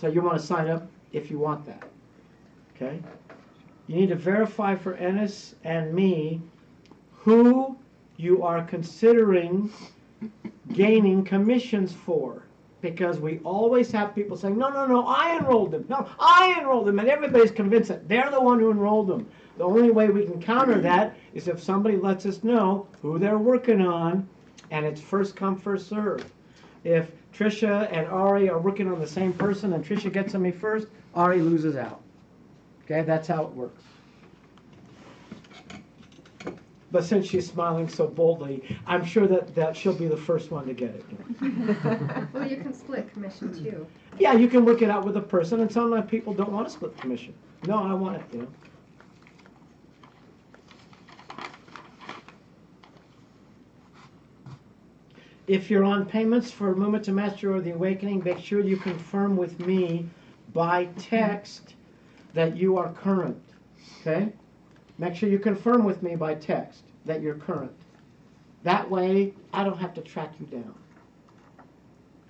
So you want to sign up if you want that. Okay? You need to verify for Ennis and me who you are considering gaining commissions for. Because we always have people saying, no, I enrolled them. No, I enrolled them. And everybody's convinced that they're the one who enrolled them. The only way we can counter that is if somebody lets us know who they're working on, and it's first come, first served. If Tricia and Ari are working on the same person and Tricia gets to me first, Ari loses out. Okay, that's how it works. But since she's smiling so boldly, I'm sure that she'll be the first one to get it. Well, you can split commission too. Yeah, you can work it out with a person, and sometimes people don't want to split commission. No, I want it, you know. If you're on payments for Movement to Mastery or the Awakening, make sure you confirm with me by text that you are current. Okay? Make sure you confirm with me by text that you're current. That way, I don't have to track you down.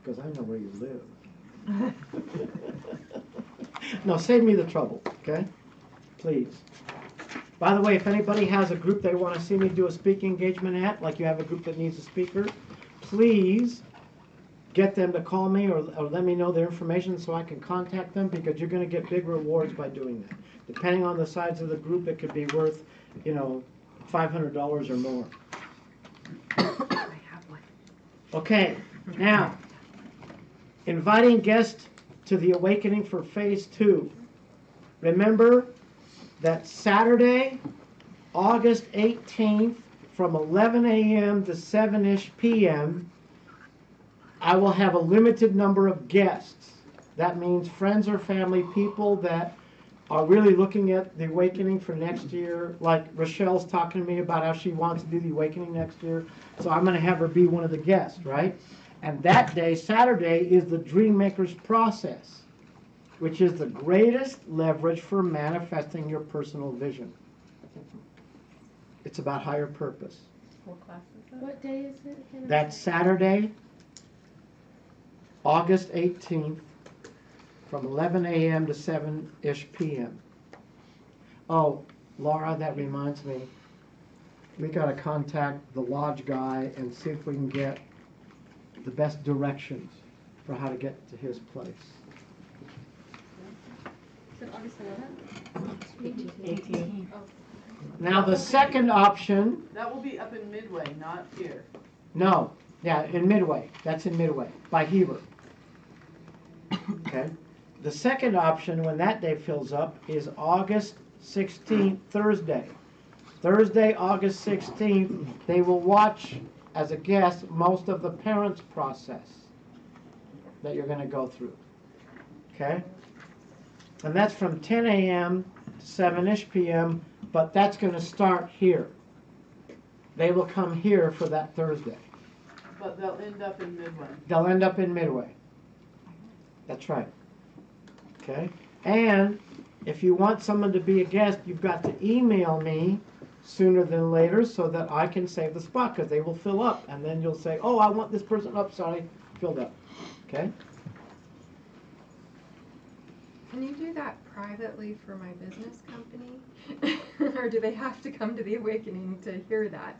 Because I know where you live. No, save me the trouble, okay? Please. By the way, if anybody has a group they want to see me do a speaking engagement at, like you have a group that needs a speaker, please get them to call me or let me know their information so I can contact them, because you're going to get big rewards by doing that. Depending on the size of the group, it could be worth, you know, $500 or more. I have one. Okay, now, inviting guests to the Awakening for Phase 2. Remember that Saturday, August 18th, from 11 a.m. to 7-ish p.m., I will have a limited number of guests. That means friends or family, people that are really looking at the Awakening for next year. Like Rochelle's talking to me about how she wants to do the Awakening next year. So I'm going to have her be one of the guests, right? And that day, Saturday, is the Dream Maker's process, which is the greatest leverage for manifesting your personal vision. It's about higher purpose. What class is that? What day is it? That's Saturday, August 18th, from 11 a.m. to 7-ish p.m. Oh, Laura, that reminds me. We got to contact the lodge guy and see if we can get the best directions for how to get to his place. Is it August 11th? 18th. Now the second option. That will be up in Midway, not here. No, yeah, in Midway. That's in Midway by Heber. Okay. The second option, when that day fills up, is August 16th, Thursday. Thursday, August 16th, they will watch as a guest most of the parents' process that you're going to go through. Okay? And that's from 10 a.m. to 7-ish p.m., but that's going to start here. They will come here for that Thursday. But they'll end up in Midway. They'll end up in Midway. That's right. Okay? And if you want someone to be a guest, you've got to email me sooner than later so that I can save the spot, because they will fill up. And then you'll say, oh, I want this person up, sorry, filled up. Okay? Can you do that privately for my business company? Or do they have to come to the Awakening to hear that?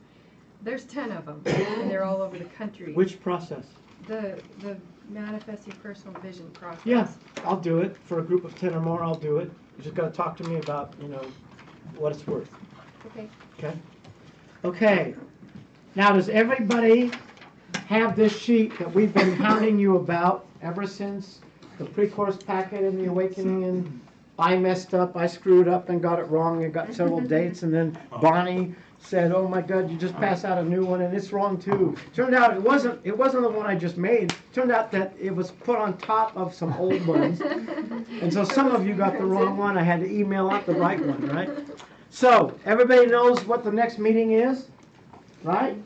There's 10 of them, and they're all over the country. Which process? The Manifest Your Personal Vision process. Yeah, I'll do it. For a group of 10 or more, I'll do it. You just got to talk to me about, what it's worth. Okay. Okay? Okay. Now, does everybody have this sheet that we've been hounding you about ever since the pre-course packet in the Awakening? And I messed up, I screwed up and got it wrong and got several dates, and then Bonnie said, oh my God, you just passed out a new one and it's wrong too. Turned out it wasn't the one I just made. Turned out that it was put on top of some old ones. And so some of you got the wrong one. I had to email out the right one, right? So everybody knows what the next meeting is, right?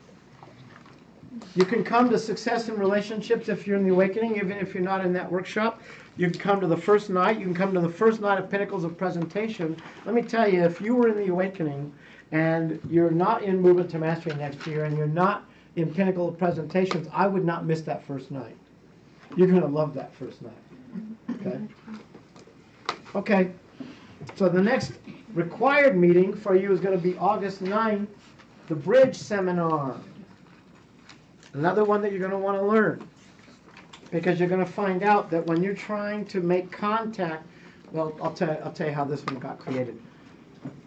You can come to Success in Relationships if you're in the Awakening, even if you're not in that workshop. You can come to the first night. You can come to the first night of Pinnacles of Presentation. Let me tell you, if you were in the Awakening and you're not in Movement to Mastery next year and you're not in Pinnacle of Presentations, I would not miss that first night. You're going to love that first night. Okay? Okay. So the next required meeting for you is going to be August 9th, the Bridge Seminar. Another one that you're going to want to learn, because you're going to find out that when you're trying to make contact, well, I'll tell you how this one got created.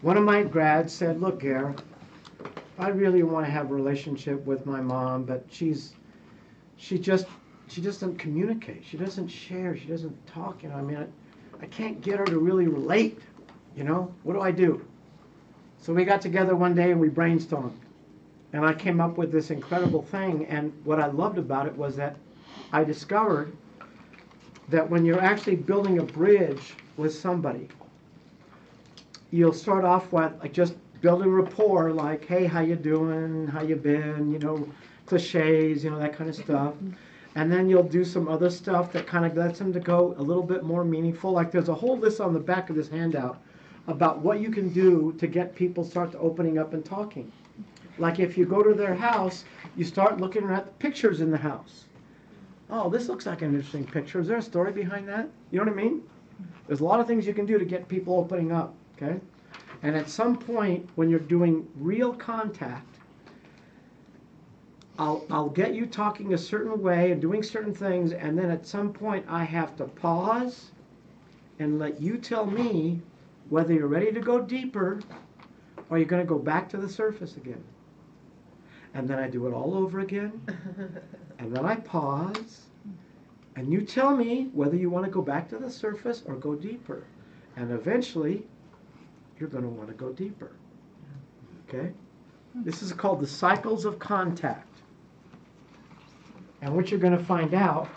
One of my grads said, look, Gare, I really want to have a relationship with my mom, but she just doesn't communicate. She doesn't share. She doesn't talk. I mean, I can't get her to really relate. What do I do? So we got together one day and we brainstormed. And I came up with this incredible thing. And what I loved about it was that I discovered that when you're actually building a bridge with somebody, you'll start off with just building rapport, like, hey, how you doing? How you been? Cliches, that kind of stuff. And then you'll do some other stuff that kind of lets them to go a little bit more meaningful. Like there's a whole list on the back of this handout about what you can do to get people start to opening up and talking. Like if you go to their house, you start looking at the pictures in the house. Oh, this looks like an interesting picture. Is there a story behind that? You know what I mean? There's a lot of things you can do to get people opening up, okay? And at some point, when you're doing real contact, I'll get you talking a certain way and doing certain things, and then at some point I have to pause and let you tell me whether you're ready to go deeper or you're going to go back to the surface again. And then I do it all over again, and then I pause, and you tell me whether you want to go back to the surface or go deeper. And eventually, you're going to want to go deeper. Okay? This is called the cycles of contact. And what you're going to find out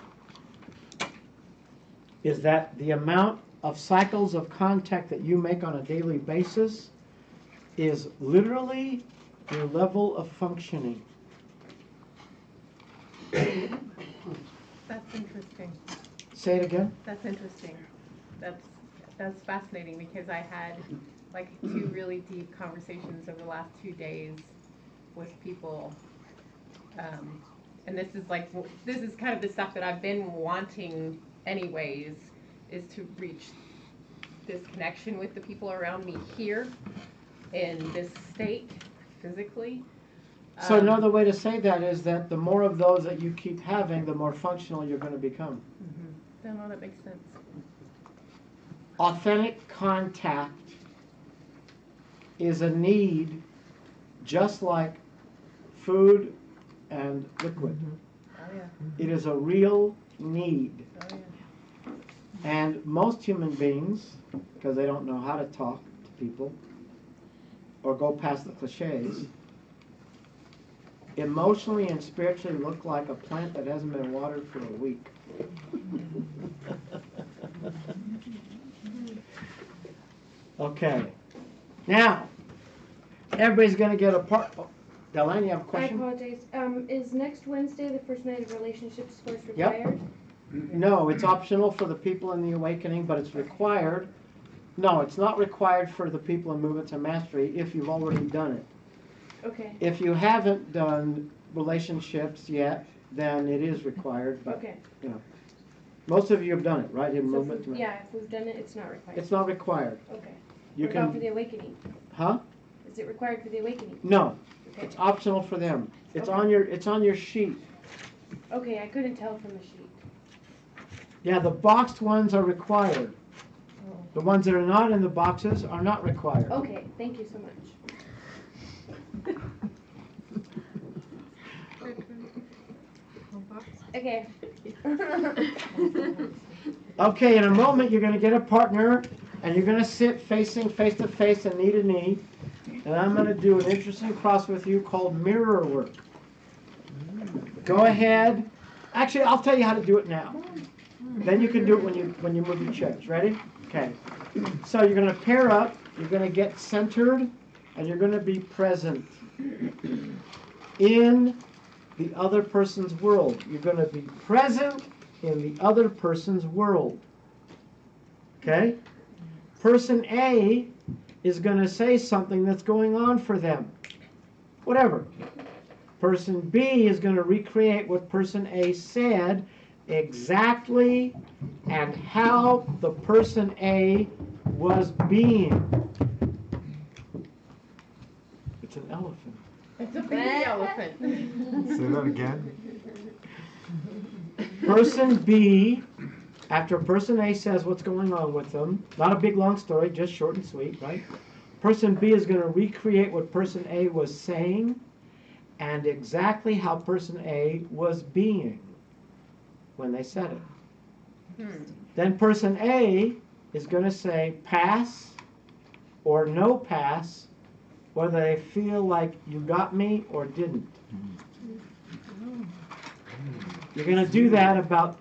is that the amount of cycles of contact that you make on a daily basis is literally your level of functioning. That's interesting. Say it again. That's interesting. That's fascinating, because I had like 2 really deep conversations over the last 2 days with people, and this is kind of the stuff that I've been wanting anyways, is to reach this connection with the people around me here in this state physically. So another way to say that is that the more of those that you keep having, the more functional you're going to become. I know that makes sense. Authentic contact is a need, just like food and liquid. Oh, yeah. It is a real need. Oh, yeah. And most human beings, because they don't know how to talk to people or go past the cliches, emotionally and spiritually look like a plant that hasn't been watered for a week. Okay. Now, everybody's going to get a part. Oh, Delaney, you have a I question? apologize. Is next Wednesday the first night of relationships course required? No, it's optional for the people in the Awakening, but it's required. No, it's not required for the people in Movement to Mastery if you've already done it. Okay. If you haven't done relationships yet, then it is required. But, Okay. you know, most of you have done it, right? In So Movement to Mastery. yeah, if we've done it, it's not required. It's not required. Okay. You What about for can, the Awakening? huh? Is it required for the Awakening? No, Okay. it's optional for them. It's Okay. on your sheet. Okay, I couldn't tell from the sheet. Yeah, the boxed ones are required. The ones that are not in the boxes are not required. Okay, thank you so much. Okay. Okay, in a moment you're going to get a partner and you're going to sit facing face to face and knee to knee. And I'm going to do an interesting cross with you called mirror work. Go ahead. Actually, I'll tell you how to do it now. Then you can do it when you move your chairs. Ready? Okay. So you're going to pair up, you're going to get centered, and you're going to be present in the other person's world. You're going to be present in the other person's world. Okay? Person A is going to say something that's going on for them. Whatever. Person B is going to recreate what person A said exactly and how the person A was being. It's an elephant. It's a big elephant. Say that again. Person B, after person A says what's going on with them, not a big long story, just short and sweet, right? Person B is going to recreate what person A was saying and exactly how person A was being when they said it. Then person A is going to say pass or no pass, whether they feel like you got me or didn't. You're going to do that about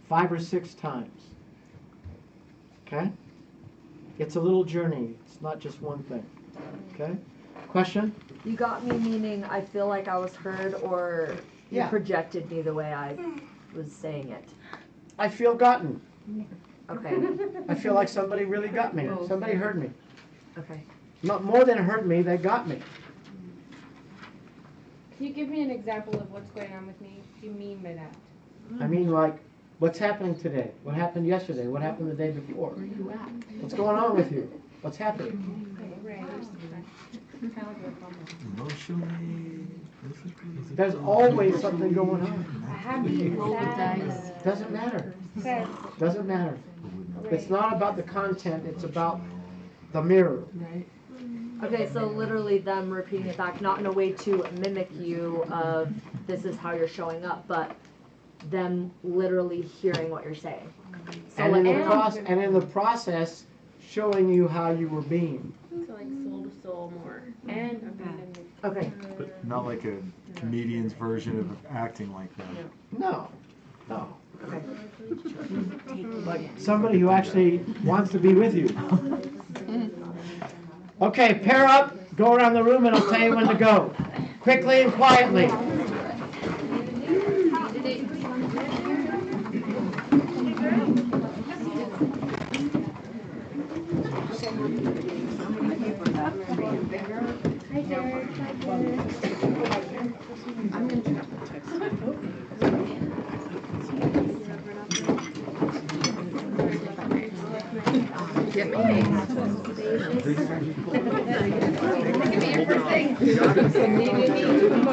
5 or 6 times. Okay? It's a little journey. It's not just one thing. Okay? Question? You got me meaning I feel like I was heard, or you Yeah. projected me the way I was saying it. I feel gotten. Okay. I feel like somebody really got me. Somebody heard me. Okay. Not more than heard me, they got me. Can you give me an example of what's going on with me? What do you mean by that? I mean, like, what's happening today? What happened yesterday? What happened the day before? Where you at? What's going on with you? What's happening? Right. Emotionally, There's always something going on. Happy, sad. Doesn't matter. Sad. Doesn't matter. It's not about the content, it's about the mirror. Okay, so literally them repeating it back, not in a way to mimic you of this is how you're showing up, but them literally hearing what you're saying. So And like, in the process, showing you how you were being. So like soul to soul more. And okay. But not like a comedian's version of acting like that. No. No. Like somebody who actually wants to be with you. Okay, pair up, go around the room, and I'll tell you when to go. Quickly and quietly. Hi, Jared. Hi, Jared. I'm going to have to text.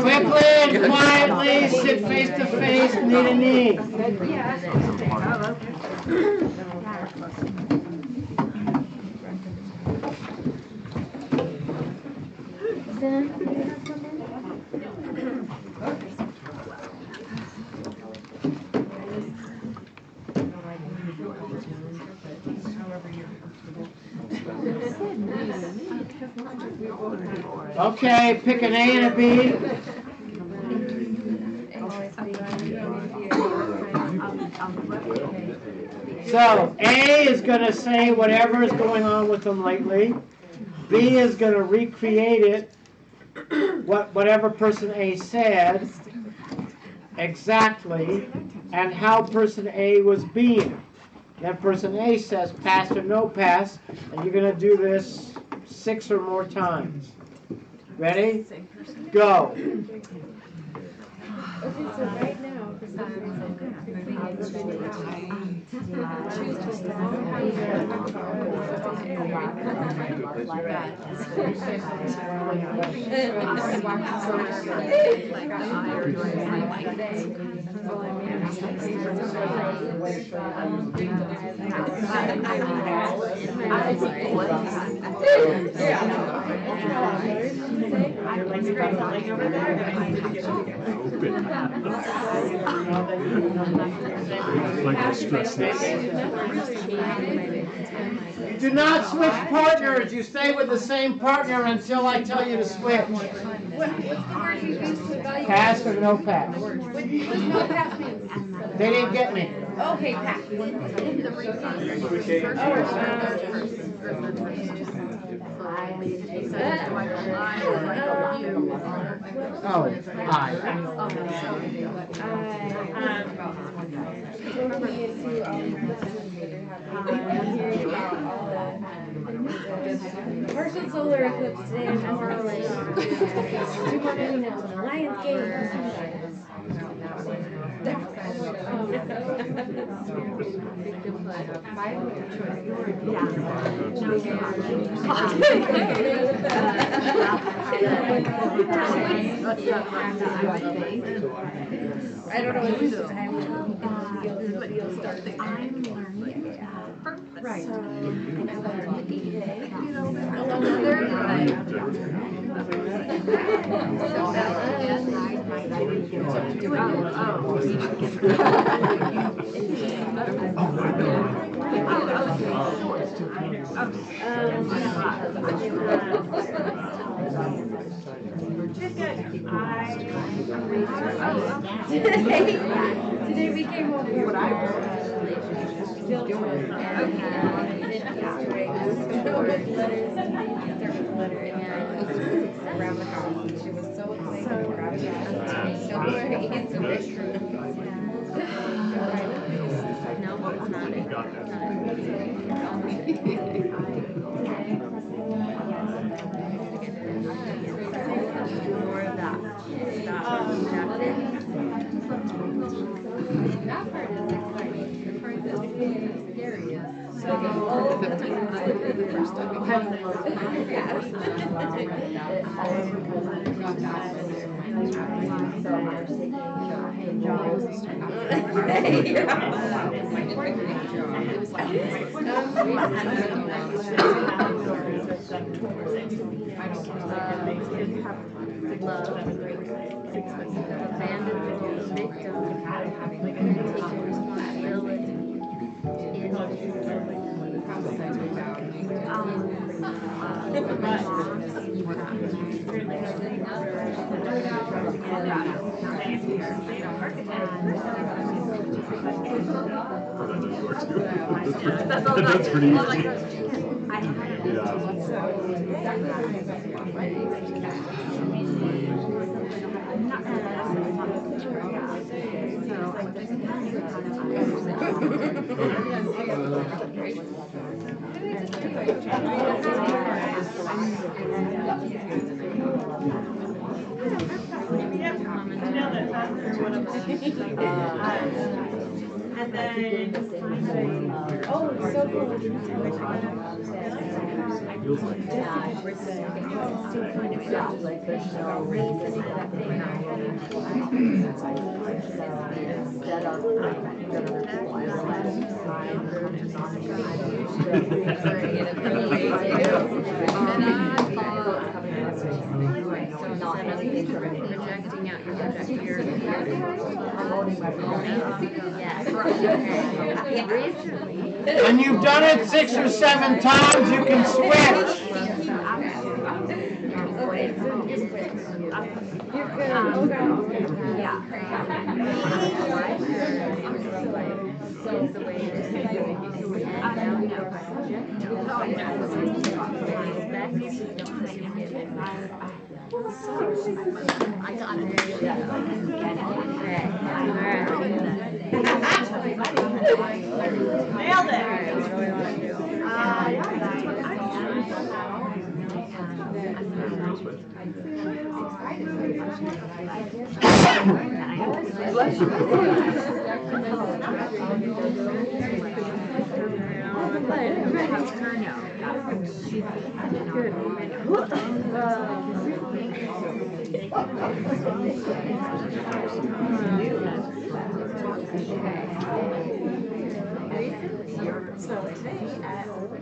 Quickly and quietly, sit face to face, knee to knee. Okay, pick an A and a B. So A is going to say whatever is going on with them lately. B is going to recreate it, whatever person A said, exactly, and how person A was being. Then person A says pass or no pass, and you're going to do this 6 or more times. Ready? Go. Okay, so right now, for some reason, choose to Like the stress. You do not switch partners. You stay with the same partner until I tell you to switch. Pass or no pass? No pass means. They didn't get me. Okay, pass. Oh, I. Partial solar eclipse today and tomorrow. Lions I don't know what this is. I'm learning purpose. Right. Today we came over what I around the house. She was so excited and proud of that. No, it's not. More of that. That part is exciting. The part that's scary is the first time That's pretty easy. And then, oh, it's so cool. projecting out, you're projecting your When you've done it 6 or 7 times, you can switch. So the way Nailed it. So today at my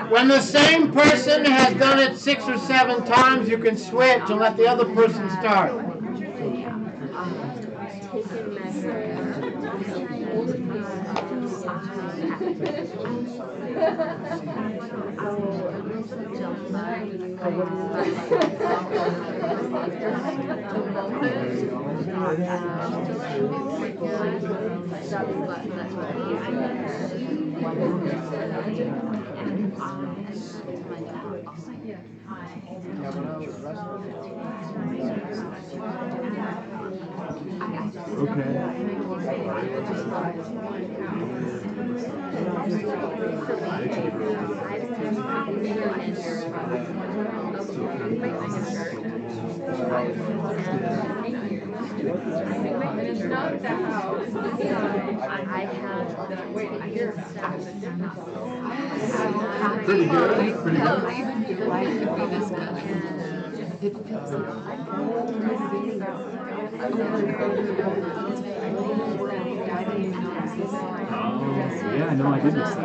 When the same person has done it 6 or 7 times, you can switch and let the other person start. Pretty good. Pretty good. It feels yeah, no, I did miss that.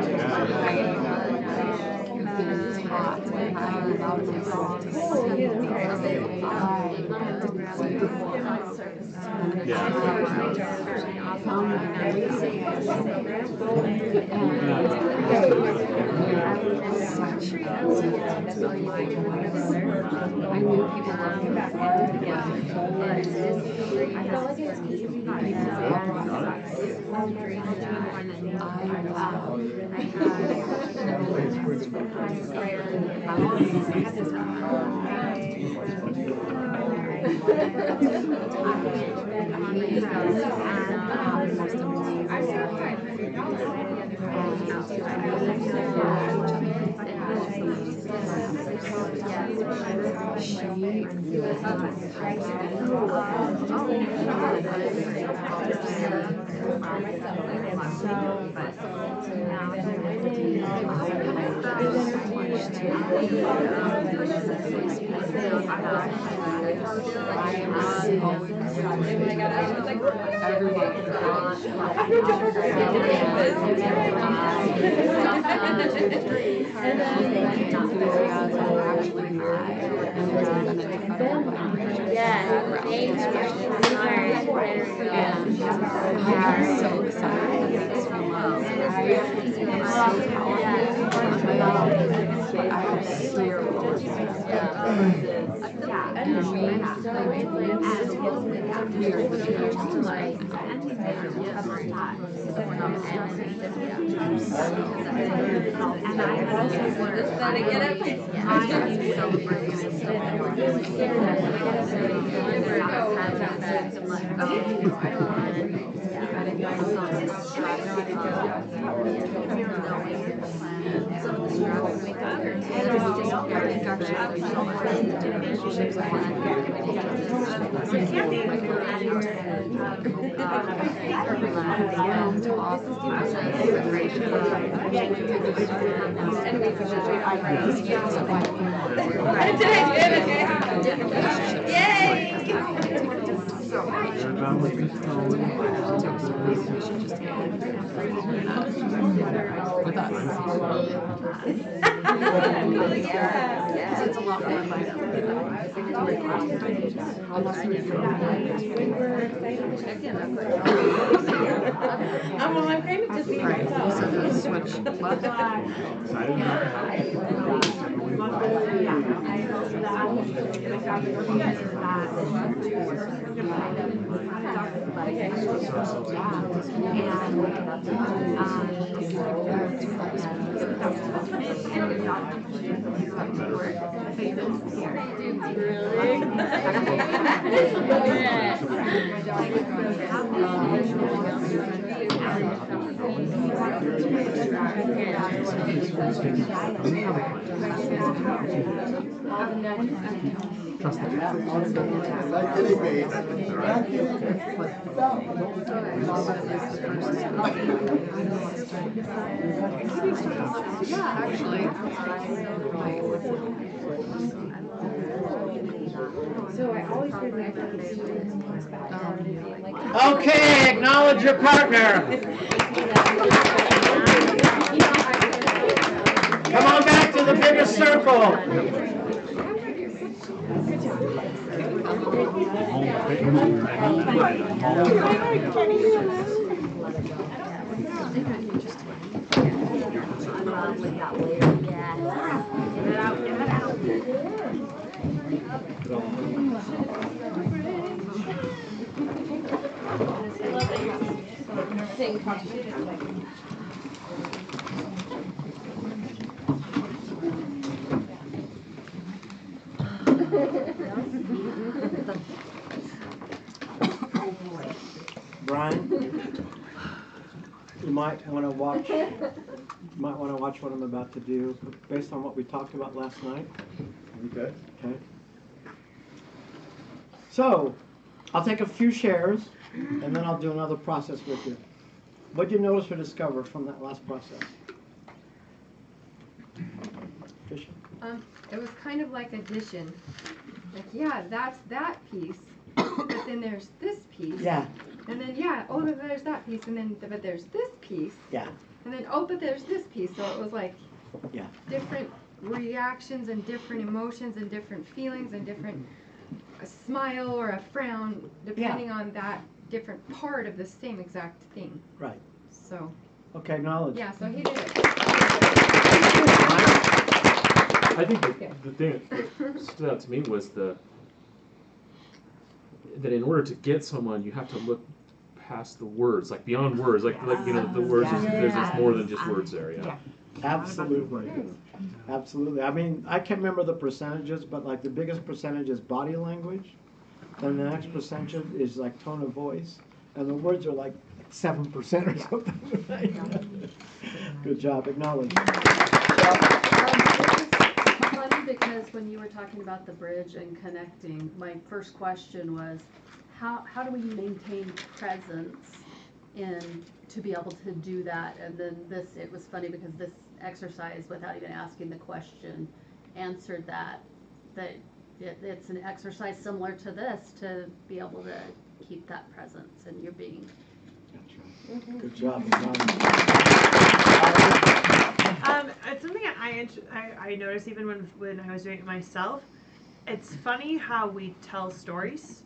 I knew people loved me It's a lot more fun. I'm kind of just being myself. So the switch left. Trust me. Yeah, actually. So I always remember this background and being like, Okay, acknowledge your partner. Come on back to the bigger circle. Brian, you might want to watch. What I'm about to do, based on what we talked about last night. Okay. Okay. So, I'll take a few shares, and then I'll do another process with you. What did you notice or discover from that last process? Tricia? It was kind of like addition. Like, yeah, that's that piece, but then there's this piece. Yeah. And then, yeah, oh, there's that piece, and then, but there's this piece. Yeah. And then, oh, but there's this piece. So it was like Yeah. different reactions and different emotions and different feelings and different a smile or a frown, depending on that different part of the same exact thing. Right. So. Okay, knowledge. Yeah, so he did it. I think the thing that stood out to me was that in order to get someone, you have to look past the words, like beyond words, like you know, the words. There's more than just words there. Yeah. Absolutely. Absolutely. I mean, I can't remember the percentages, but like the biggest percentage is body language. Then the next percentage is like tone of voice. And the words are like 7% or something. Right? Good job. Acknowledge. It's funny because when you were talking about the bridge and connecting, my first question was, how do we maintain presence in to be able to do that? And then it was funny because this exercise, without even asking the question, answered that it's an exercise similar to this to be able to keep that presence and you're being. Good job. It's something I noticed even when I was doing it myself. It's funny how we tell stories,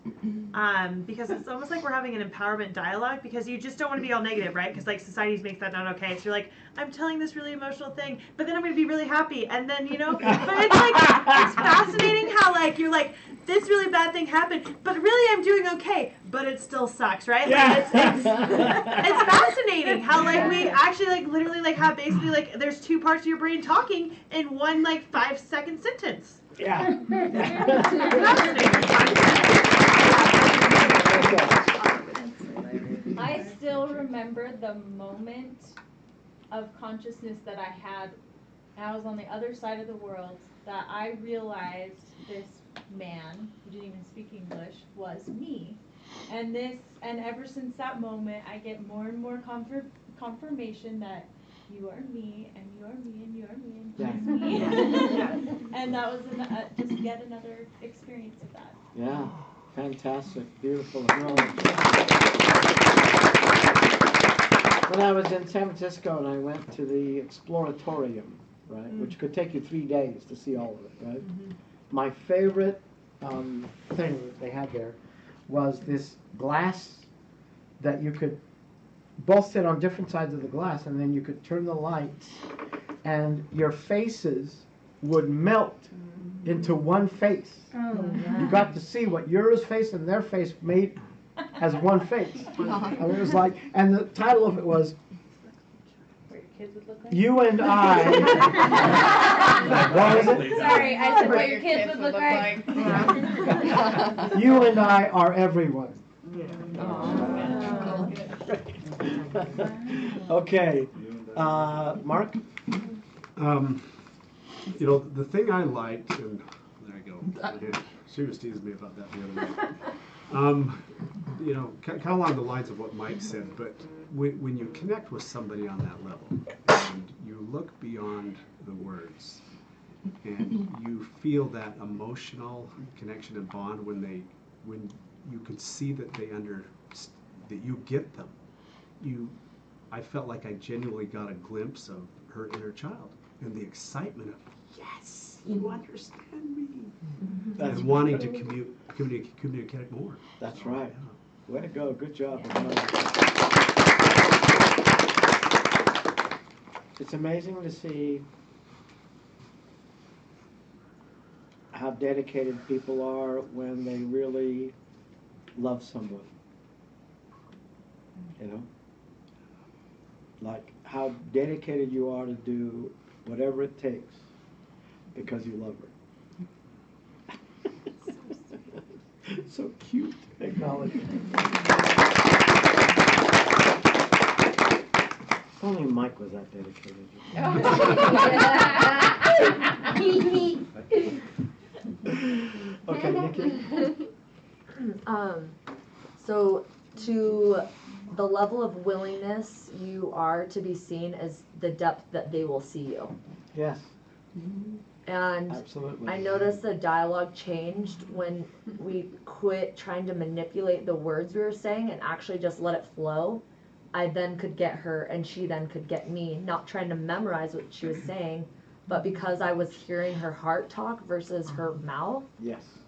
because it's almost like we're having an empowerment dialogue, because you just don't want to be all negative, right? Because like society makes that not okay. So you're like, I'm telling this really emotional thing, but then I'm going to be really happy, and then but it's like it's fascinating how like you're like, this really bad thing happened, but really I'm doing okay, but it still sucks, right? Yeah. Like, it's fascinating how like we actually like literally like have basically like there's two parts of your brain talking in one like 5-second sentence. Yeah. I still remember the moment of consciousness that I had, and I was on the other side of the world, that I realized this man, who didn't even speak English, was me. And ever since that moment, I get more and more confirmation that you are me, and you are me, and you are me, and he's me. And that was just yet another experience of that. Yeah, fantastic, beautiful. when I was in San Francisco and I went to the Exploratorium, right, which could take you 3 days to see all of it, right? My favorite thing that they had there was this glass that you could both sit on different sides of the glass, and then you could turn the lights, and your faces would melt into one face. You got to see what your face and their face made as one face. And it was like, and the title of it was You and I. What was it? Sorry, I said what your kids would look like. You and I are everyone. Okay, Mark? You know, the thing I liked, and there you go. She was teasing me about that the other night. You know, kind of along the lines of what Mike said, but when you connect with somebody on that level, and you look beyond the words, and you feel that emotional connection and bond when you could see that that you get them. I felt like I genuinely got a glimpse of her inner child and the excitement of, yes, you understand me. And wanting to communicate more. That's right. Way to go. Good job. It's amazing to see how dedicated people are when they really love someone. You know? Like how dedicated you are to do whatever it takes because you love her. So cute. Acknowledge it. If only Mike was that dedicated. Okay, Nikki. So to the level of willingness you are to be seen is the depth that they will see you. Yes. And absolutely. I noticed the dialogue changed when we quit trying to manipulate the words we were saying and actually just let it flow. I then could get her and she then could get me, not trying to memorize what she was saying, but because I was hearing her heart talk versus her mouth. Yes.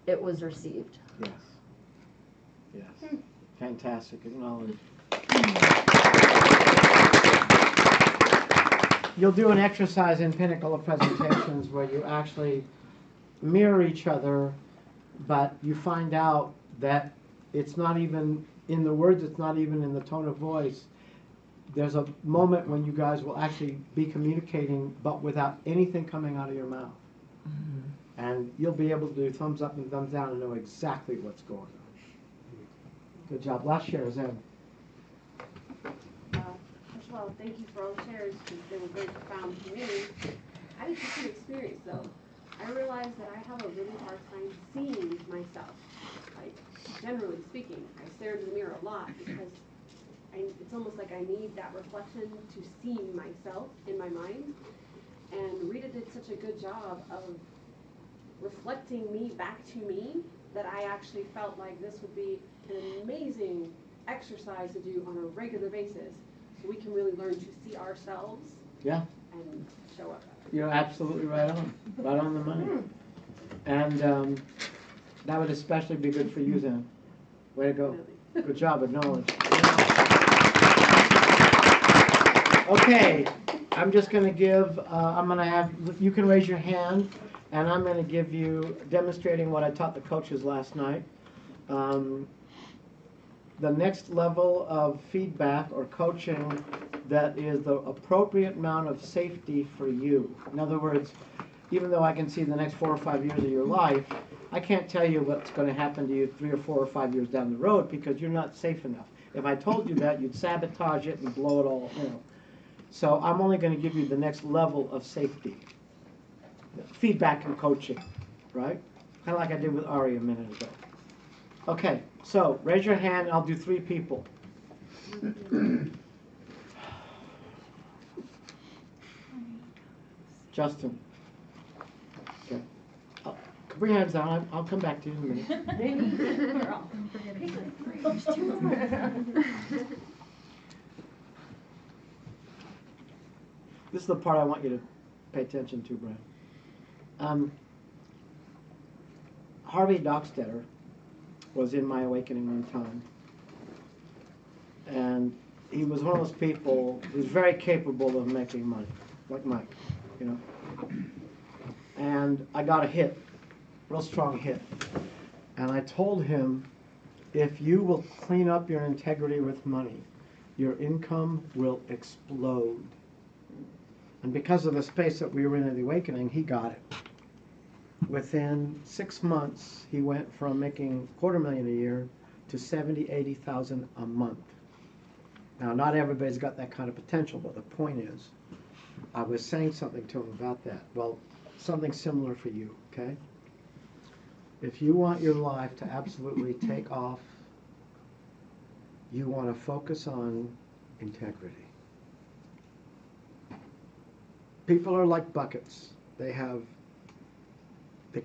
It was received. Yes. Yes. Fantastic. Acknowledge. You'll do an exercise in Pinnacle of Presentations where you actually mirror each other, but you find out that it's not even in the words, it's not even in the tone of voice. There's a moment when you guys will actually be communicating, but without anything coming out of your mouth. And you'll be able to do thumbs up and thumbs down and know exactly what's going on. Good job. Last share is Em. First of all, thank you for all the shares because they were very profound for me. I had a different experience though. I realized that I have a really hard time seeing myself. Like, generally speaking, I stare into the mirror a lot because it's almost like I need that reflection to see myself in my mind. And Rita did such a good job of reflecting me back to me that I actually felt like this would be an amazing exercise to do on a regular basis so we can really learn to see ourselves and show up. You're absolutely right on the money. And that would especially be good for you then. Way to go. Good job, acknowledge. Okay, I'm just going to give, you can raise your hand, and I'm going to give you, demonstrating what I taught the coaches last night. The next level of feedback or coaching that is the appropriate amount of safety for you. In other words, even though I can see the next 4 or 5 years of your life, I can't tell you what's going to happen to you 3 or 4 or 5 years down the road because you're not safe enough. If I told you that, you'd sabotage it and blow it all, you know. So I'm only going to give you the next level of safety. Feedback and coaching, right? Kind of like I did with Ari a minute ago. Okay, so raise your hand and I'll do 3 people. Justin. Okay. Bring your hands down. I'll come back to you in a minute. This is the part I want you to pay attention to, Brian. Harvey Dockstetter was in my awakening one time. And he was one of those people who's very capable of making money, like Mike, you know. And I got a hit, real strong hit. And I told him, if you will clean up your integrity with money, your income will explode. And because of the space that we were in at the awakening, he got it. Within 6 months, he went from making $250,000 a year to $70,000, $80,000 a month. Now, not everybody's got that kind of potential, but the point is, I was saying something to him about that. Well, something similar for you, okay? If you want your life to absolutely take off, you want to focus on integrity. People are like buckets. They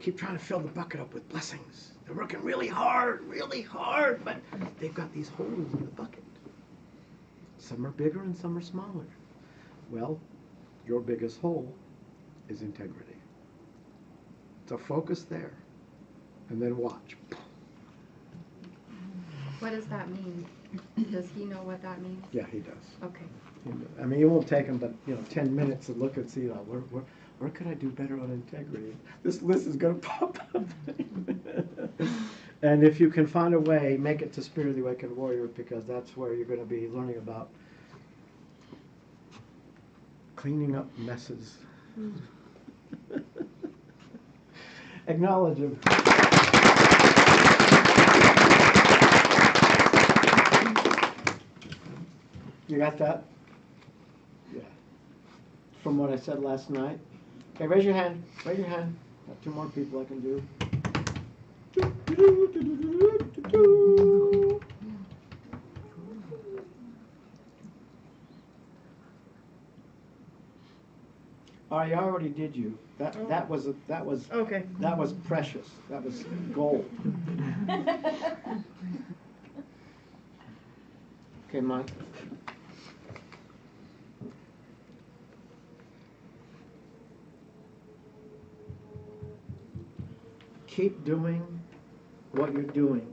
keep trying to fill the bucket up with blessings. They're working really hard, but they've got these holes in the bucket. Some are bigger and some are smaller. Well, your biggest hole is integrity. So focus there, and then watch. What does that mean? Does he know what that means? Yeah, he does. Okay. I mean, it won't take him but 10 minutes to look and see where could I do better on integrity. This list is going to pop up. And if you can find a way, make it to Spirit of the Awakened Warrior, because that's where you're going to be learning about cleaning up messes. Acknowledge him. You got that? Yeah. From what I said last night. Okay, raise your hand. Raise your hand. Got 2 more people I can do. All right, I already did you. That was okay. That was precious. That was gold. Okay, Mike. Keep doing what you're doing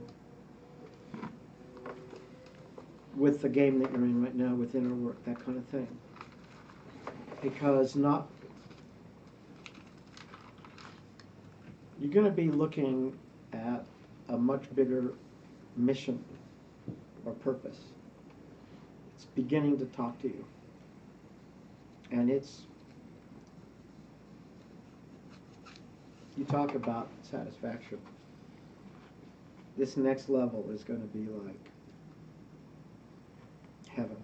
with the game that you're in right now, with inner work, that kind of thing. Because you're going to be looking at a much bigger mission or purpose. It's beginning to talk to you. And you talk about satisfaction. This next level is going to be like heaven.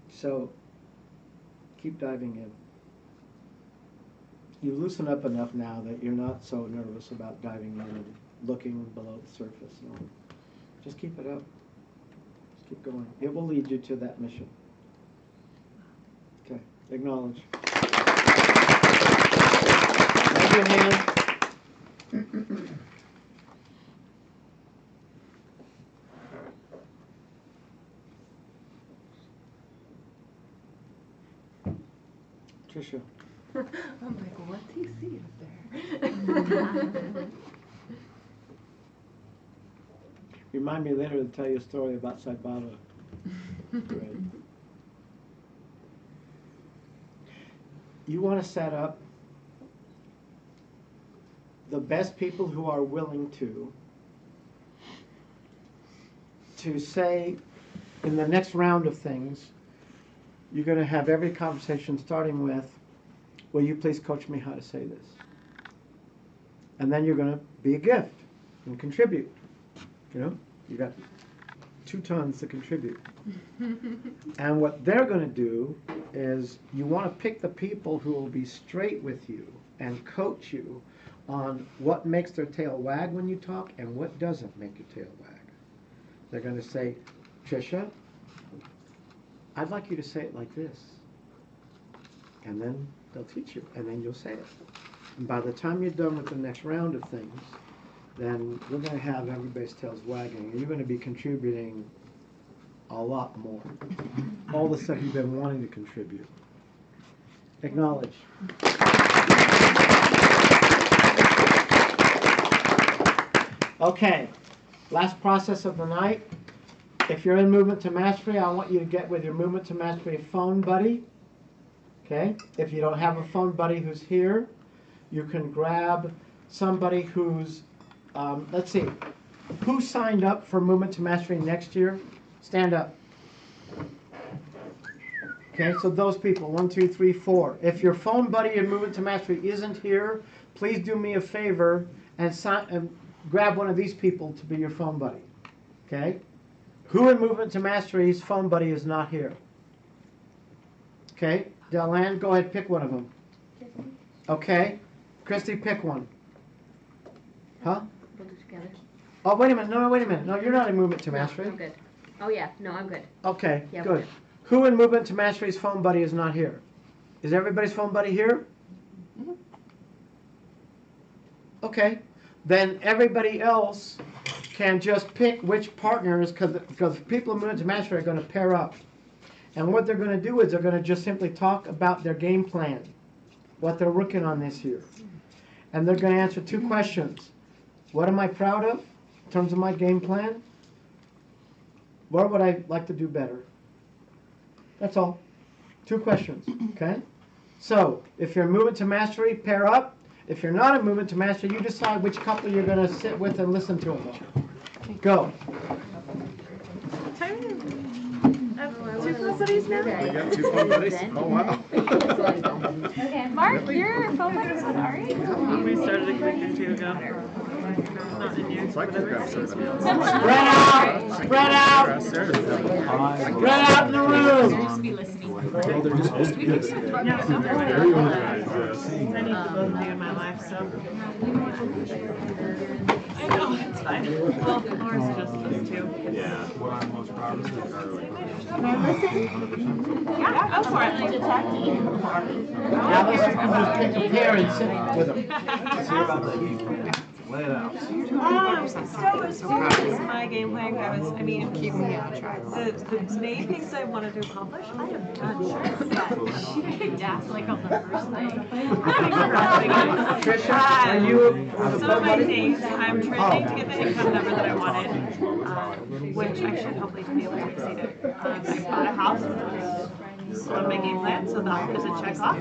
So keep diving in. You loosen up enough now that you're not so nervous about diving in and looking below the surface. No. Just keep it up. Just keep going. It will lead you to that mission. Okay, acknowledge. Raise your hand. Tricia. I'm like, what do you see up there? Remind me later to tell you a story about Sai Baba. Great. You want to set up the best people who are willing to say in the next round of things, you're going to have every conversation starting with, will you please coach me how to say this? And then you're going to be a gift and contribute. You know, you got 2 tons to contribute. And what they're going to do is you want to pick the people who will be straight with you and coach you on what makes their tail wag when you talk and what doesn't make your tail wag. They're going to say, Tricia, I'd like you to say it like this. And then they'll teach you, and then you'll say it. And by the time you're done with the next round of things, then we're going to have everybody's tails wagging, and you're going to be contributing a lot more. All the stuff you've been wanting to contribute. Acknowledge. Okay, last process of the night. If you're in Movement to Mastery, I want you to get with your Movement to Mastery phone buddy. Okay, if you don't have a phone buddy who's here, you can grab somebody who's, let's see, who signed up for Movement to Mastery next year? Stand up. Okay, so those people, 1, 2, 3, 4. If your phone buddy in Movement to Mastery isn't here, please do me a favor and grab one of these people to be your phone buddy. Okay? Who in Movement to Mastery's phone buddy is not here? Okay, Delanne, go ahead, pick one of them. Okay, Christy, pick one. Huh? We'll do together. Oh, wait a minute. No, wait a minute. No, you're not in Movement to Mastery. I'm good. Oh yeah, no, I'm good. Okay, Yeah, good. Who in Movement to Mastery's phone buddy is not here? Is everybody's phone buddy here? Okay, then everybody else can just pick which partners, because people in Movement to Mastery are going to pair up. And what they're going to do is they're going to just simply talk about their game plan, what they're working on this year. And they're going to answer 2 questions. What am I proud of in terms of my game plan? What would I like to do better? That's all. 2 questions, okay? So, if you're in Movement to Mastery, pair up. If you're not in Movement to Mastery, you decide which couple you're going to sit with and listen to them. Go. Two phone buddies now? We got 2 phone buddies? Oh, wow. Okay, Mark, your phone buddies with Ari? We started a quick or 2 ago. Not in years. Spread out! Spread out! Spread out in the room! Be listening. Well, they're just supposed to be listening. Very organized. I need the both of you in my life, so. I know, it's fine. Well, Laura's just us 2. Yeah. What I'm most proud of is Charlie. Can I listen? Yeah, go for it. Now listen, I'm just taking care and sit with them. Lay it out. So as far as my game plan goes, I mean, keep me on track. The main things I wanted to accomplish, I have done yet. Yes, like on the first day. Trisha, are you? Some of my things, I'm trending to get the income number that I wanted, which I should hopefully be able to exceed it. I bought a house, on my game plan, so that was a check off.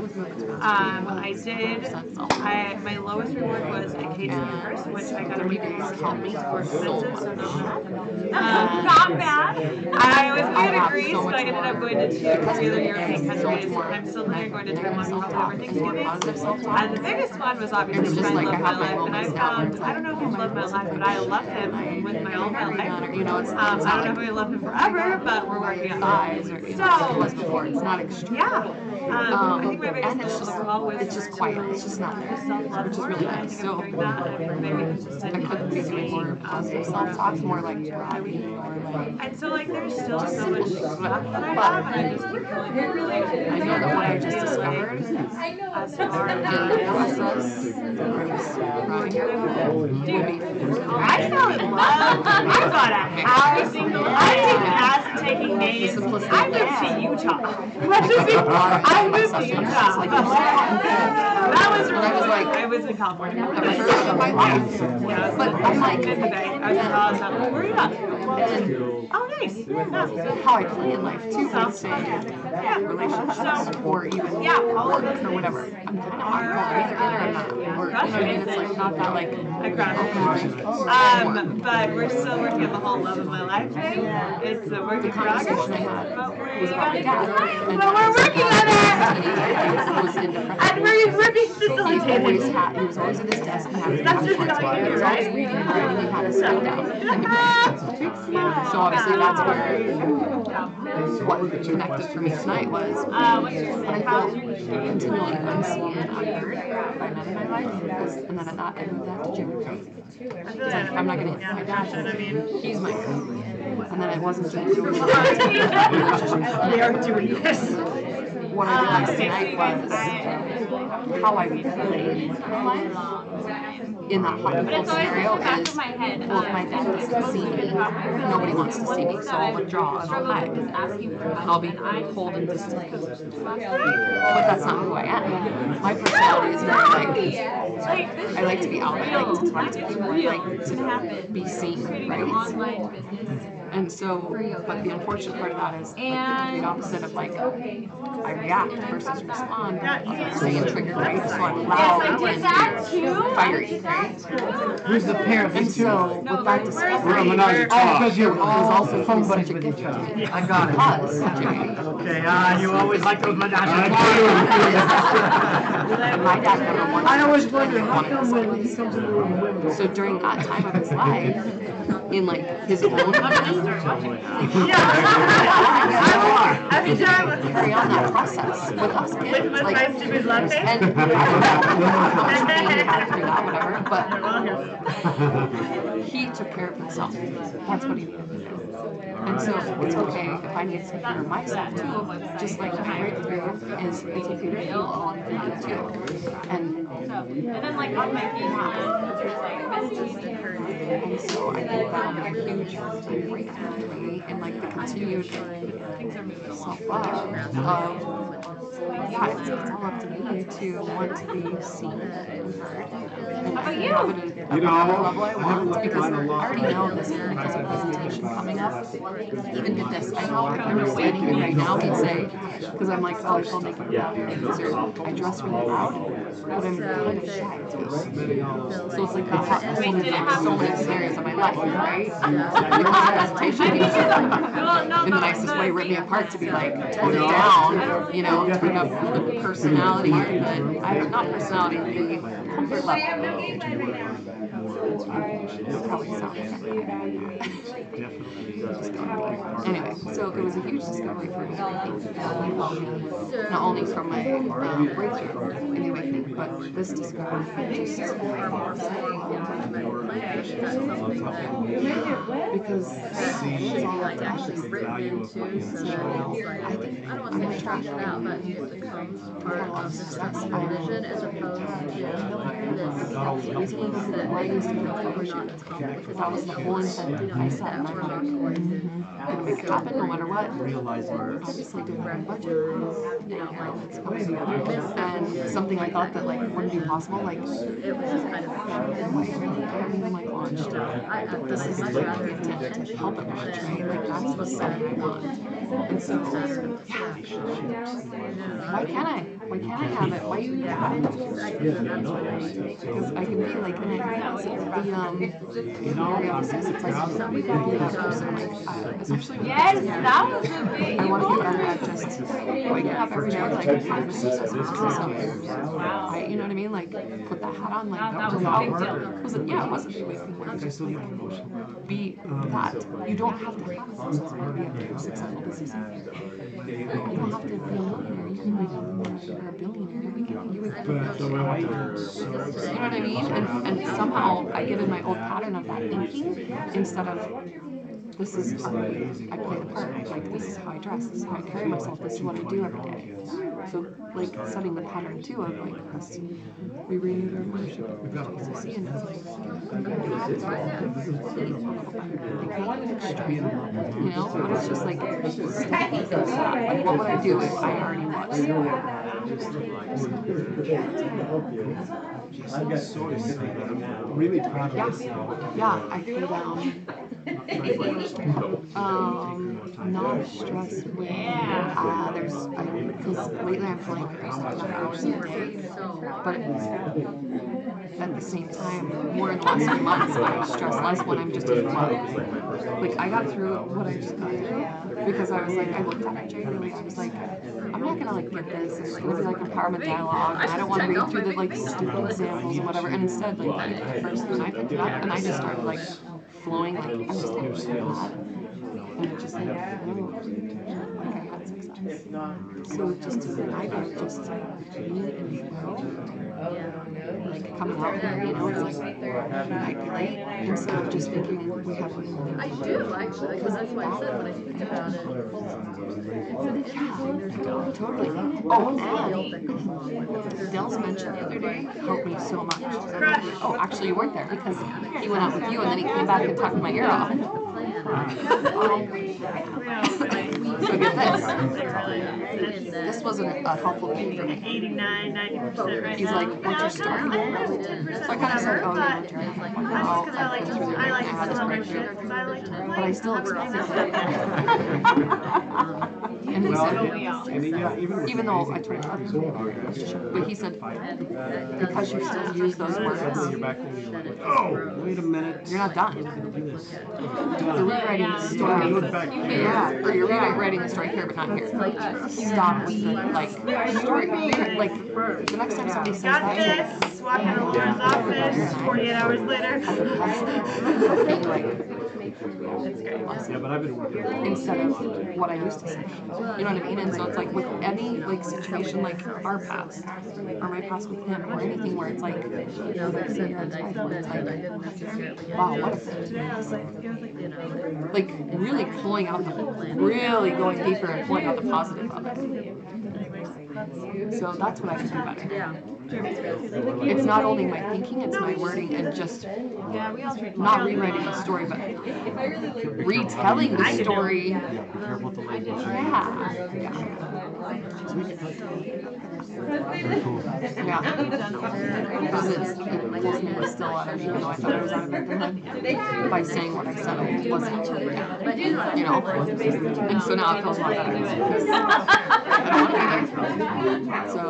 My lowest reward was a KTU purse, which I got a week ago. Taught me for expensive, so not bad. I was going to go to Greece, but I ended up going to 2 other European countries. I'm still thinking of going to Taiwan probably over Thanksgiving. And the biggest one was obviously Friend Love My Life, and I found, I don't know if he's loved my life, but I love him with my own life. I don't know if I love him forever, but we're working on it. So, not extreme. yeah. I think my biggest and it's just, overall was it's just quiet. It's just not there, which is really nice. So I couldn't be doing more positive self-talk, more like driving or like. And so like there's still so much stuff that I have, and I just keep feeling really. I know that what I just discovered as far as I fell in love. I bought a house. I did acid taking days. I moved to Utah. I moved to Utah. That was really I was in California. But I'm like, where are you at? Oh, nice. How I play in life too, I would say, relationships or even work or whatever. I'm kind of either in or I'm not. Or, you know what I mean? It's like not that like. But we're still working on the whole love of my life thing. It's a work in progress. But we're working on it. And we're being facilitated. He was always at his desk. That's just how you do, right? He had to sit down. So obviously that's where what connected for me tonight was I felt continually unseen and unheard by men in my life, and then I moved that to Jimmy. I'm not going to my dad. He's my and then I wasn't doing We are doing this. what I realized tonight was how I would feel in that hypothetical scenario is, well, if my dad doesn't see me, nobody wants to see me, so I'll withdraw and I'll hide. And I'll be cold and distant. But that's not who I am. My personality is very like, I like to be out, I like to talk to people, I like to be seen, right? And so, but the unfortunate part of that is like the complete opposite of like, I react versus respond. So I get triggered, right? So I'm loud and fiery, right? Who's the parent? And so, with that discovery, because you're was also home such a gift to me. I got it. Because, Jay, Okay, you always like those menage. my dad never wanted I always to wonder be how come when he comes in the room with women. So during that time of his life, in like his own Every time carry on that process with us kids. Like, and I don't know, but he took care of himself. That's what he needed to do. And so it's okay if I need to take care of myself too, just like my breakthrough is it's okay to feel all I'm feeling too. And then like on my feet, and so I think that would be a huge breakthrough for me in like the continued self-love of, yeah, it's all up to me to want to be seen and heard and have it at whatever level I want, because I already know this kind of a presentation coming up. Even with this, I know if I were standing here right now, he'd say, because I'm like, oh, I feel naked without your I dress really loud, but I'm kind of shy too. So it's like a hot so many scenarios of my life, right? Your presentation, he in the nicest way, rip me apart to be like, tone it down, you know, turn up the personality, and not personality, the comfort level. Anyway, so it was a huge discovery for me, not only from my breakthrough in the awakening, but this discovery just because she's all like actually written into, so I don't want to say trash it out, but it becomes part of the stress of vision as opposed to this piece that I used to feel because that was the whole intent. I set in my heart. I'm gonna make it happen no matter what. Obviously didn't have a budget. You know, like it's coming together. And something I thought that like wouldn't be possible, like it was just kind of I haven't even like launched. But this is like the intent to help it launch, right? Like that's the stuff I want. And so yeah. Why can't I? Why can't I have it? Why you because I can be like the opposite. It's like somebody can be that person, like especially yes, that was a big. I want to be better at just waking up every day like 5 or 6 hours. You know what I mean? Like put that hat on, like that was a big deal. Yeah, it wasn't a waking word. Be that. You don't have to have a successful be a successful business. You don't have to be a millionaire. You can be a billionaire. You know what I mean? And somehow I get in my old pattern of that thinking instead of this is how I play the part. Like this is how I dress, this is how I carry myself, this is what I do every day. So like setting the pattern too of like us we renewed our worship of Jesus and it's like you know, but it's just like what would I do if I already was? Really proud of yeah, I feel down. Not stressed with there's because lately I'm feeling very but at the same time more in the last few months I stress less when I'm just in flow. Like I got through what I just got through because I was like I looked at my journal I was like I'm not gonna like get this it's gonna be like empowerment dialogue and I don't want to read through the like stupid examples and whatever and instead like I picked the first and I picked it up and I just started like flowing like I was like so glad and it just like I had success. If not, So just to I don't just me and like coming out there, you know, it's like I great instead of just thinking we have to. I do actually, because that's why I said when I think about it. Totally. Oh, and Dell's mentioned the other day helped me so much. Oh, actually, you weren't there because he went out with you and then he came back and talked my ear off. So get this. This wasn't a helpful thing for me. 89, 90% right He's now. like, what's your story? So I kind of said, oh, yeah, I've been through the ads right, but I still explained it. And he said, even though I tried to, but he said, because you still use those words, Oh, wait a minute. you're not done. You're rewriting the story. Yeah, or you're rewriting the story here, but not here. Stop with the, like, story. Like, the next time somebody says Got that, this. Walking in Lauren's office 48 hours later. Yeah, but I've been working instead of what I used to say. You know what I mean? And so it's like with any like situation like our past or my past with him or anything where it's like, you know, like say your ex-wife where it's like, wow, what if like really pulling out the really going deeper and pulling out the positive of it. So that's what I can do better. Yeah. It's not only my thinking, it's my wording and just not rewriting the story, but retelling the story. Careful with the language. Because it pulls me still out of me, even though I thought I was out of it by saying what I said I wasn't. You know? And so now it feels a lot better. Because I don't want to be there. So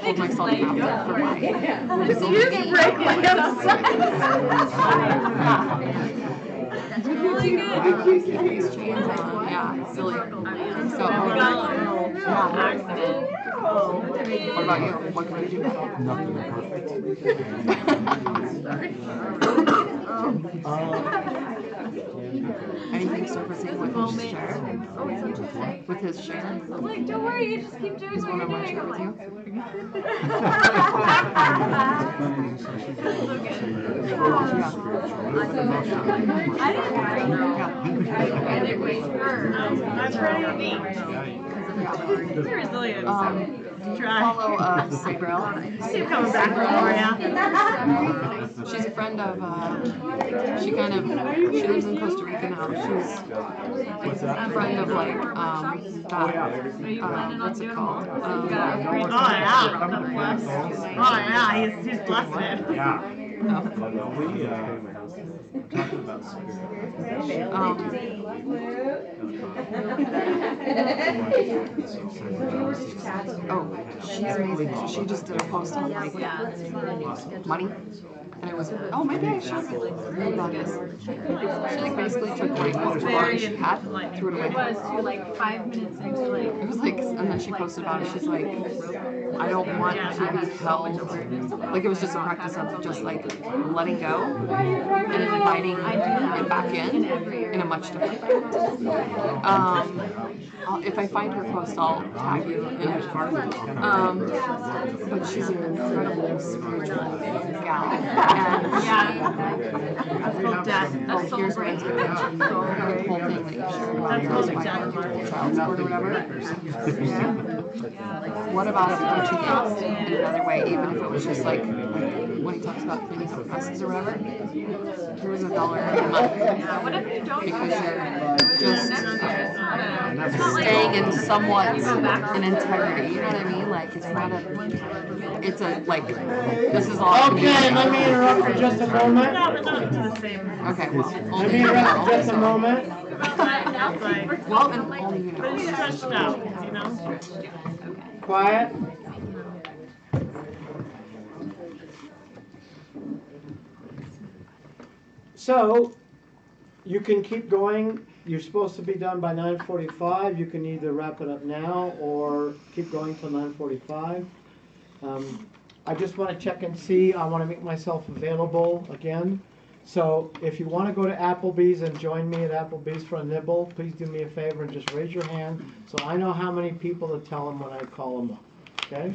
hold myself accountable for my That's really good. Yeah, silly. So, accident. What about you? What can you do? Nothing Anything surfacing with his share? With his share? I'm like, don't worry, you just keep doing Is what one you're of my share with doing. you? I'm pretty neat. You're resilient. Follow Sabrel. Keep coming back for you. She's a friend of, she lives in Costa Rica now. She's a friend of like, what's it called? Oh yeah, he's blessed it. Yeah. Talking about spirit. Oh, she's amazing. So she just did a post on like money. And it was, oh, maybe I should read about this. She like basically took like what car she had, threw it away. It was too, like 5 minutes into like. It was like, and then she posted about it. She's like, I don't want to be held. Like it was just a practice of just like letting go and inviting it back in a much different way. If I find her post, I'll tag you in it. But she's an incredible spiritual gal. That's called death. That's so great. The whole thing that you shared about child support or whatever. What about if don't you think in another way, even if it was just like when he talks about cleaning up messes or whatever, here's $1 a month. What if you don't? Because you're just staying in somewhat an integrity, you know what I mean? Like it's not a, it's a like, this is all. Okay, let me interrupt for just a moment. Okay, well, Let me interrupt for just a moment. Well, and only you know. But it's stretched out, you know? Quiet. So, you can keep going. You're supposed to be done by 9:45. You can either wrap it up now or keep going till 9:45. I just want to check and see. I want to make myself available again So if you want to go to Applebee's and join me at Applebee's for a nibble, please do me a favor and just raise your hand so I know how many people to tell them when I call them up. Okay?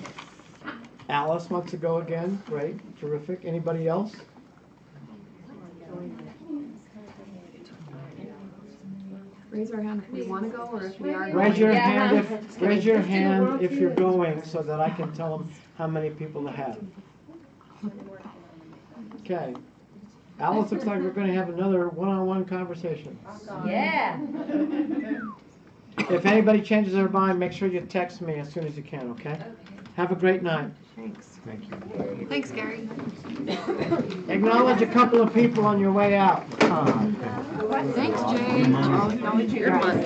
Alice wants to go again. Great. Terrific. Anybody else? Raise our hand if we want to go or if we are going. Raise your hand if you're going so that I can tell them how many people to have. Okay. Alice, looks like we're going to have another one-on-one conversation. Yeah. If anybody changes their mind, make sure you text me as soon as you can, okay? Have a great night. Thanks. Thank you. Thanks, Gary. Acknowledge a couple of people on your way out. Thanks, Jay. Acknowledge your money.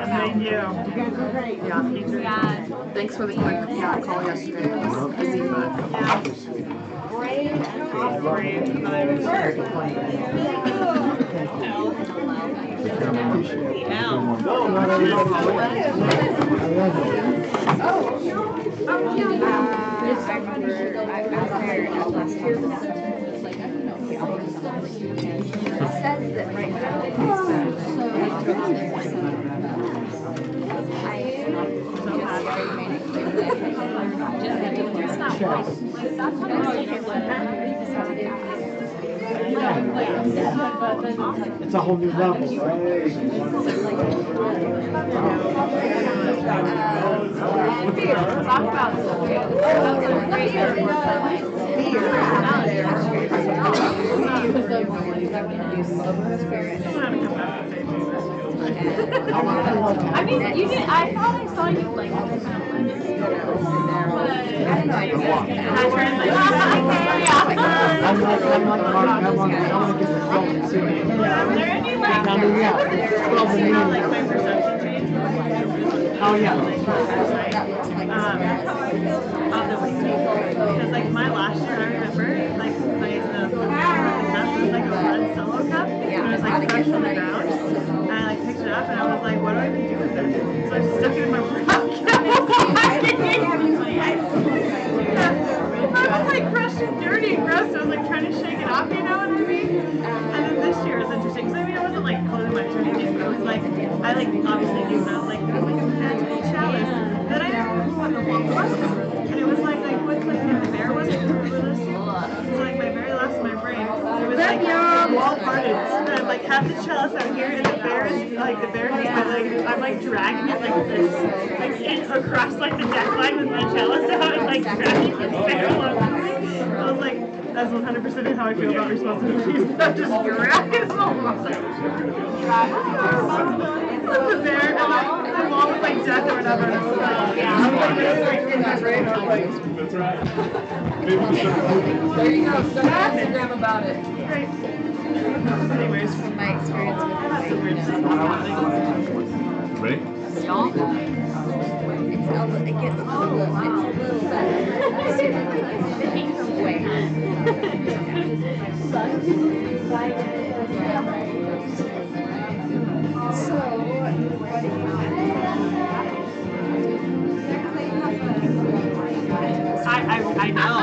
Thank you. Yeah. Thanks for the quick call yesterday. It was busy, but It's a whole new level, right? Talk about I mean, you did. I thought I saw you like. I don't know. I'm like Mark. I want to get the phone and see. Oh yeah. Because like my last year, I remember like the cup was like a red solo cup. And it was like fresh from the ground. And I like picked it up and I was like, what do I even do with it? So I just stuck it in my bra. I was like crushed and dirty and gross. So I was like trying to shake it off, you know what I mean? And then this year was interesting. Because I mean, I wasn't like closing my eyes or anything, but it was like, I like obviously knew that I was like, it was like a fancy chalice. Then I didn't know what the one was. And it was like what's like the bear was it? So like my very last in my brain, it was like wall parted. And I'm like have the chalice out here and the bear is like the bear has my leg and I'm like dragging it like this. Like across like the deck line with my chalice out and like dragging this bear along with me. I was like, that's 100% how I feel about responsibilities. I'm just dragging it along. The bear and my mom was like death or whatever and I was like, yeah, I'm like this like in my brain. I'm like, that's right. There you go. Start an Instagram about it. Great. Anyways, From my experience with Ready? Y'all? it gets a little better. I know.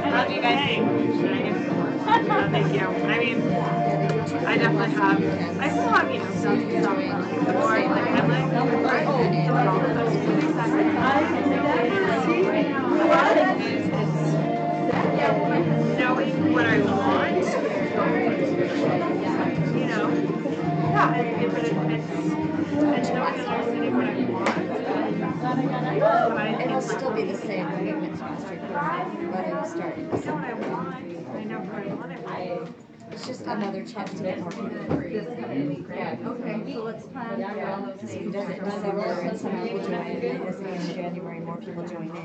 Love you guys. Thank you. I mean, I definitely have. I still have, you know, some more like knowing what I want. You know. Yeah, and knowing and understanding what I want. It'll still be the same when you mix master whether you start. I know what I want. I know what I want. It's just another chance to get more people. Yeah, okay, so let's plan for all those days. He does it in December and some people join in, he does it in January, more people join in.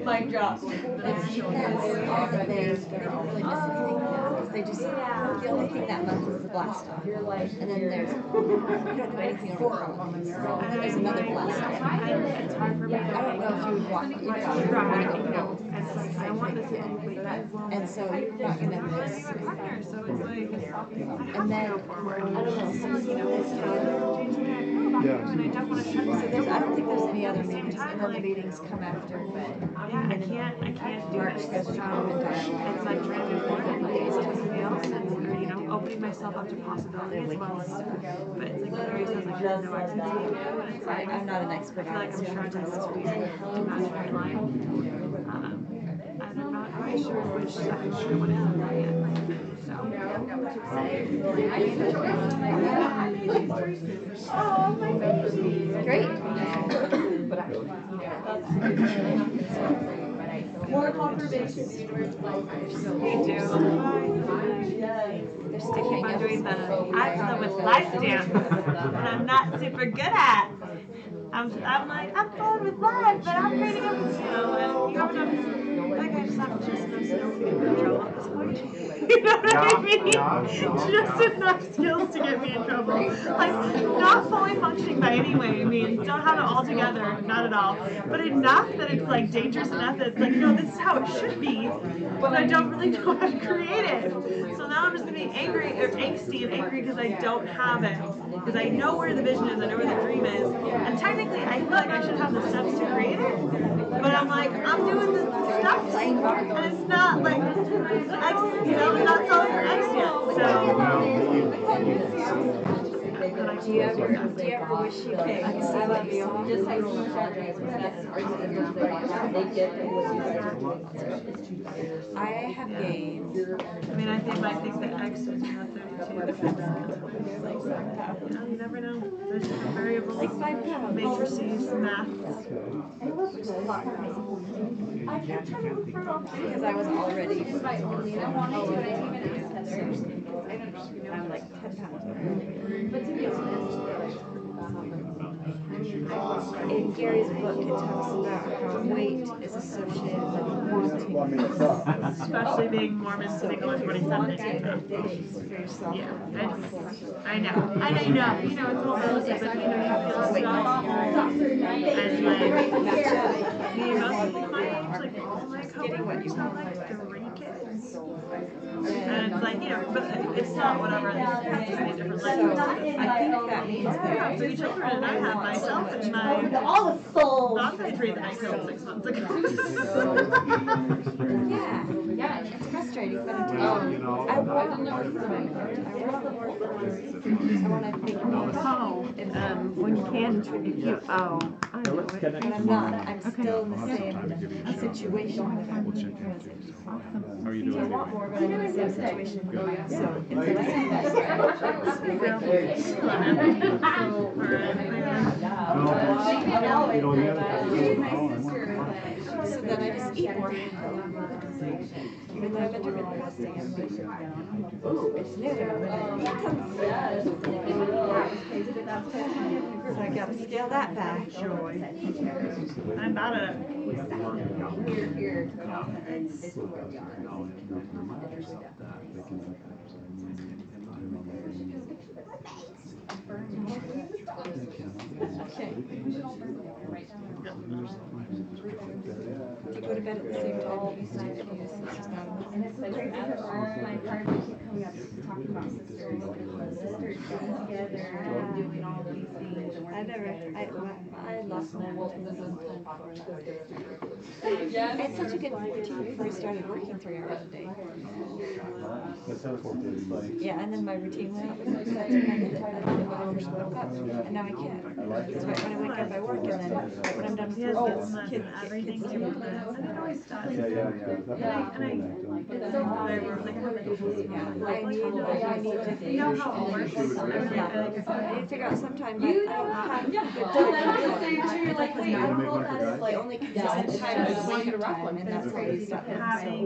Mic drop. That's all that they don't really miss anything now. They just, the only thing that month is the blast off. And then there's, you don't do anything over holidays. And then there's another blast off. It's hard for me. I don't know if you would want, you know, you don't want to go home. I want this to be And so you're not gonna miss. so it's like, And then, I don't know, some of you know this time. and I don't want to shut So there's, I don't think there's any at other the same meetings, time, other like, meetings come after, but. yeah, I can't do March this. goes time and dialogue. It's like trying to move forward and days to something else and, you know, opening myself up to possibility as well as, but it's like Mary says, like, there's no exit speed, and it's like, I'm not an expert I feel like I'm struggling to match my line. And I'm not quite sure which section I want to go yet. So. Oh, my baby. Great. More confirmation. Me too. They're sticking I'm doing the Atla with life dance, and I'm not super good at. I'm like, I'm fine with life, but I'm pretty good with snow, and you have enough, like I just have just enough snow to get me in trouble at this point. You know what I mean? Just enough skills to get me in trouble. Like, not fully functioning by any way means don't have it all together, not at all, but enough that it's like dangerous enough that it's like, no, this is how it should be, but I don't really know how to create it. So now I'm just gonna be angry, or angsty and angry because I don't have it. Because I know where the vision is, I know where the dream is, and technically I feel like I should have the steps to create it, but I'm like, I'm doing the stuff, and it's not like, X, you know, I'm not solving for X yet, Do you ever wish you could, I love you, just like you I have gained. I mean, I think might think that X is not 32. You know, you never know. There's different variables, matrices, math. Because I was already. I'm like 10 pounds over. But to be honest, in Gary's book, it talks about how weight is associated with wanting. Especially being Mormon, sitting on 47 Yeah, I know, you know, it's all relative, but you know, you feel stuff, and like, me, most people my age, like all my coworkers have like 3 kids, and it's like, you know, but it's not whatever, it's just a different life. So, I think that means I have 3 children, and I have myself and my non-pay tree that I killed 6 months ago. Yeah, it's frustrating, but it's, I want to make when you can, if you, I know it. but I'm not, I'm still in the same situation. How are you doing? A lot more, but I'm in the same situation. So, so then I just eat more. Even though I've intermittent fasting, I'm like, ooh, it's new. So I gotta scale that back. I'm about it. Do you go to bed at the same time you used to? And it's so crazy because all of my cards keep coming up talking about sisters together and doing all these things. I lost my It's such a good routine before I started working 3 hours a day. Yeah, and then my routine went up because I first woke up, and now I can't. So when I wake up, I work, and then when I'm done with kids, everything to it. And it always does. Yeah. It's so very I know how it works. I need to figure out sometime, but I don't have good time. You're like, wait, I don't know if that's The only consistent time is sleep time, and that's where you stop.